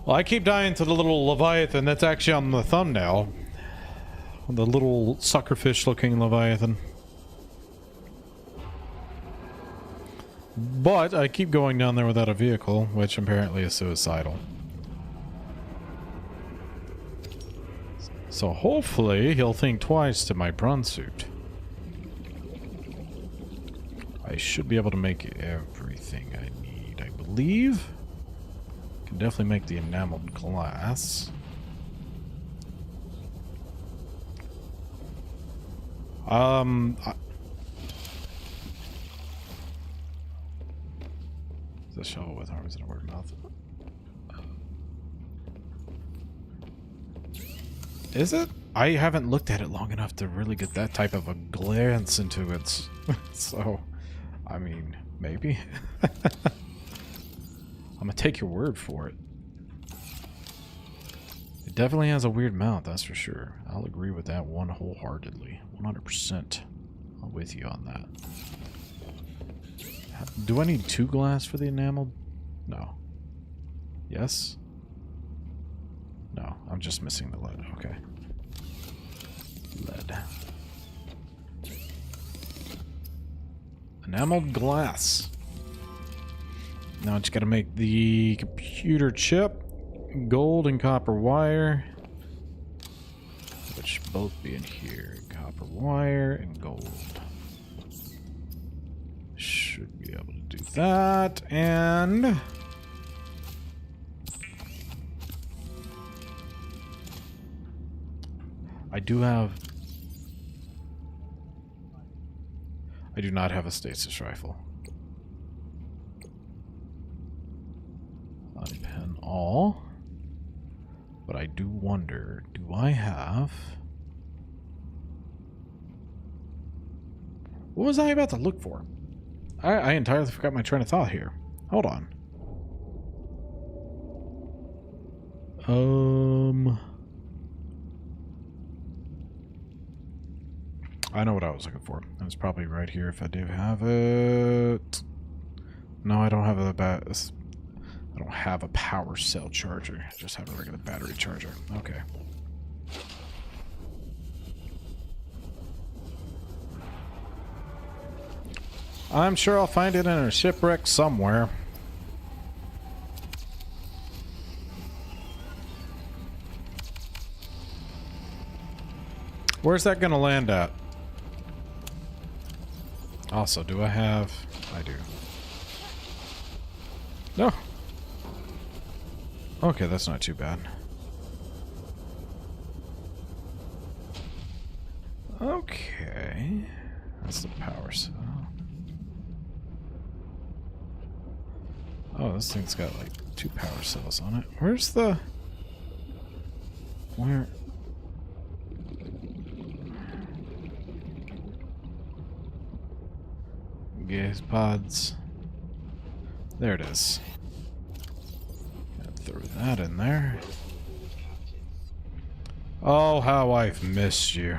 Well, I keep dying to the little Leviathan that's actually on the thumbnail. The little suckerfish looking Leviathan. But I keep going down there without a vehicle, which apparently is suicidal. So hopefully he'll think twice to my prawn suit. I should be able to make everything I need, I believe. Can definitely make the enameled glass. Is that shovel with arms and a word mouth? Is it? I haven't looked at it long enough to really get that type of a glance into it. So, I mean, maybe. I'm gonna take your word for it. It definitely has a weird mouth, that's for sure. I'll agree with that one wholeheartedly. 100%. I'm with you on that. Do I need 2 glass for the enameled? No. Yes? No, I'm just missing the lead. Okay. Lead. Enameled glass. Now I just gotta make the computer chip. Gold and copper wire. Which should both be in here. Copper wire and gold. Should be able to do that. And I do not have a stasis rifle. Unpin all. But I do wonder, do I have... What was I about to look for? I entirely forgot my train of thought here. Hold on. I know what I was looking for. It was probably right here if I do have it. No, I don't have a bat. I I don't have a power cell charger. I just have a regular battery charger. Okay. I'm sure I'll find it in a shipwreck somewhere. Where's that gonna land at? Also, do I have... I do. No. Okay, that's not too bad. Okay. That's the power cell. Oh, this thing's got like 2 power cells on it. Where's the... Where... Gas pods. There it is. Throw that in there. Oh, how I've missed you.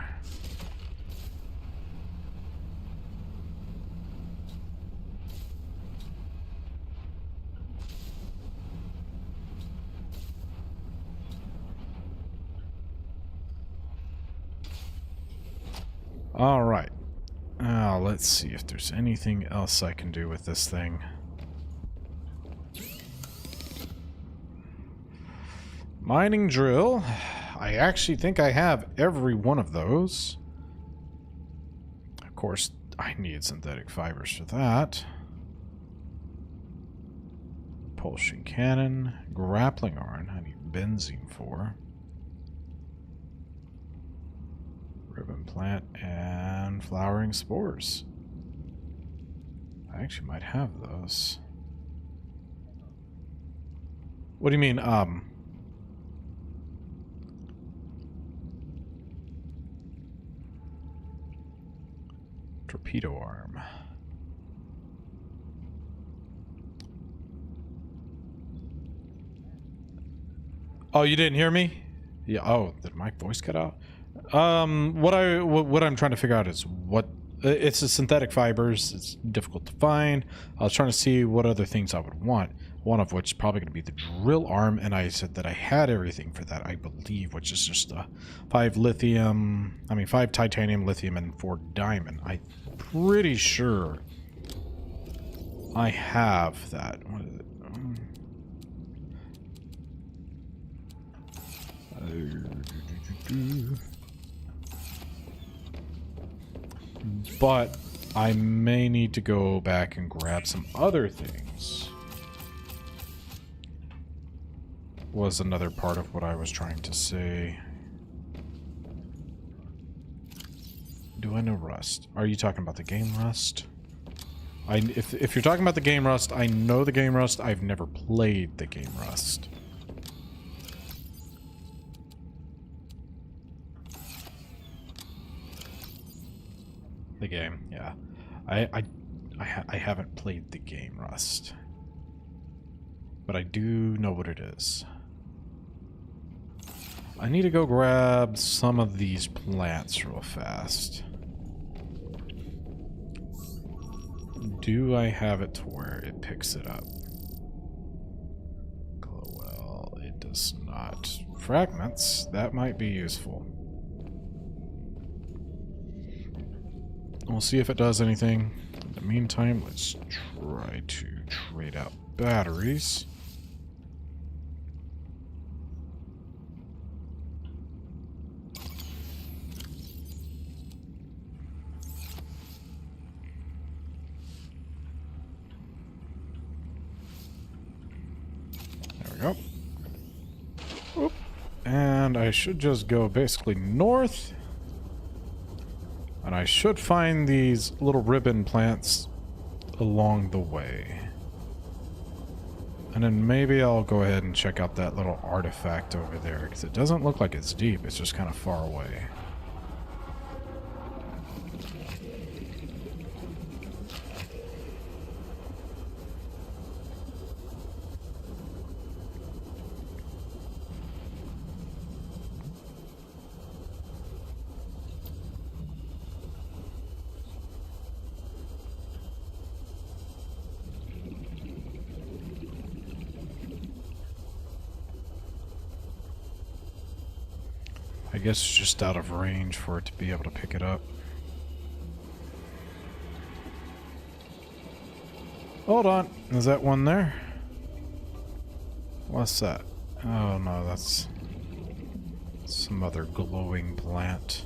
All right. Now, let's see if there's anything else I can do with this thing. Mining drill. I actually think I have every one of those. Of course, I need synthetic fibers for that. Propulsion cannon. Grappling iron. I need benzene for. Ribbon plant and flowering spores. I actually might have those. What do you mean, torpedo arm. Oh, you didn't hear me? Yeah. Oh, did my voice cut out? What I'm trying to figure out is what it's the synthetic fibers. It's difficult to find. I was trying to see what other things I would want. One of which is probably going to be the drill arm, and I said that I had everything for that, I believe, which is just 5 titanium, lithium, and 4 diamond. I'm pretty sure I have that. What is it? But I may need to go back and grab some other things. Was another part of what I was trying to say. Do I know Rust? Are you talking about the game Rust? If you're talking about the game Rust, I know the game Rust. I've never played the game Rust. The game, yeah. I haven't played the game Rust. But I do know what it is. I need to go grab some of these plants real fast. Do I have it to where it picks it up? Well, it does not. Fragments, that might be useful. We'll see if it does anything. In the meantime, let's try to trade out batteries. There we go. Oop. And I should just go basically north. And I should find these little ribbon plants along the way. And then maybe I'll go ahead and check out that little artifact over there, because it doesn't look like it's deep, it's just kind of far away. I guess it's just out of range for it to be able to pick it up. Hold on. Is that one there? What's that? Oh no, that's some other glowing plant.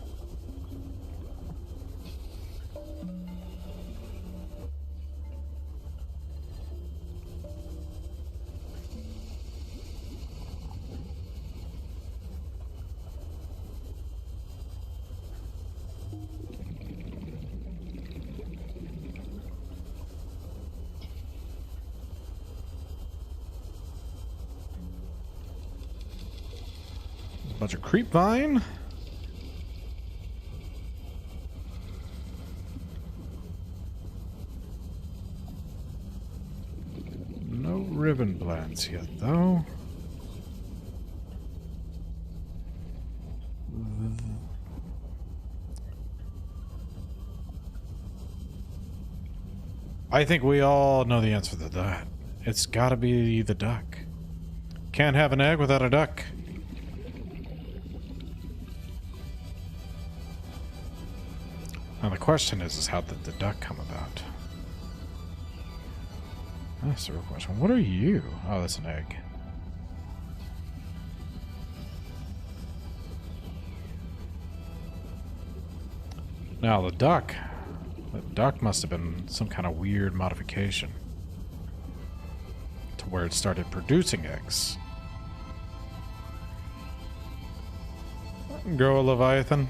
Bunch of creep vine. No ribbon plants yet, though. I think we all know the answer to that. It's gotta be the duck. Can't have an egg without a duck. Now the question is how did the duck come about? That's the real question. What are you? Oh, that's an egg. Now the duck must have been some kind of weird modification to where it started producing eggs. Grow a Leviathan?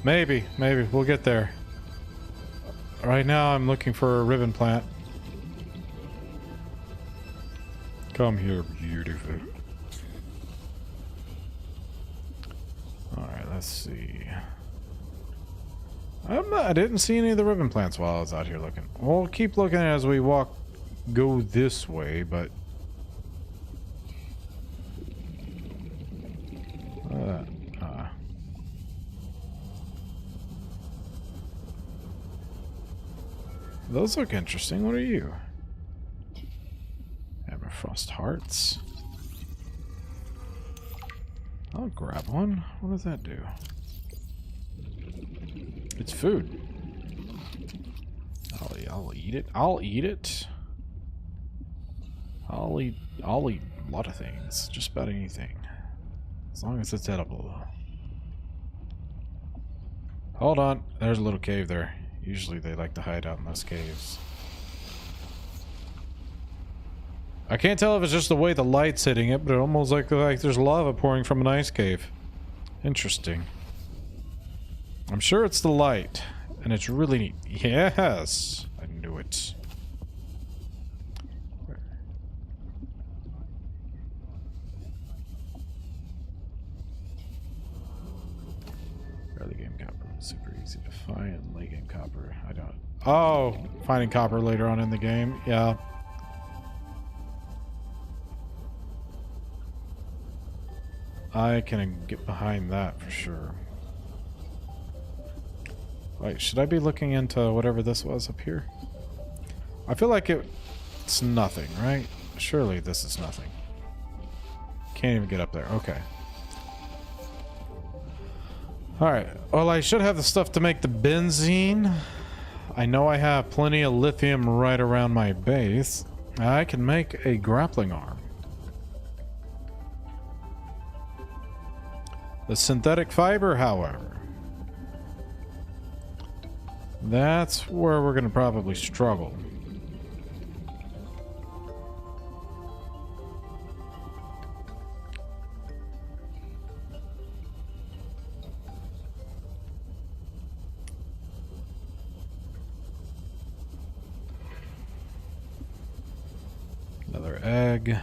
Maybe we'll get there. Right now I'm looking for a ribbon plant. Come here, beautiful. Alright, let's see. I didn't see any of the ribbon plants while I was out here looking. We'll keep looking as we go this way, but those look interesting. What are you? Frost hearts. I'll grab one. What does that do? It's food. I'll eat it. I'll eat it. I'll eat a lot of things. Just about anything. As long as it's edible. Hold on. There's a little cave there. Usually they like to hide out in those caves. I can't tell if it's just the way the light's hitting it, but it almost like there's lava pouring from an ice cave. Interesting. I'm sure it's the light, and it's really neat. Yes! I knew it. Early game copper. Super easy to find. Late game copper. I don't... Oh! Finding copper later on in the game. Yeah. I can get behind that for sure. Wait, should I be looking into whatever this was up here? I feel like it's nothing, right? Surely this is nothing. Can't even get up there. Okay. Alright. Well, I should have the stuff to make the benzene. I know I have plenty of lithium right around my base. I can make a grappling arm. The synthetic fiber, however, that's where we're going to probably struggle. Another egg.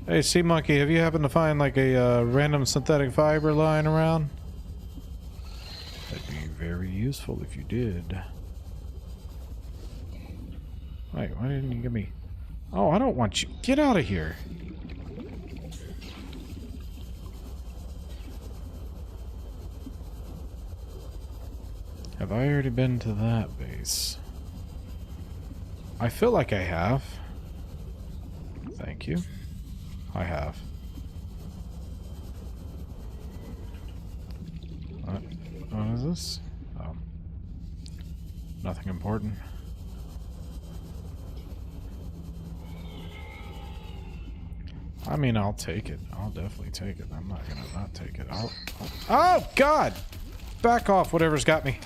Hey, Sea Monkey, have you happened to find like a random synthetic fiber lying around? That'd be very useful if you did. Wait, why didn't you give me... Oh, I don't want you... Get out of here! Have I already been to that base? I feel like I have. What the Thank you. I have. What is this? Oh. Nothing important. I mean, I'll take it. I'll definitely take it. I'm not gonna not take it. Oh, God! Back off, whatever's got me.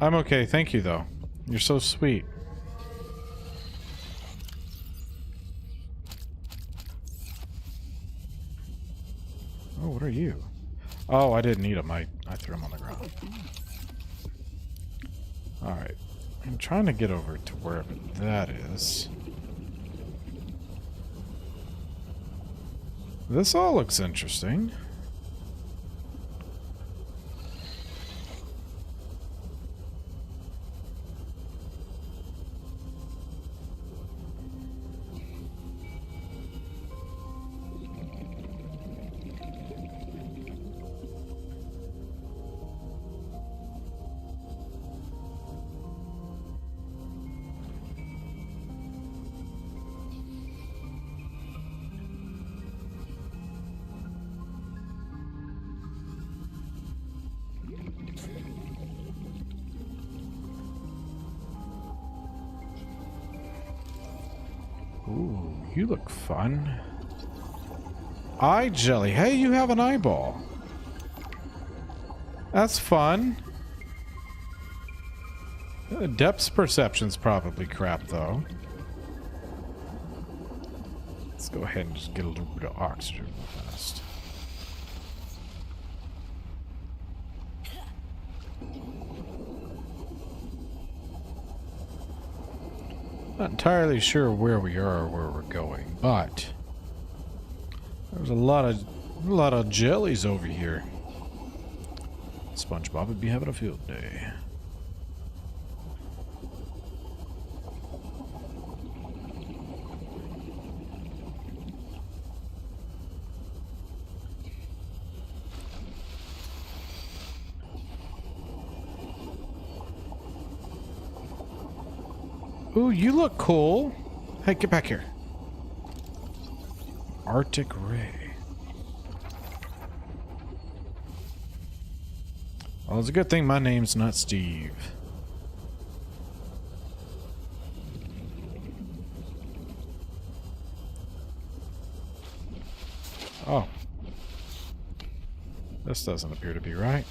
I'm okay, thank you, though. You're so sweet. Oh, what are you? Oh, I didn't need them. I threw them on the ground. Alright. I'm trying to get over to wherever that is. This all looks interesting. Ooh, you look fun. Eye jelly. Hey, you have an eyeball. That's fun. Depth perception's probably crap, though. Let's go ahead and just get a little bit of oxygen real fast. Not entirely sure where we are or where we're going, but there's a lot of jellies over here. SpongeBob would be having a field day. Ooh, you look cool. Hey, get back here. Arctic Ray. Well, it's a good thing my name's not Steve. Oh. This doesn't appear to be right.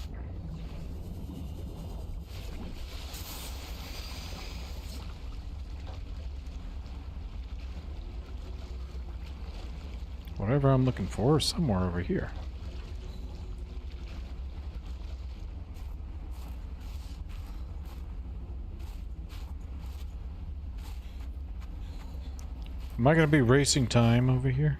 Whatever I'm looking for is somewhere over here. Am I going to be racing time over here?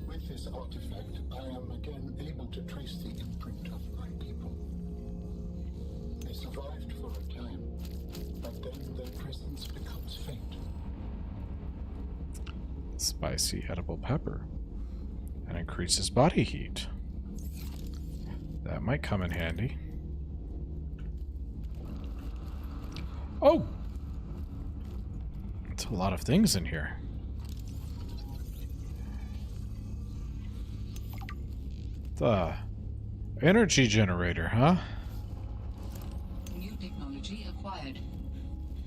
With this artifact, I am again able to trace the imprint of my people. They survived for a time, but then their presence becomes faint. Spicy edible pepper. And increases body heat. That might come in handy. Oh! It's a lot of things in here. The energy generator, huh? New technology acquired.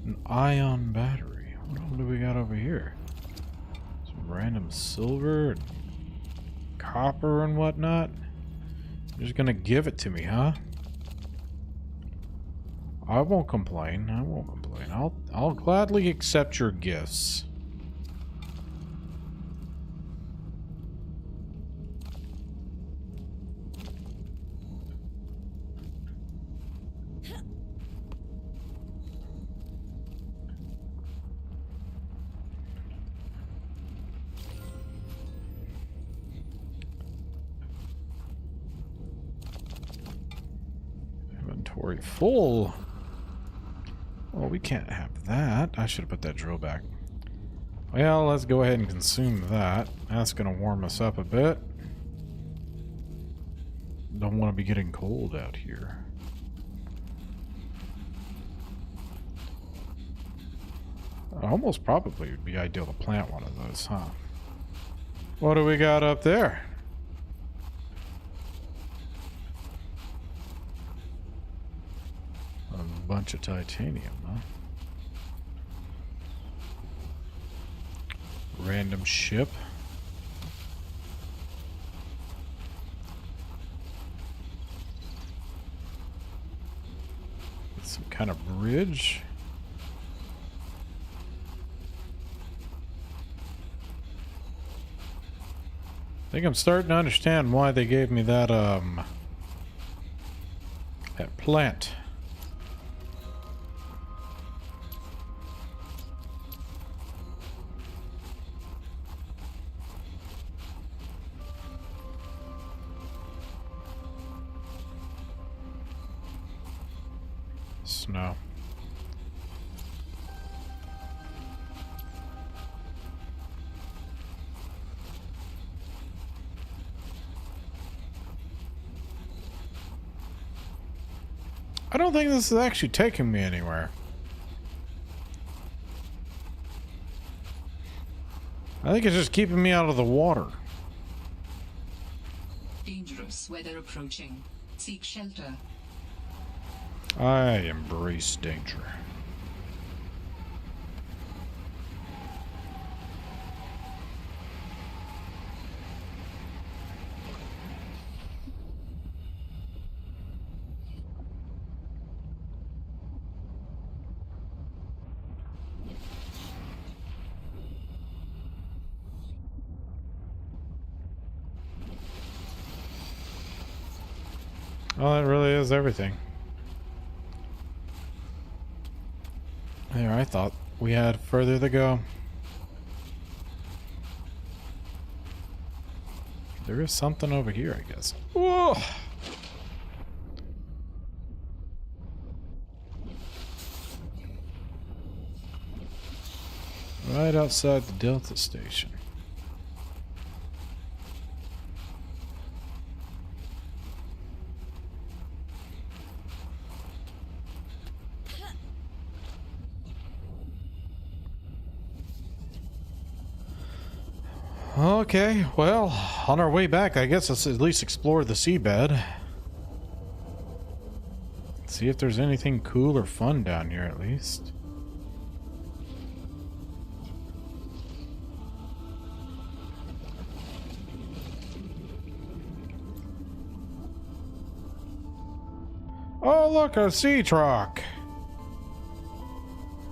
An ion battery. What all do we got over here? Some random silver and copper and whatnot. You're just gonna give it to me, huh? I won't complain. I won't complain. I'll gladly accept your gifts. Inventory full. Well, we can't have that. I should have put that drill back. Oh Well, let's go ahead and consume that. That's going to warm us up a bit. Don't want to be getting cold out here. Almost probably would be ideal to plant one of those, huh? What do we got up there? A bunch of titanium, huh? Random ship. Some kind of bridge. I think I'm starting to understand why they gave me that that plant. Snow. I don't think this is actually taking me anywhere. I think it's just keeping me out of the water. Dangerous weather approaching. Seek shelter. I embrace danger. Well, that really is everything. There, I thought we had further to go. There is something over here, I guess. Whoa! Right outside the Delta station. Okay, well, on our way back, I guess let's at least explore the seabed. See if there's anything cool or fun down here, at least. Oh, look, a sea truck!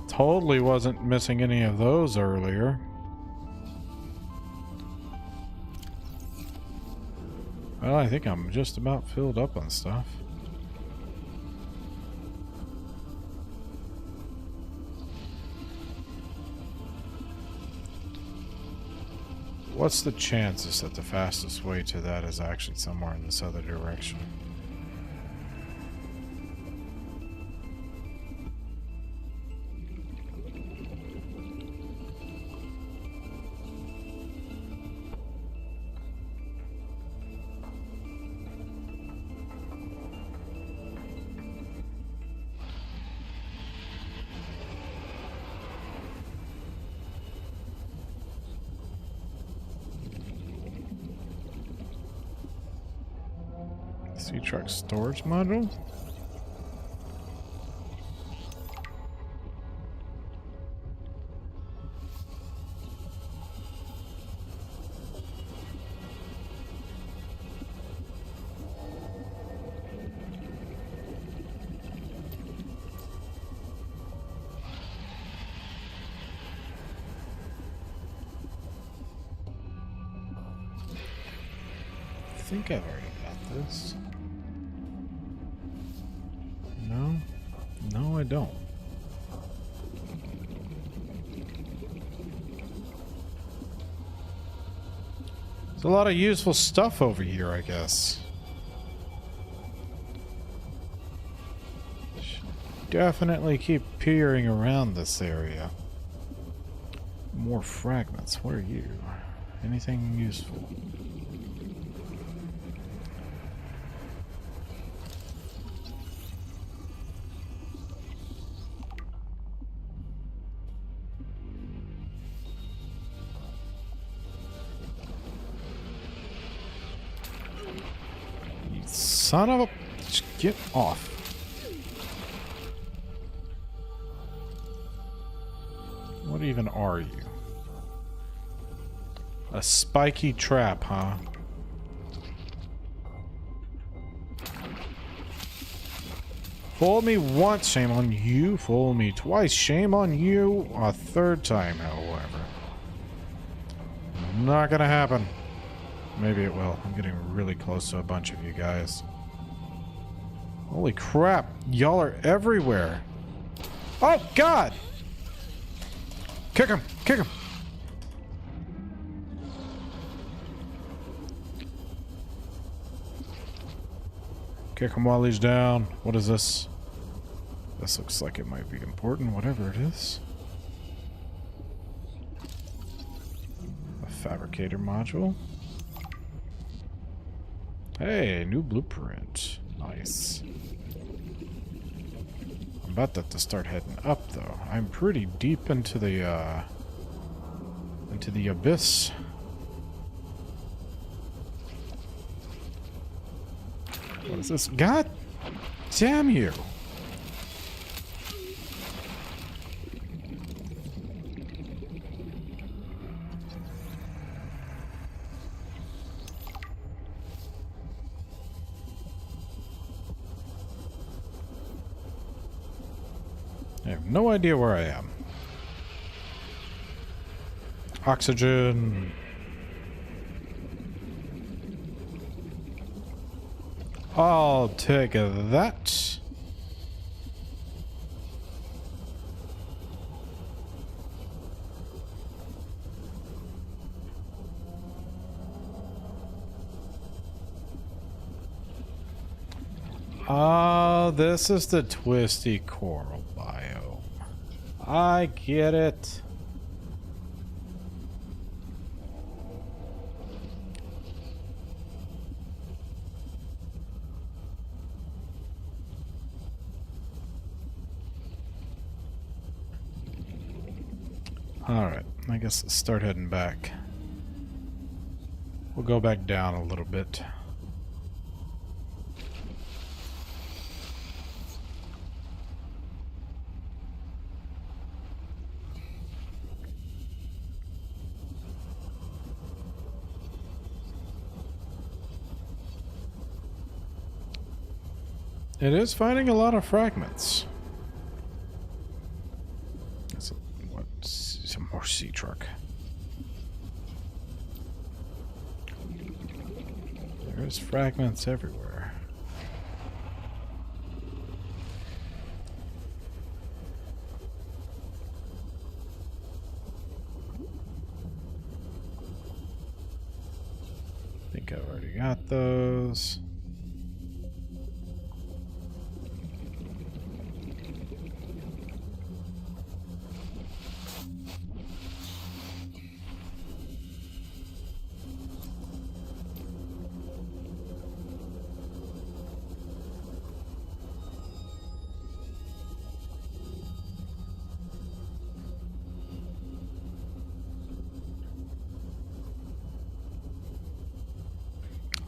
Totally wasn't missing any of those earlier. Well, I think I'm just about filled up on stuff. What's the chances that the fastest way to that is actually somewhere in this other direction? Sea truck storage module? I think I've already got this. No? No, I don't. There's a lot of useful stuff over here, I guess. Should definitely keep peering around this area. More fragments. What are you? Anything useful? You son of a... Just get off. What even are you? A spiky trap, huh? Fool me once, shame on you. Fool me twice, shame on you. A third time, however. Not gonna happen. Maybe it will. I'm getting really close to a bunch of you guys. Holy crap. Y'all are everywhere. Oh, God! Kick him! Kick him! Kick him while he's down. What is this? This looks like it might be important, whatever it is. A fabricator module. Hey, new blueprint. Nice. I'm about to start heading up, though. I'm pretty deep into the abyss. What is this? God damn you! I have no idea where I am. Oxygen. I'll take that. Ah, this is the twisty coral biome. I get it. Alright, I guess let's start heading back. We'll go back down a little bit. It is finding a lot of fragments. That's some more sea truck. There's fragments everywhere. I think I've already got those.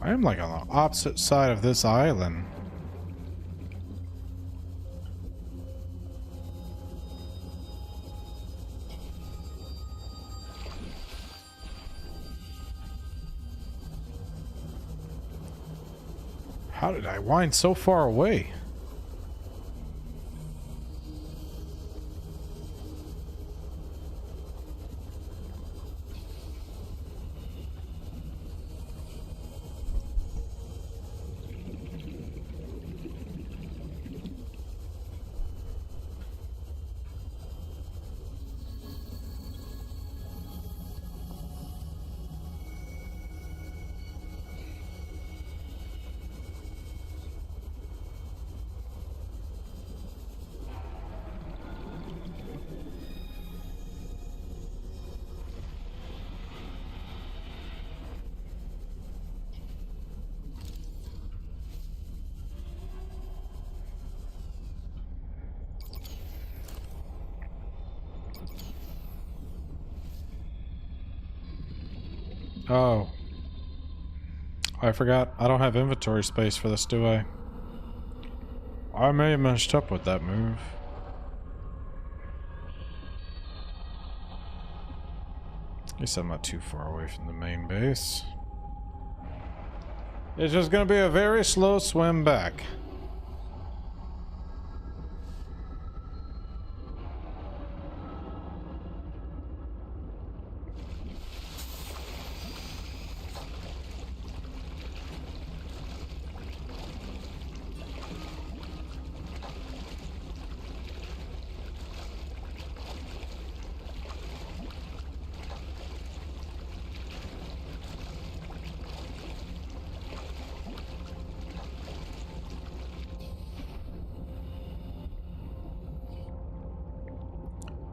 I am like on the opposite side of this island. How did I wind so far away? Oh. I forgot. I don't have inventory space for this, do I? I may have messed up with that move. At least I'm not too far away from the main base. It's just gonna be a very slow swim back.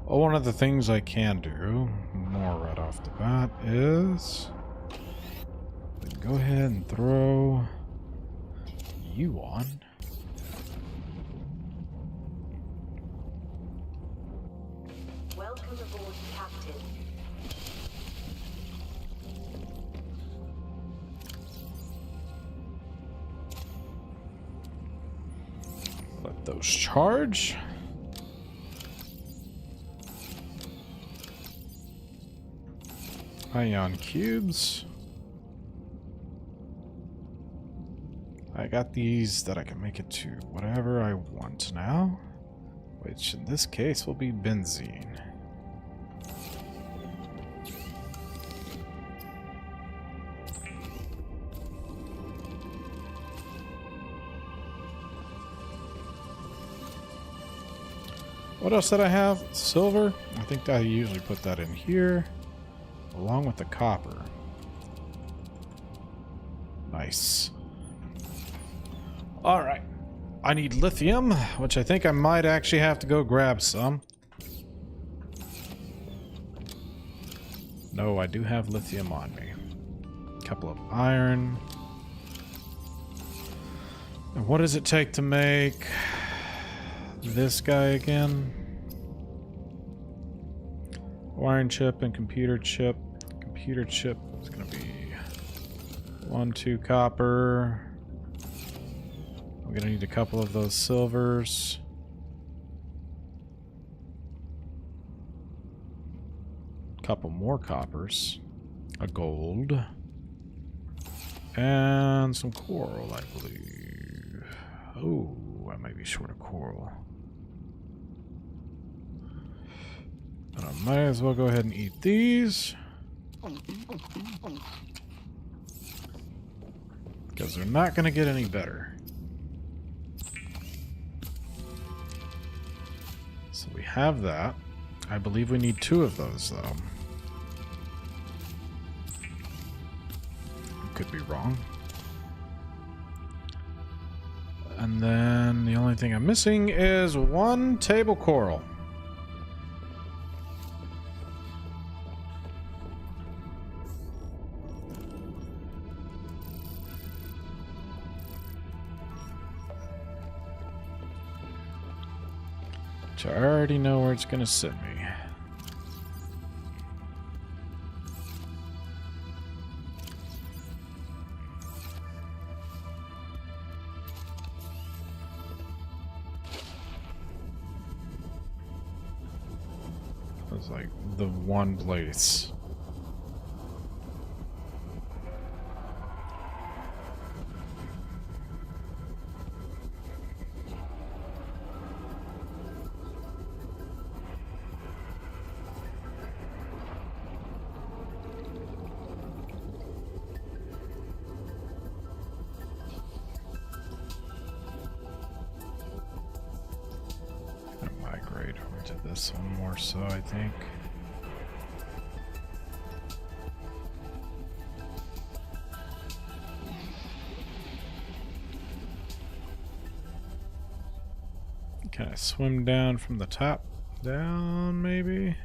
Oh, one of the things I can do, more right off the bat, is go ahead and throw you on. Welcome aboard, Captain. Let those charge. Ion cubes. I got these that I can make it to whatever I want now, which in this case will be benzene. What else did I have? Silver? I think I usually put that in here. Along with the copper. Nice. Alright. I need lithium, which I think I might actually have to go grab some. No, I do have lithium on me. A couple of iron. And what does it take to make this guy again? Iron chip and computer chip. Computer chip is going to be 1, 2 copper. I'm going to need a couple of those silvers. Couple more coppers. A gold. And some coral, I believe. Oh, I might be short of coral. And I might as well go ahead and eat these. Because they're not going to get any better. So we have that. I believe we need 2 of those, though. I could be wrong. And then the only thing I'm missing is 1 table coral. Which I already know where it's going to sit me. It's like the one place. This one more so, I think. Can I swim down from the top down, maybe?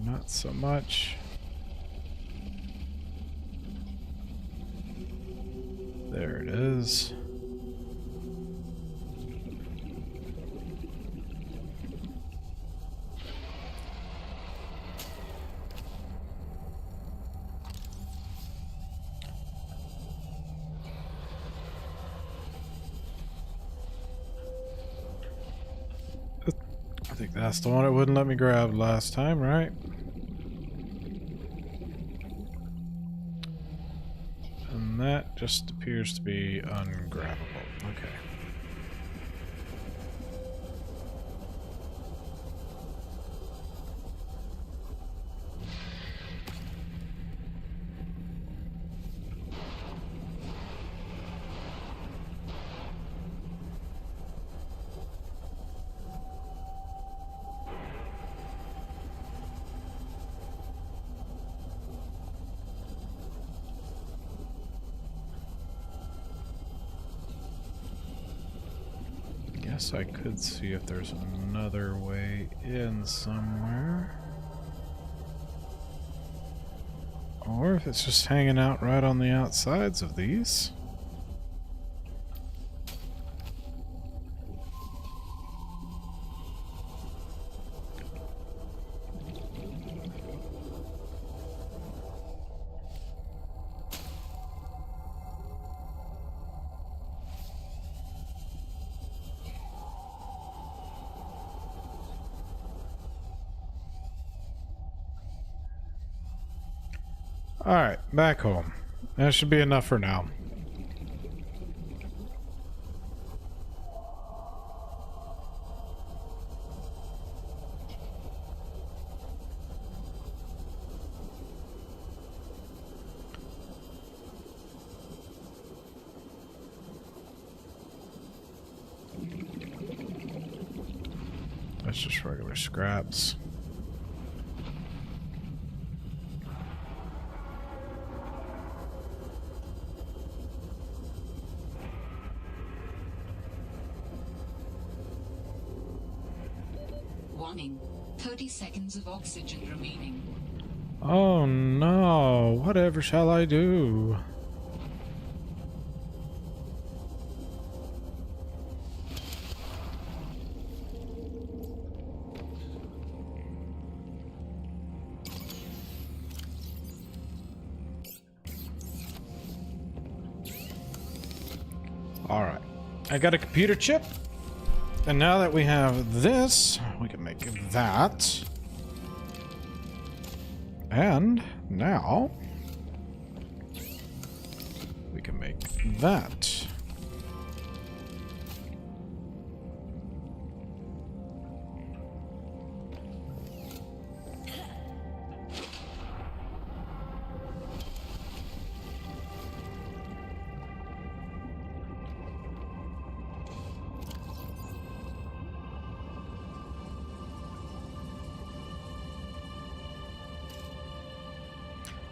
Not so much. There it is. think that's the one it wouldn't let me grab last time, right? And that just appears to be ungrabbable. Okay. Guess I could see if there's another way in somewhere. Or if it's just hanging out right on the outsides of these. Alright, back home. That should be enough for now. That's just regular scraps. Warning. 30 seconds of oxygen remaining. Oh no, whatever shall I do? Alright, I got a computer chip. And now that we have this, we can make that. And now we can make that.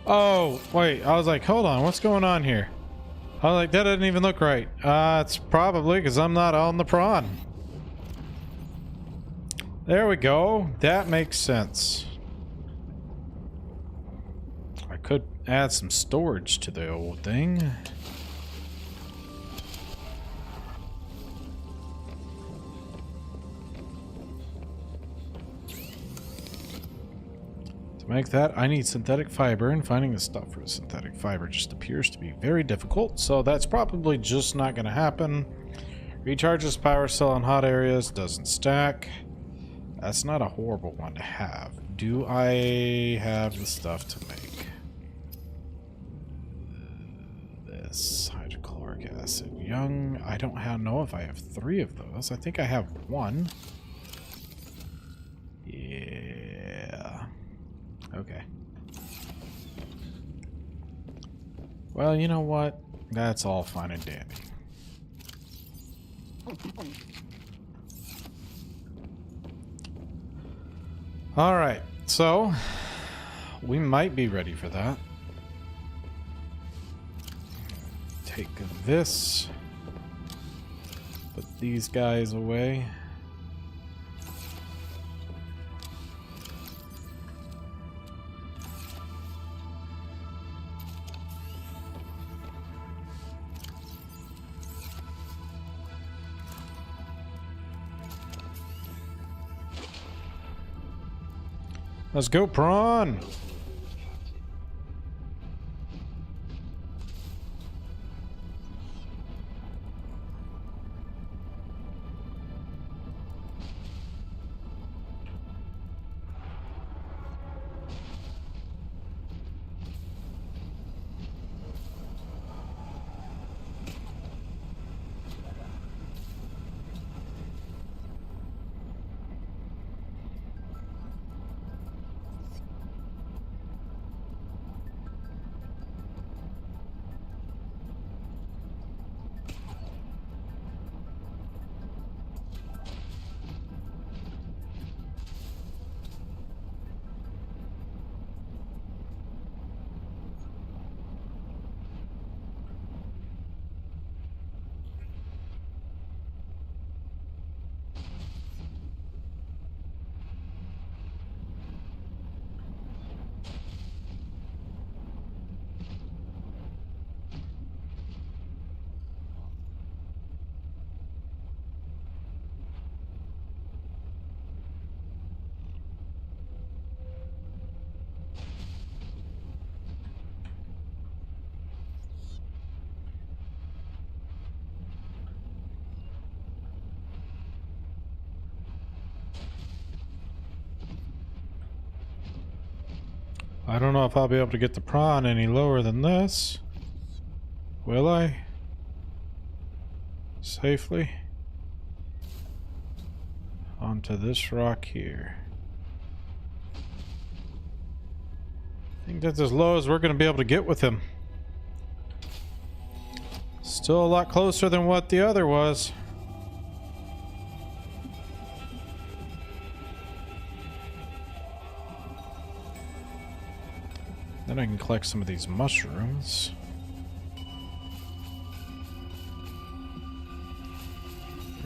Oh, wait, I was like, hold on, what's going on here? I was like, that doesn't even look right. It's probably because I'm not on the prawn. There we go. That makes sense. I could add some storage to the old thing. To make that, I need synthetic fiber, and finding the stuff for synthetic fiber just appears to be very difficult, so that's probably just not going to happen. Recharges power cell in hot areas, doesn't stack. That's not a horrible one to have. Do I have the stuff to make this hydrochloric acid? Young, I don't know if I have 3 of those. I think I have 1. Yeah. Okay. Well, you know what? That's all fine and dandy. Alright, so we might be ready for that. Take this. Put these guys away. Let's go, prawn! I don't know if I'll be able to get the prawn any lower than this. Will I? Safely? Onto this rock here. I think that's as low as we're going to be able to get with him. Still a lot closer than what the other was. Then I can collect some of these mushrooms.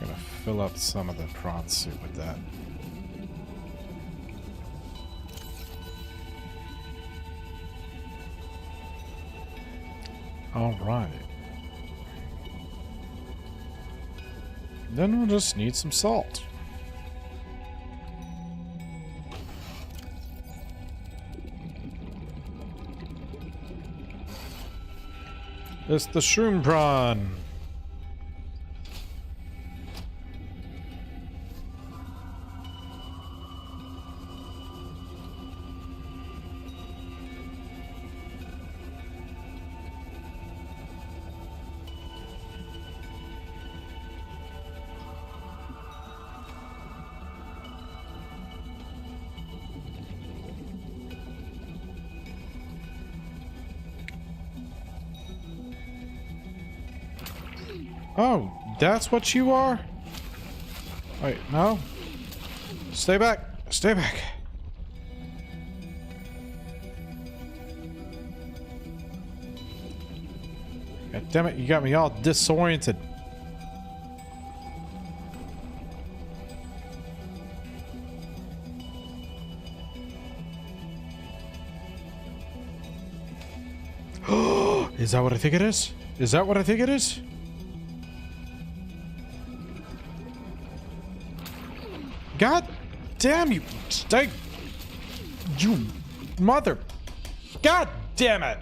I'm gonna fill up some of the prawn soup with that. All right. Then we'll just need some salt. It's the shroom prawn. Oh, that's what you are? Wait, no. Stay back. Stay back. God damn it, you got me all disoriented. Is that what I think it is? Is that what I think it is? God damn you! Stay! You mother! God damn it!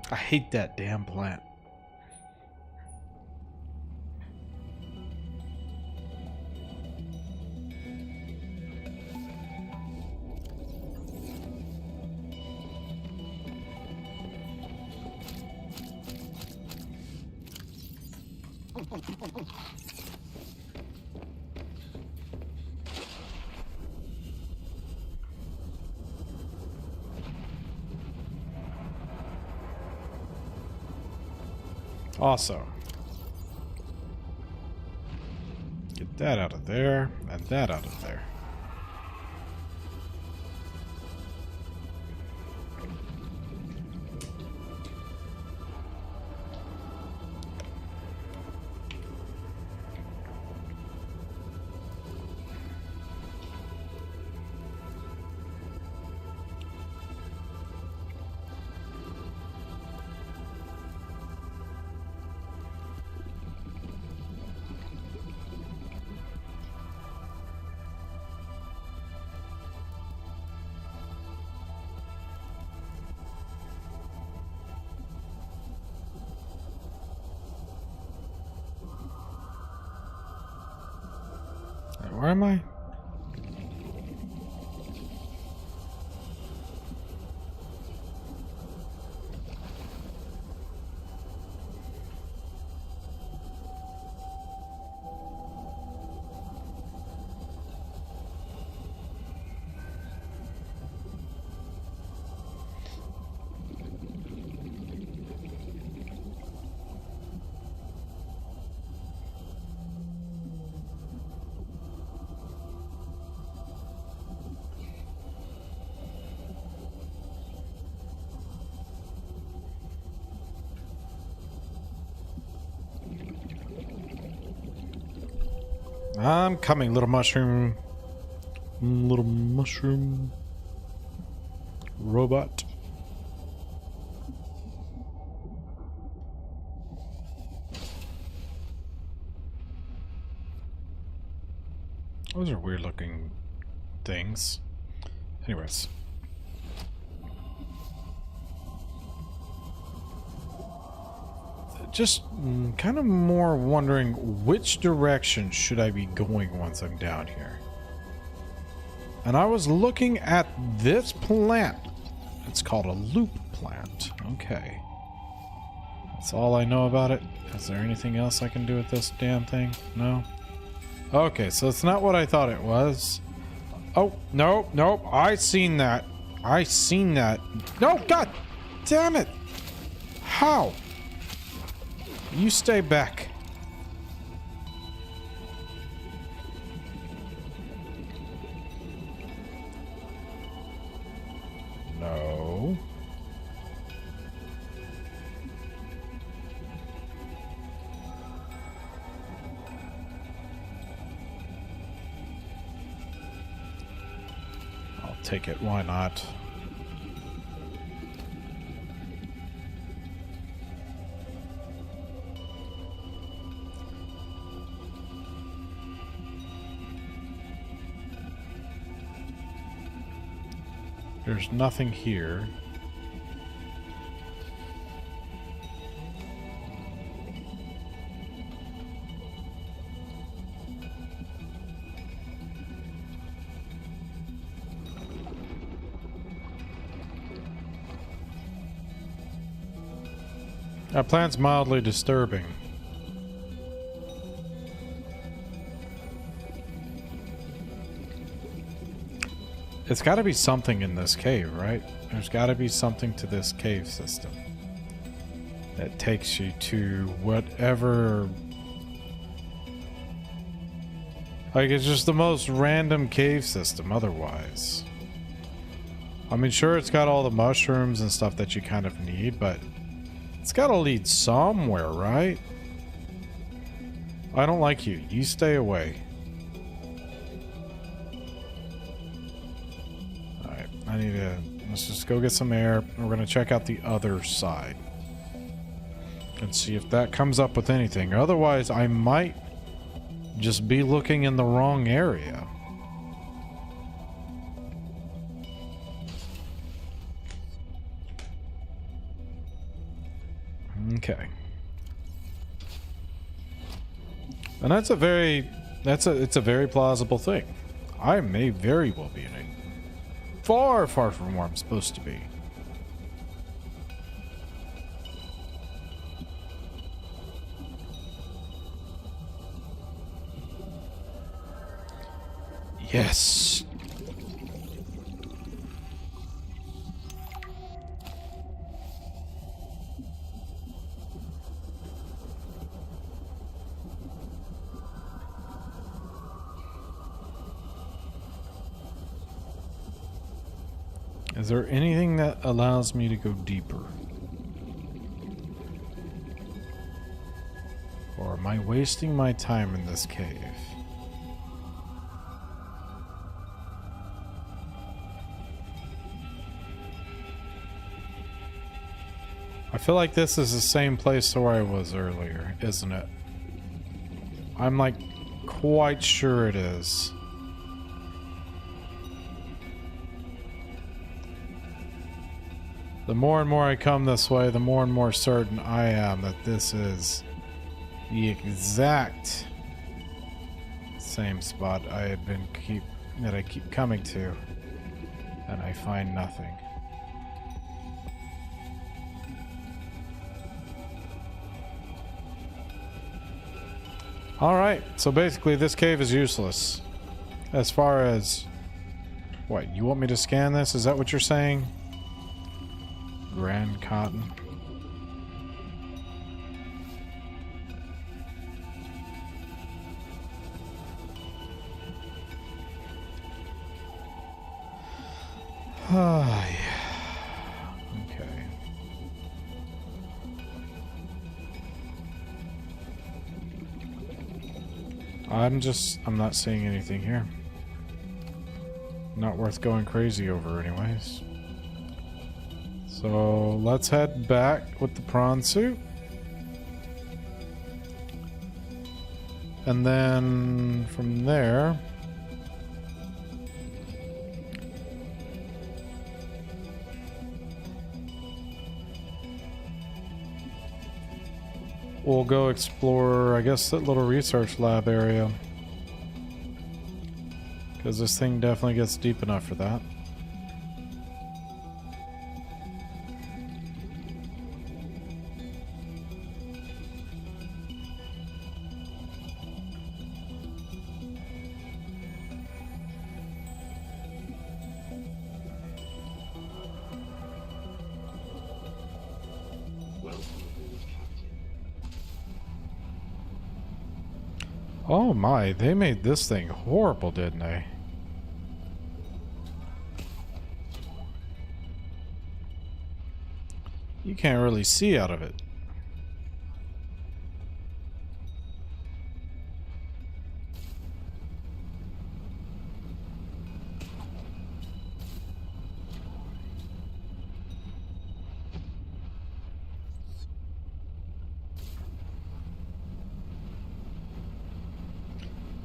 I hate that damn plant. Also, get that out of there and that out of there. Where am I? I'm coming, little mushroom. Little mushroom. Robot. Those are weird looking things. Anyways. Just kind of more wondering which direction should I be going once I'm down here. And I was looking at this plant. It's called a loop plant. Okay. That's all I know about it. Is there anything else I can do with this damn thing? No? Okay, so it's not what I thought it was. Oh, no, no. I seen that. I seen that. No, God damn it. How? You stay back. No. I'll take it. Why not? There's nothing here. That plant's mildly disturbing. It's got to be something in this cave, right? There's got to be something to this cave system that takes you to whatever. Like, it's just the most random cave system otherwise. I mean, sure, it's got all the mushrooms and stuff that you kind of need, but it's got to lead somewhere, right? I don't like you. You stay away. I need to, let's just go get some air. We're going to check out the other side and see if that comes up with anything. Otherwise, I might just be looking in the wrong area. Okay. And that's a very, it's a very plausible thing. I may very well be in a far, far from where I'm supposed to be. Yes. Is there anything that allows me to go deeper? Or am I wasting my time in this cave? I feel like this is the same place where I was earlier, isn't it? I'm like quite sure it is. The more and more I come this way, the more and more certain I am that this is the exact same spot I had been I keep coming to, and I find nothing. All right, so basically this cave is useless. As far as what, you want me to scan this? Is that what you're saying? Grand Cotton. Ah, yeah. Okay. I'm not seeing anything here. Not worth going crazy over anyways. So let's head back with the prawn suit. And then from there, we'll go explore, I guess, that little research lab area. Because Because this thing definitely gets deep enough for that. Oh my, they made this thing horrible, didn't they? You can't really see out of it.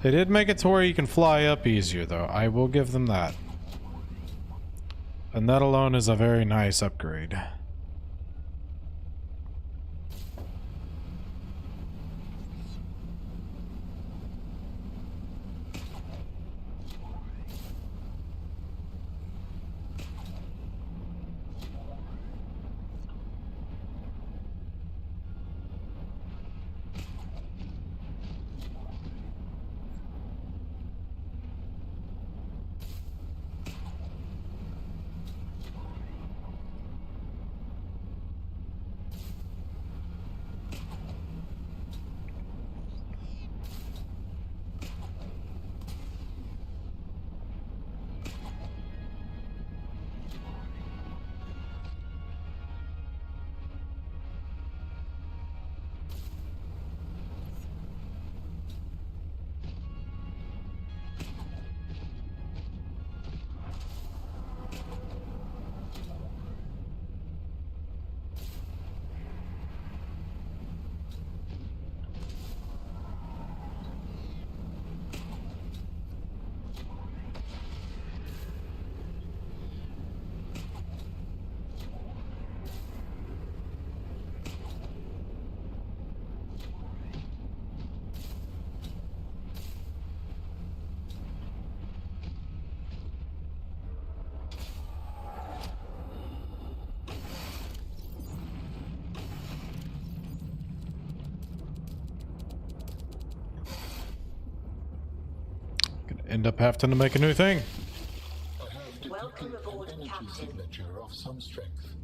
They did make it to where you can fly up easier, though. I will give them that. And that alone is a very nice upgrade. End up having to make a new thing. I have Welcome detected aboard, an energy Captain. signature of some strength.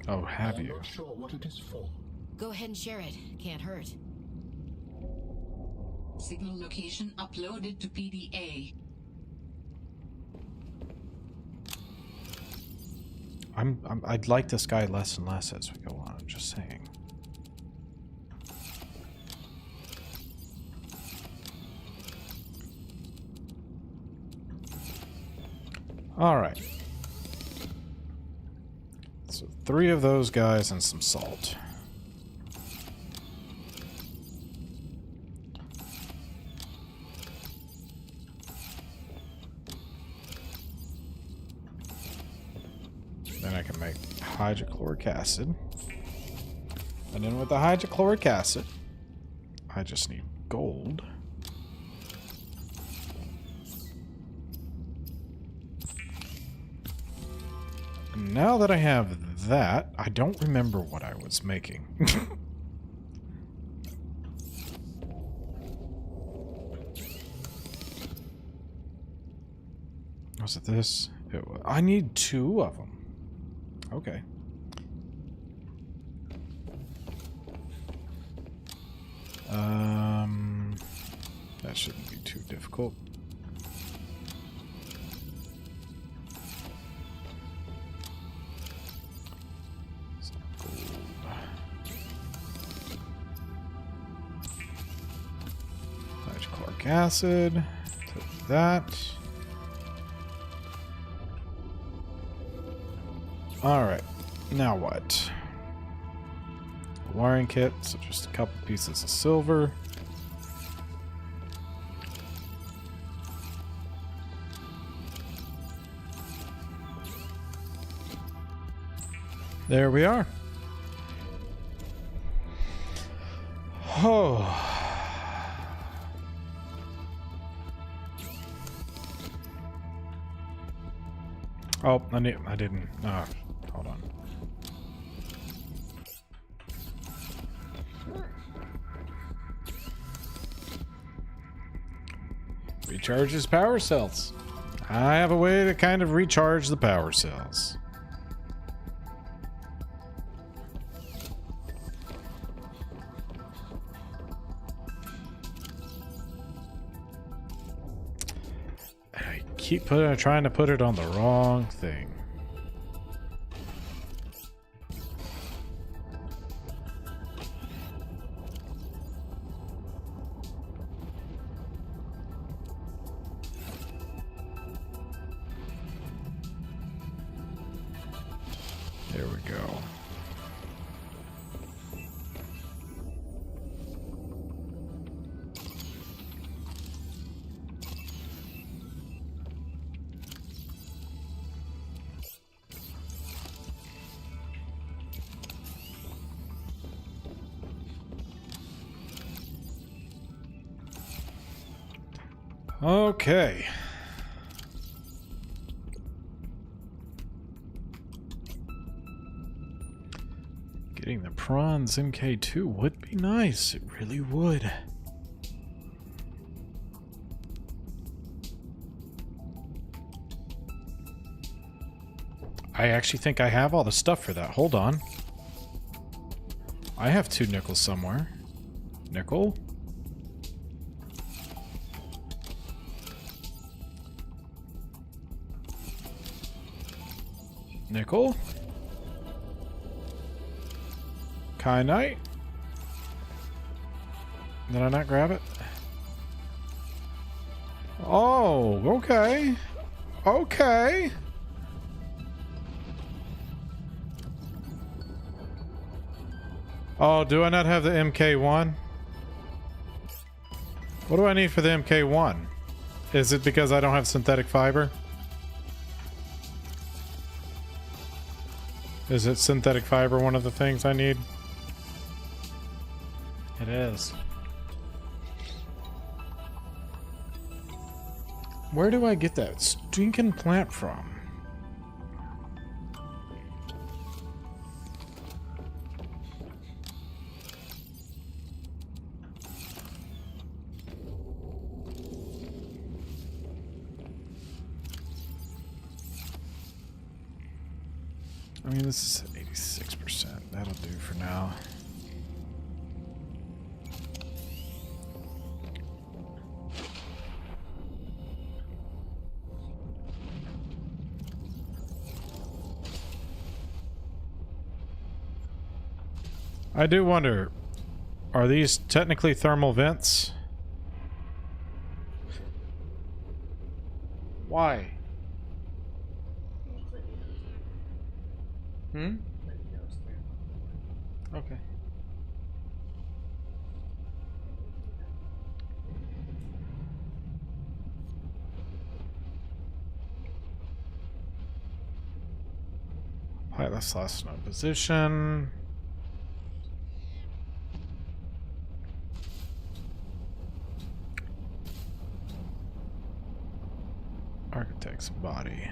Oh, have I'm you? not sure what it is for. Go ahead and share it. Can't hurt. Signal location uploaded to PDA. I'd like this guy less and less as we go on. I'm just saying. All right. So 3 of those guys and some salt. Then I can make hydrochloric acid. And then with the hydrochloric acid, I just need gold. Now that I have that, I don't remember what I was making. Was it this? I need 2 of them. Okay. That shouldn't be too difficult. Hydrochloric acid. Take that. Alright. Now what? Wiring kit, so just a couple pieces of silver. There we are. Oh. Oh, I didn't. Hold on. Recharges power cells. I have a way to kind of recharge the power cells. I keep trying to put it on the wrong thing. There we go. Okay. Getting the prawns MK2 would be nice. It really would. I actually think I have all the stuff for that. Hold on. I have 2 nickels somewhere. Nickel? Nickel? Kyanite? Did I not grab it? Oh, okay. Okay. Oh, do I not have the MK1? What do I need for the MK1? Is it because I don't have synthetic fiber? Is it synthetic fiber one of the things I need? It is. Where do I get that stinking plant from? I mean, this is 86%. That'll do for now. I do wonder, are these technically thermal vents? Why? Hmm? Okay. Pilots lost no position. Architect's body.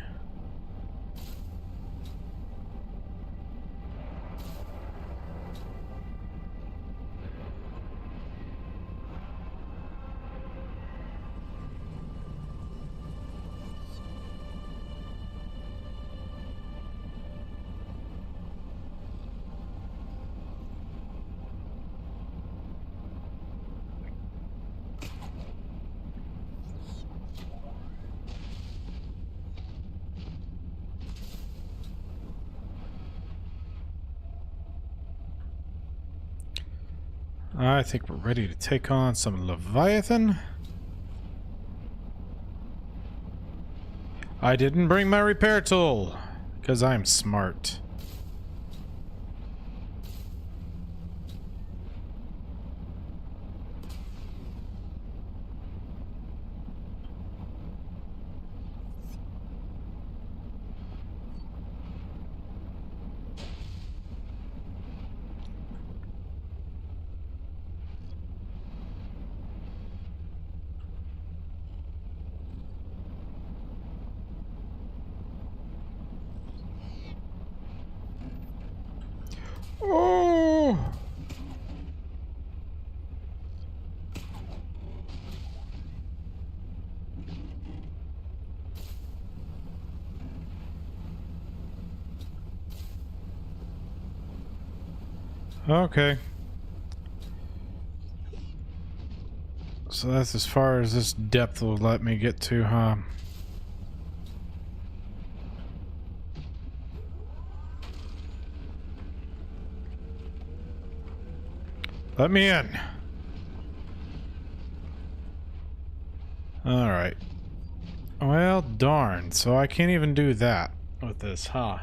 I think we're ready to take on some Leviathan. I didn't bring my repair tool, because I'm smart. Oh! Okay. So that's as far as this depth will let me get to, huh? Let me in. Alright. Well, darn. So I can't even do that with this, huh?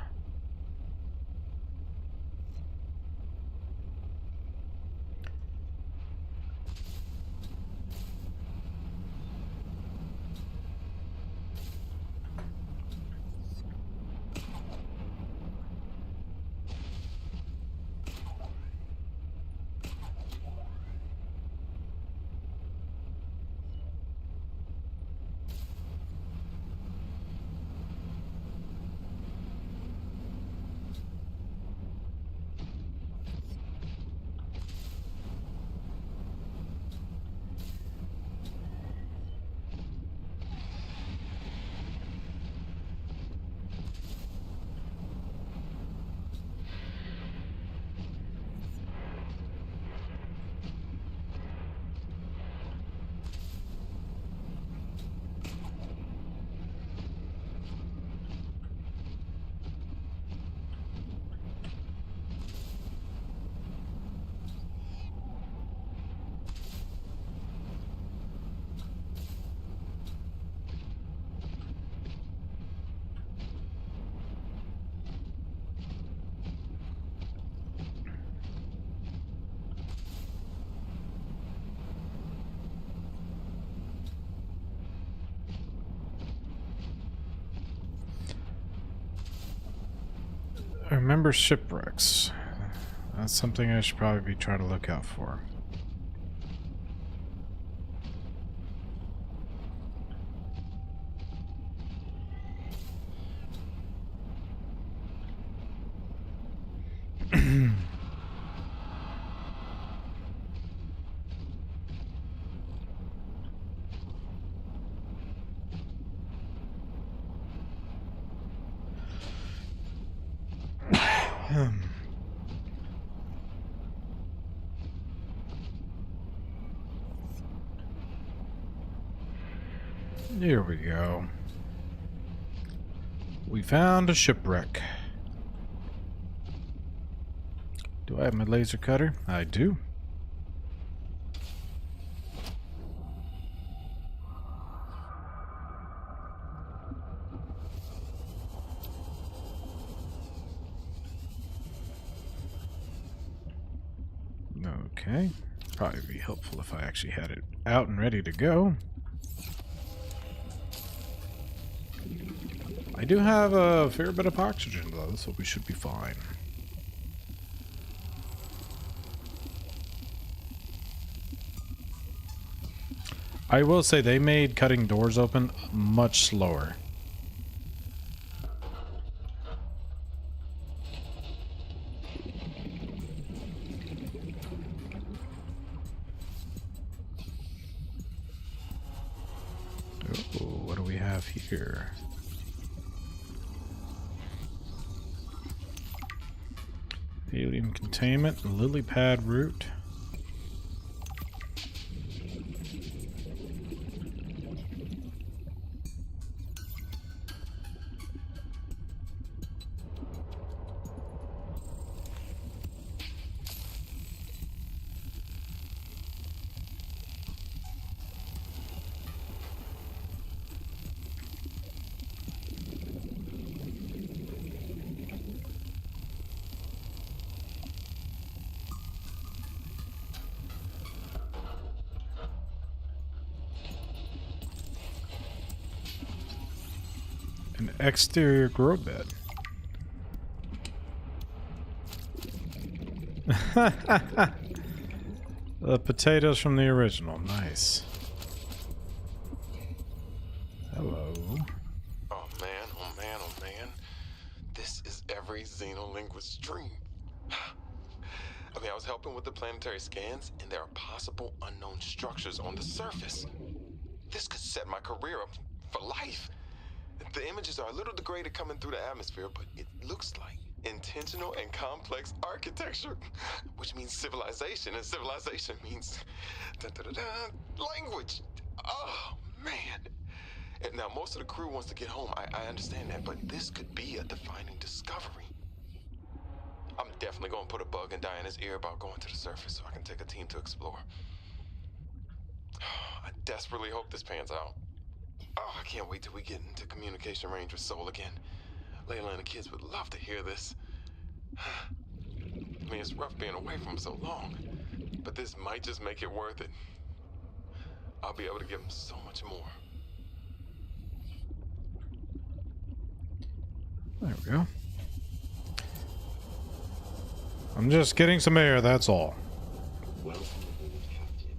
I remember shipwrecks. That's something I should probably be trying to look out for. Here we go. We found a shipwreck. Do I have my laser cutter? I do. Okay. Probably be helpful if I actually had it out and ready to go. I do have a fair bit of oxygen though, so we should be fine. I will say they made cutting doors open much slower. Oh, what do we have here? Alien containment, lily pad root. An exterior grow bed. The potatoes from the original. Nice. Hello. Oh man, oh man, oh man. This is every xenolinguist's dream. I mean, I was helping with the planetary scans, and there are possible unknown structures on the surface. This could set my career up for life. The images are a little degraded coming through the atmosphere, but it looks like intentional and complex architecture, which means civilization, and civilization means language. Oh, man. And now, most of the crew wants to get home. I understand that, but this could be a defining discovery. I'm definitely going to put a bug in Diana's ear about going to the surface so I can take a team to explore. I desperately hope this pans out. Oh, I can't wait till we get into communication range with Sol again. Layla and the kids would love to hear this. I mean, it's rough being away from them so long, but this might just make it worth it. I'll be able to give them so much more. There we go. I'm just getting some air, that's all. Welcome aboard, Captain.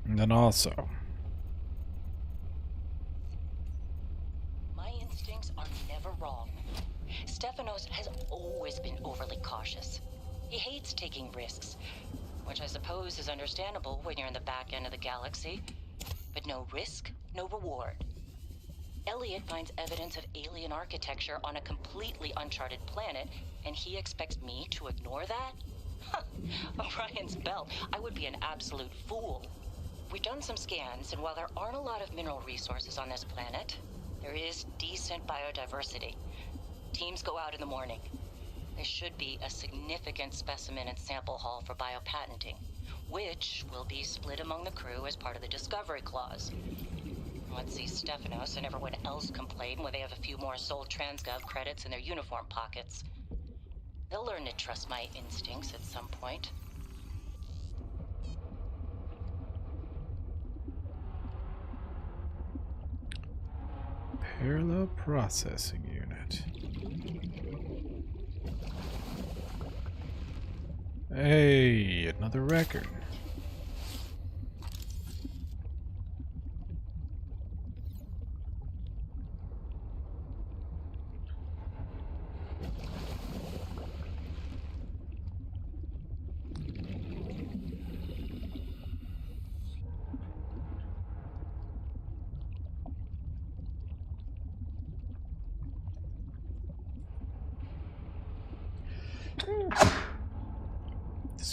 And then also, My instincts are never wrong. Stefanos has always been overly cautious. He hates taking risks, which I suppose is understandable when you're in the back end of the galaxy. But no risk, no reward. Elliot finds evidence of alien architecture on a completely uncharted planet, and he expects me to ignore that? Orion's belt. I would be an absolute fool. We've done some scans, and while there aren't a lot of mineral resources on this planet, there is decent biodiversity. Teams go out in the morning. There should be a significant specimen and sample haul for biopatenting, which will be split among the crew as part of the discovery clause. Let's see Stefanos and everyone else complain when they have a few more Sol Transgov credits in their uniform pockets. They'll learn to trust my instincts at some point. parallel processing unit. Hey, another record.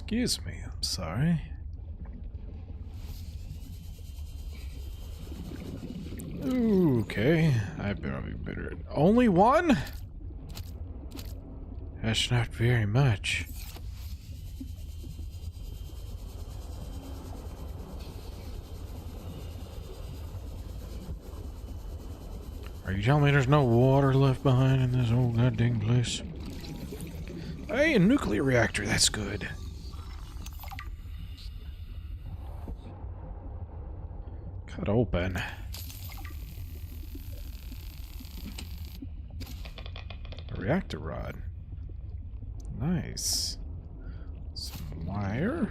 Excuse me, I'm sorry. Okay, I probably better. Only one? That's not very much. Are you telling me there's no water left behind in this old goddamn place? Hey, a nuclear reactor, that's good. Cut open. A reactor rod. Nice. Some wire.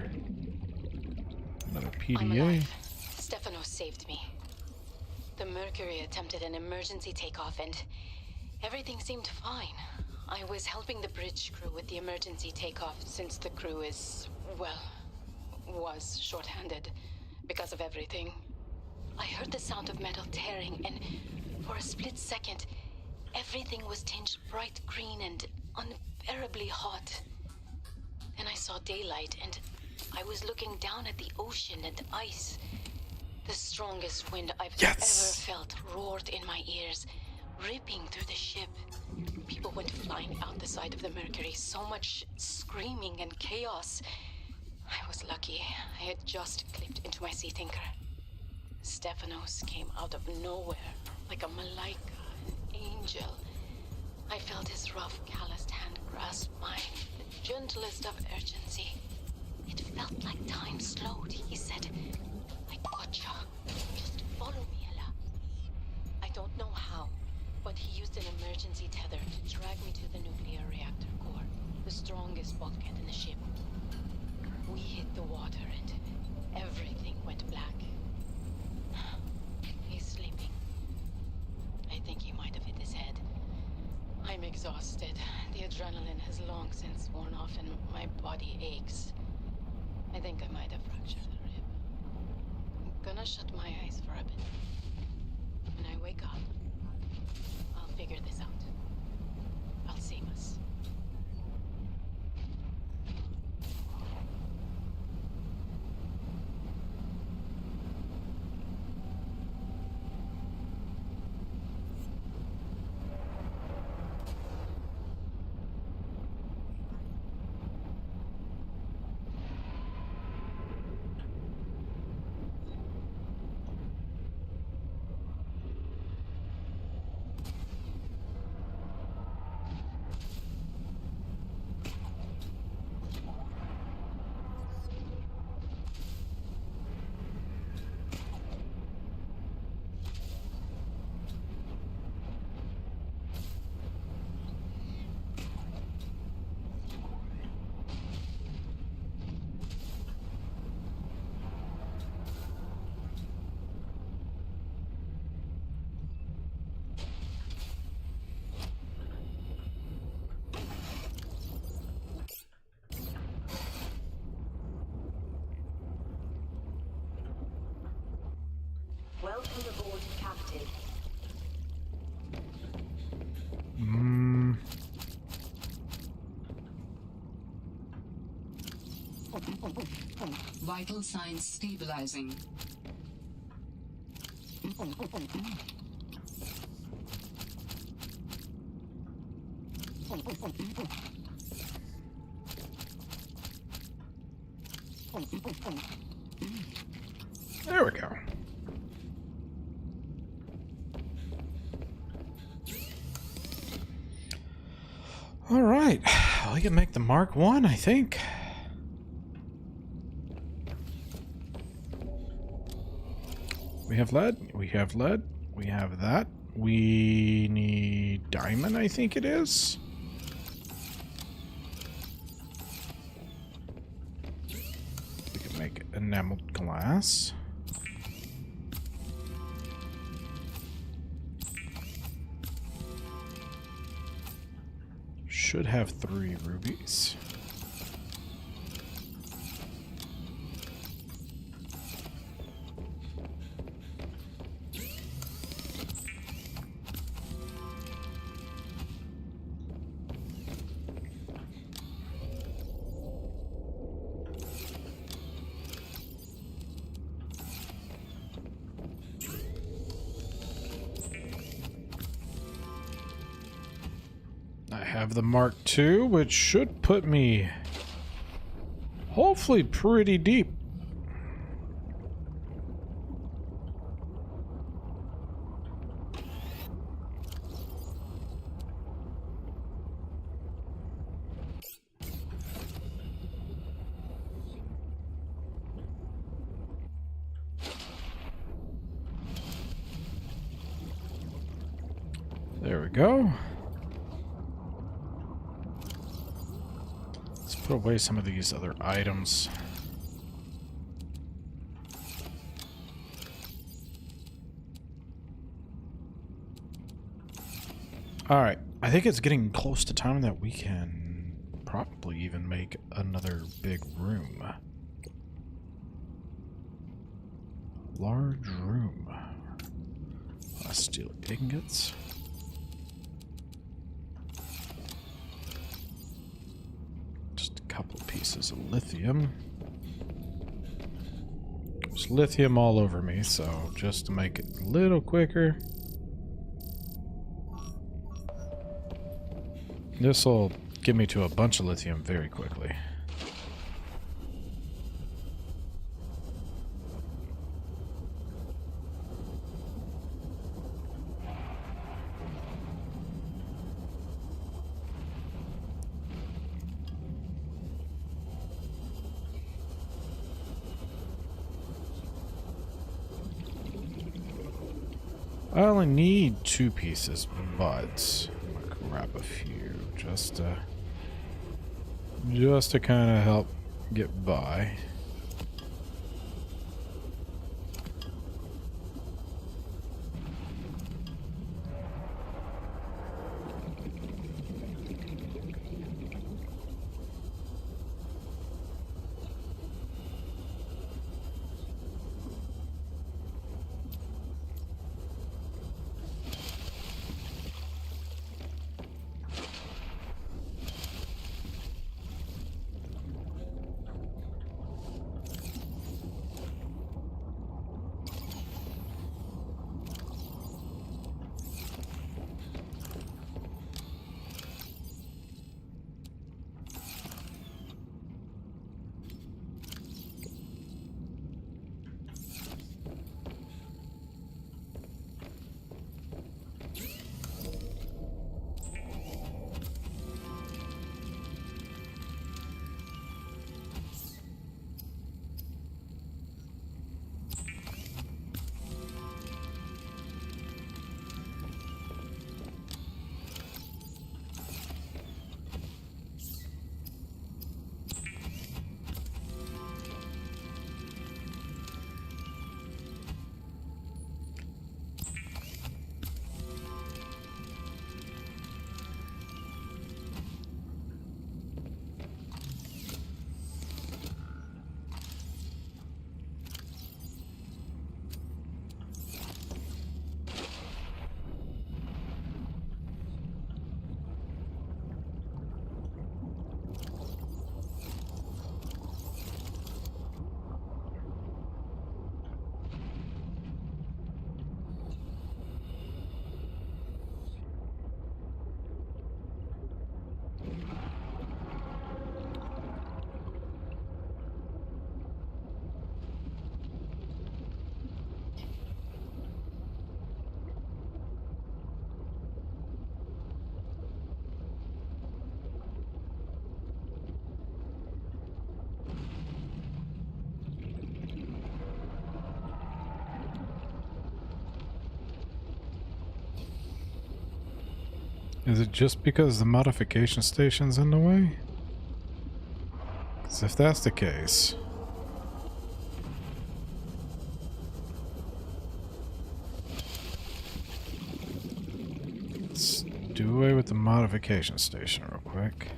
Another I'm PDA. alive. Stefanos saved me. The Mercury attempted an emergency takeoff and everything seemed fine. I was helping the bridge crew with the emergency takeoff since the crew is, well, was shorthanded because of everything. I heard the sound of metal tearing and for a split second, everything was tinged bright green and unbearably hot. Then I saw daylight and I was looking down at the ocean and ice. The strongest wind I've ever felt roared in my ears, ripping through the ship. People went flying out the side of the Mercury, so much screaming and chaos. I was lucky. I had just clipped into my sea thinker. Stefanos came out of nowhere, like a malaika, an angel. I felt his rough, calloused hand grasp mine, the gentlest of urgency. It felt like time slowed. He said, I gotcha. Just follow me, Ella. I don't know how, but he used an emergency tether to drag me to the nuclear reactor core, the strongest bulkhead in the ship. We hit the water and everything went black. He's sleeping. I think he might have hit his head. I'm exhausted. The adrenaline has long since worn off and my body aches. I think I might have fractured a rib. I'm gonna shut my eyes for a bit. When I wake up, I'll figure this out. I'll save us. Welcome aboard, Captain. Vital signs stabilizing. There we go. All right, we can make the Mark 1, I think. We have lead, we have lead, we have that. We need diamond, I think it is. We can make enameled glass. Should have 3 rubies. I have the Mark II, which should put me hopefully pretty deep. There we go. Put away some of these other items. Alright, I think it's getting close to time that we can probably even make another big room. Large room. Steel ingots. Couple pieces of lithium. There's lithium all over me, so just to make it a little quicker. This will get me to a bunch of lithium very quickly. I only need 2 pieces, but I'm gonna grab a few just to kind of help get by. Is it just because the modification station's in the way? Because if that's the case... let's do away with the modification station real quick.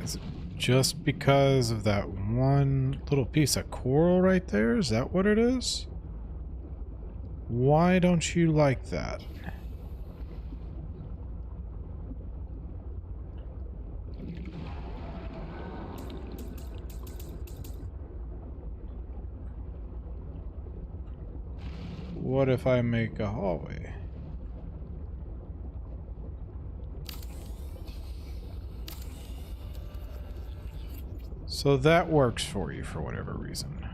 Is it just because of that one little piece of coral right there? Is that what it is? Why don't you like that? What if I make a hallway? So that works for you for whatever reason.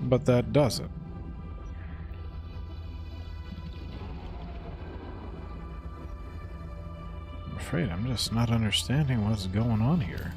But that doesn't. I'm afraid I'm just not understanding what's going on here.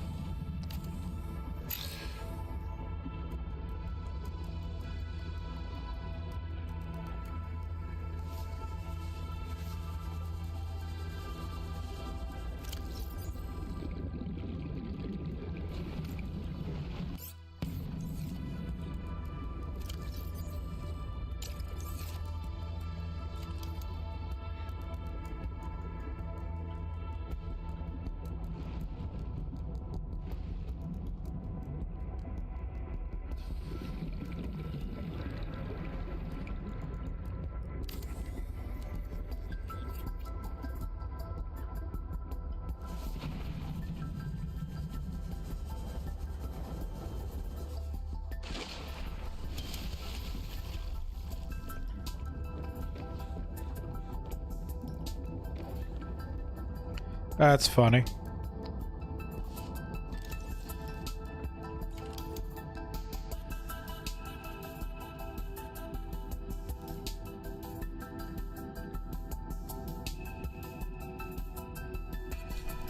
That's funny.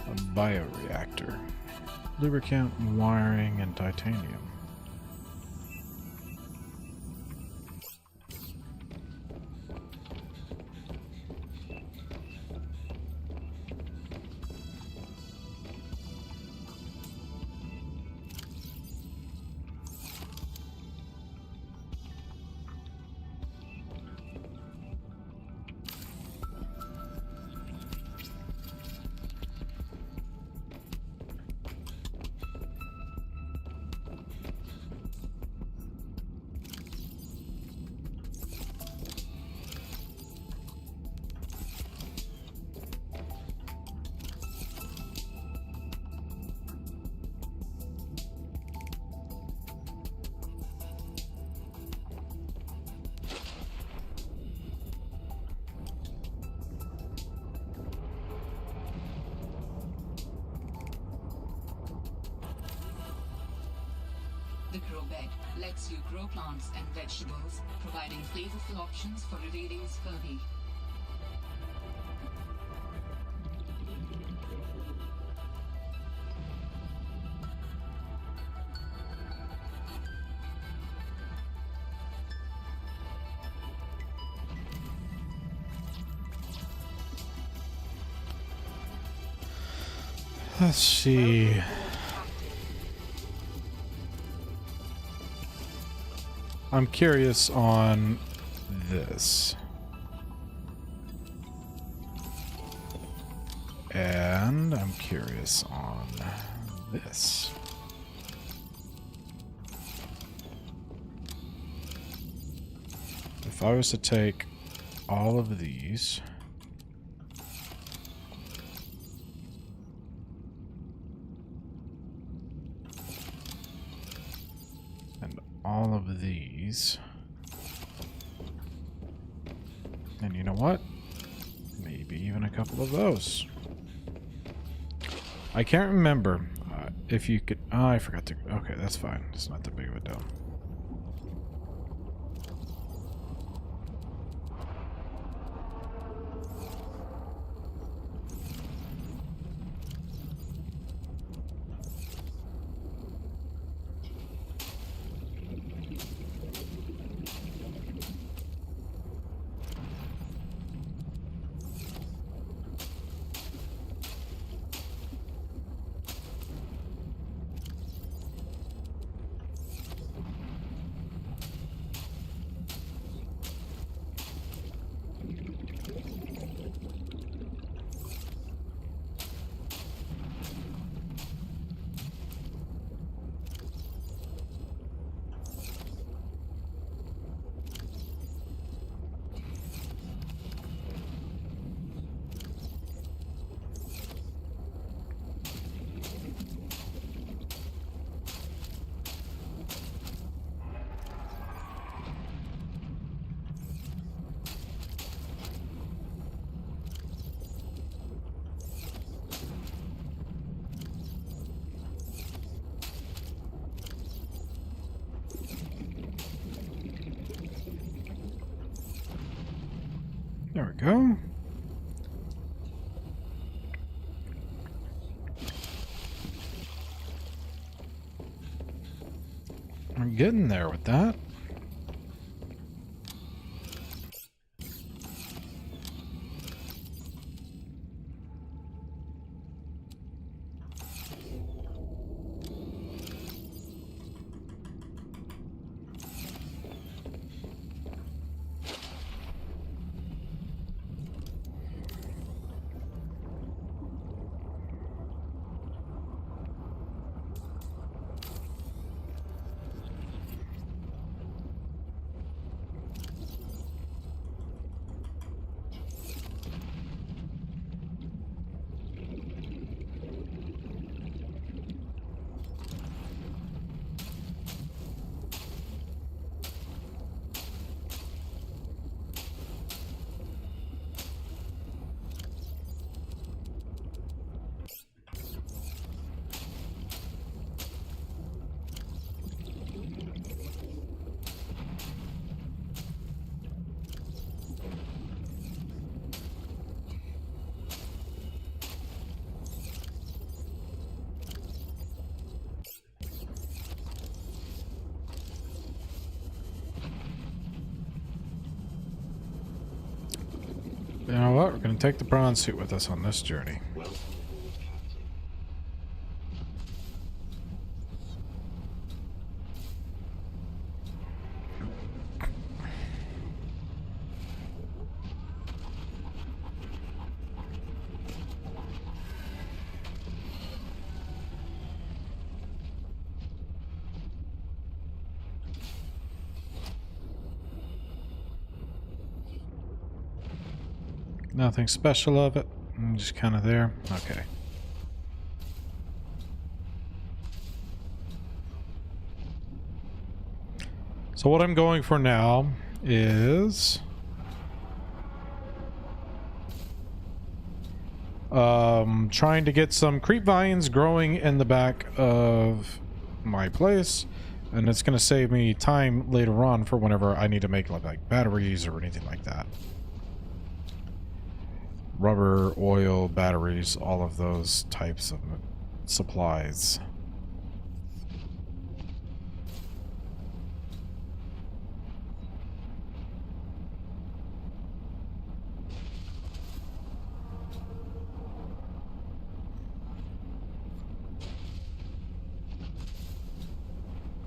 A bioreactor. Lubricant, wiring, and titanium. The grow bed lets you grow plants and vegetables, providing flavorful options for evading scurvy. Let's see. I'm curious on this. And I'm curious on this. If I was to take all of these and all of these, and you know what? Maybe even a couple of those. I can't remember if you could... Oh, I forgot to... Okay, that's fine. It's not that big of a deal. There we go. We're getting there with that. You know what? We're going to take the bronze suit with us on this journey. Nothing special of it. I'm just kind of there. Okay. So what I'm going for now is trying to get some creep vines growing in the back of my place, and it's going to save me time later on for whenever I need to make like batteries or anything like that. Rubber, oil, batteries, all of those types of supplies.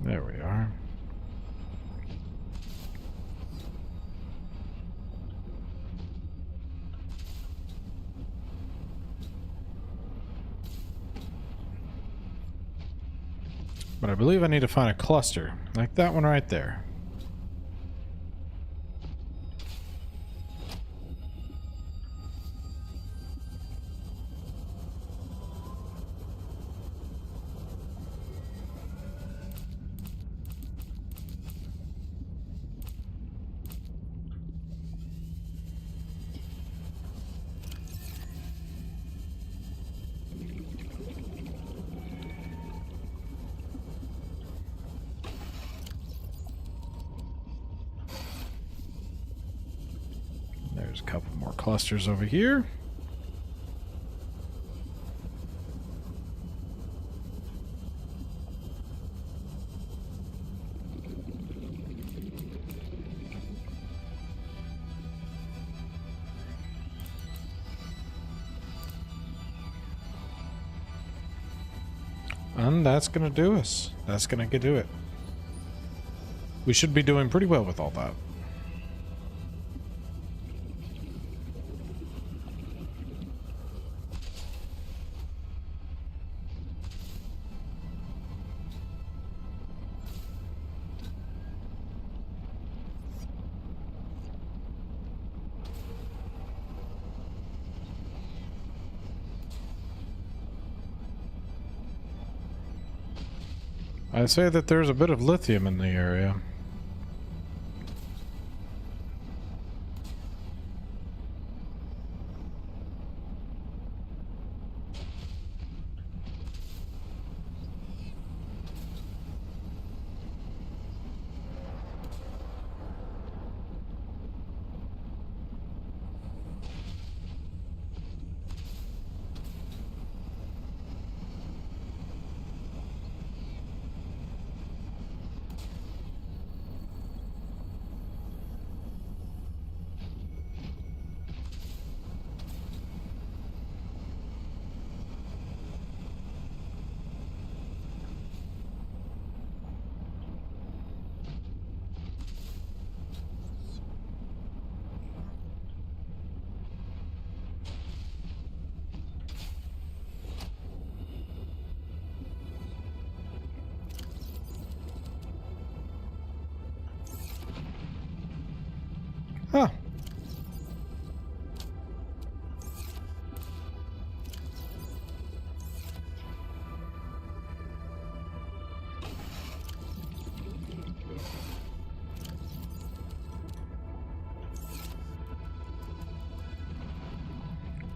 There we are. But I believe I need to find a cluster, like that one right there. There's a couple more clusters over here. And that's gonna do us. That's gonna do it. We should be doing pretty well with all that. I'd say that there's a bit of lithium in the area. Huh.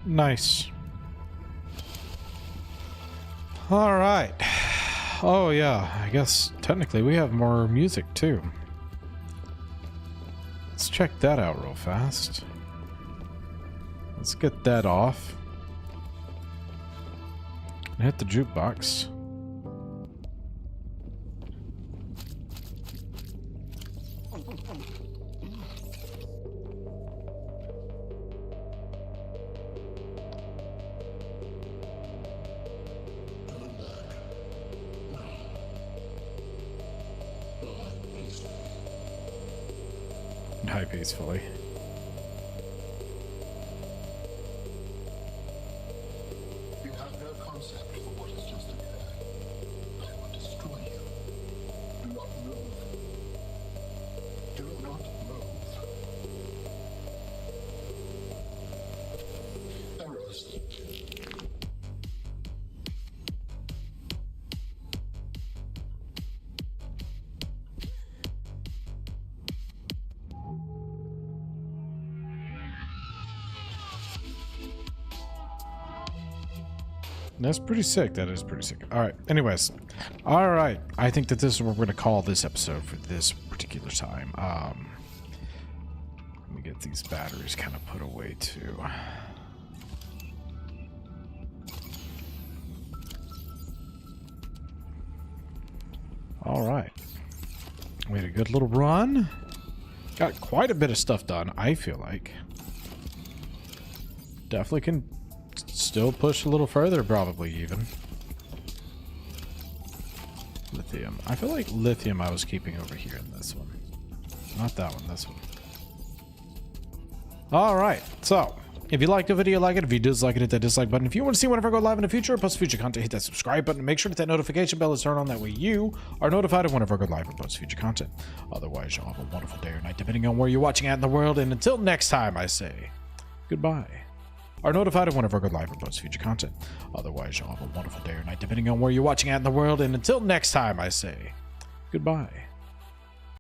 Nice. All right. Oh yeah, I guess technically we have more music too. Let's check that out real fast. Let's get that off. And hit the jukebox. Die peacefully. You have no concept for what has just occurred. I will destroy you. Do not move. Do not move. Arrows. That's pretty sick. That is pretty sick. All right. Anyways. All right. I think that this is what we're going to call this episode for this particular time. Let me get these batteries kind of put away too. All right. We had a good little run. Got quite a bit of stuff done, I feel like. Definitely can still push a little further, probably even. Lithium. I feel like lithium I was keeping over here in this one. Not that one, this one. Alright, so If you liked the video, like it. If you dislike it, hit that dislike button. If you want to see whenever I go live in the future or post future content, hit that subscribe button. Make sure that notification bell is turned on. That way you are notified of whenever I go live or post future content. Otherwise, y'all have a wonderful day or night, depending on where you're watching at in the world. And until next time, I say goodbye. Are notified of whenever I go live or post future content. Otherwise, y'all have a wonderful day or night, depending on where you're watching at in the world. And until next time, I say goodbye.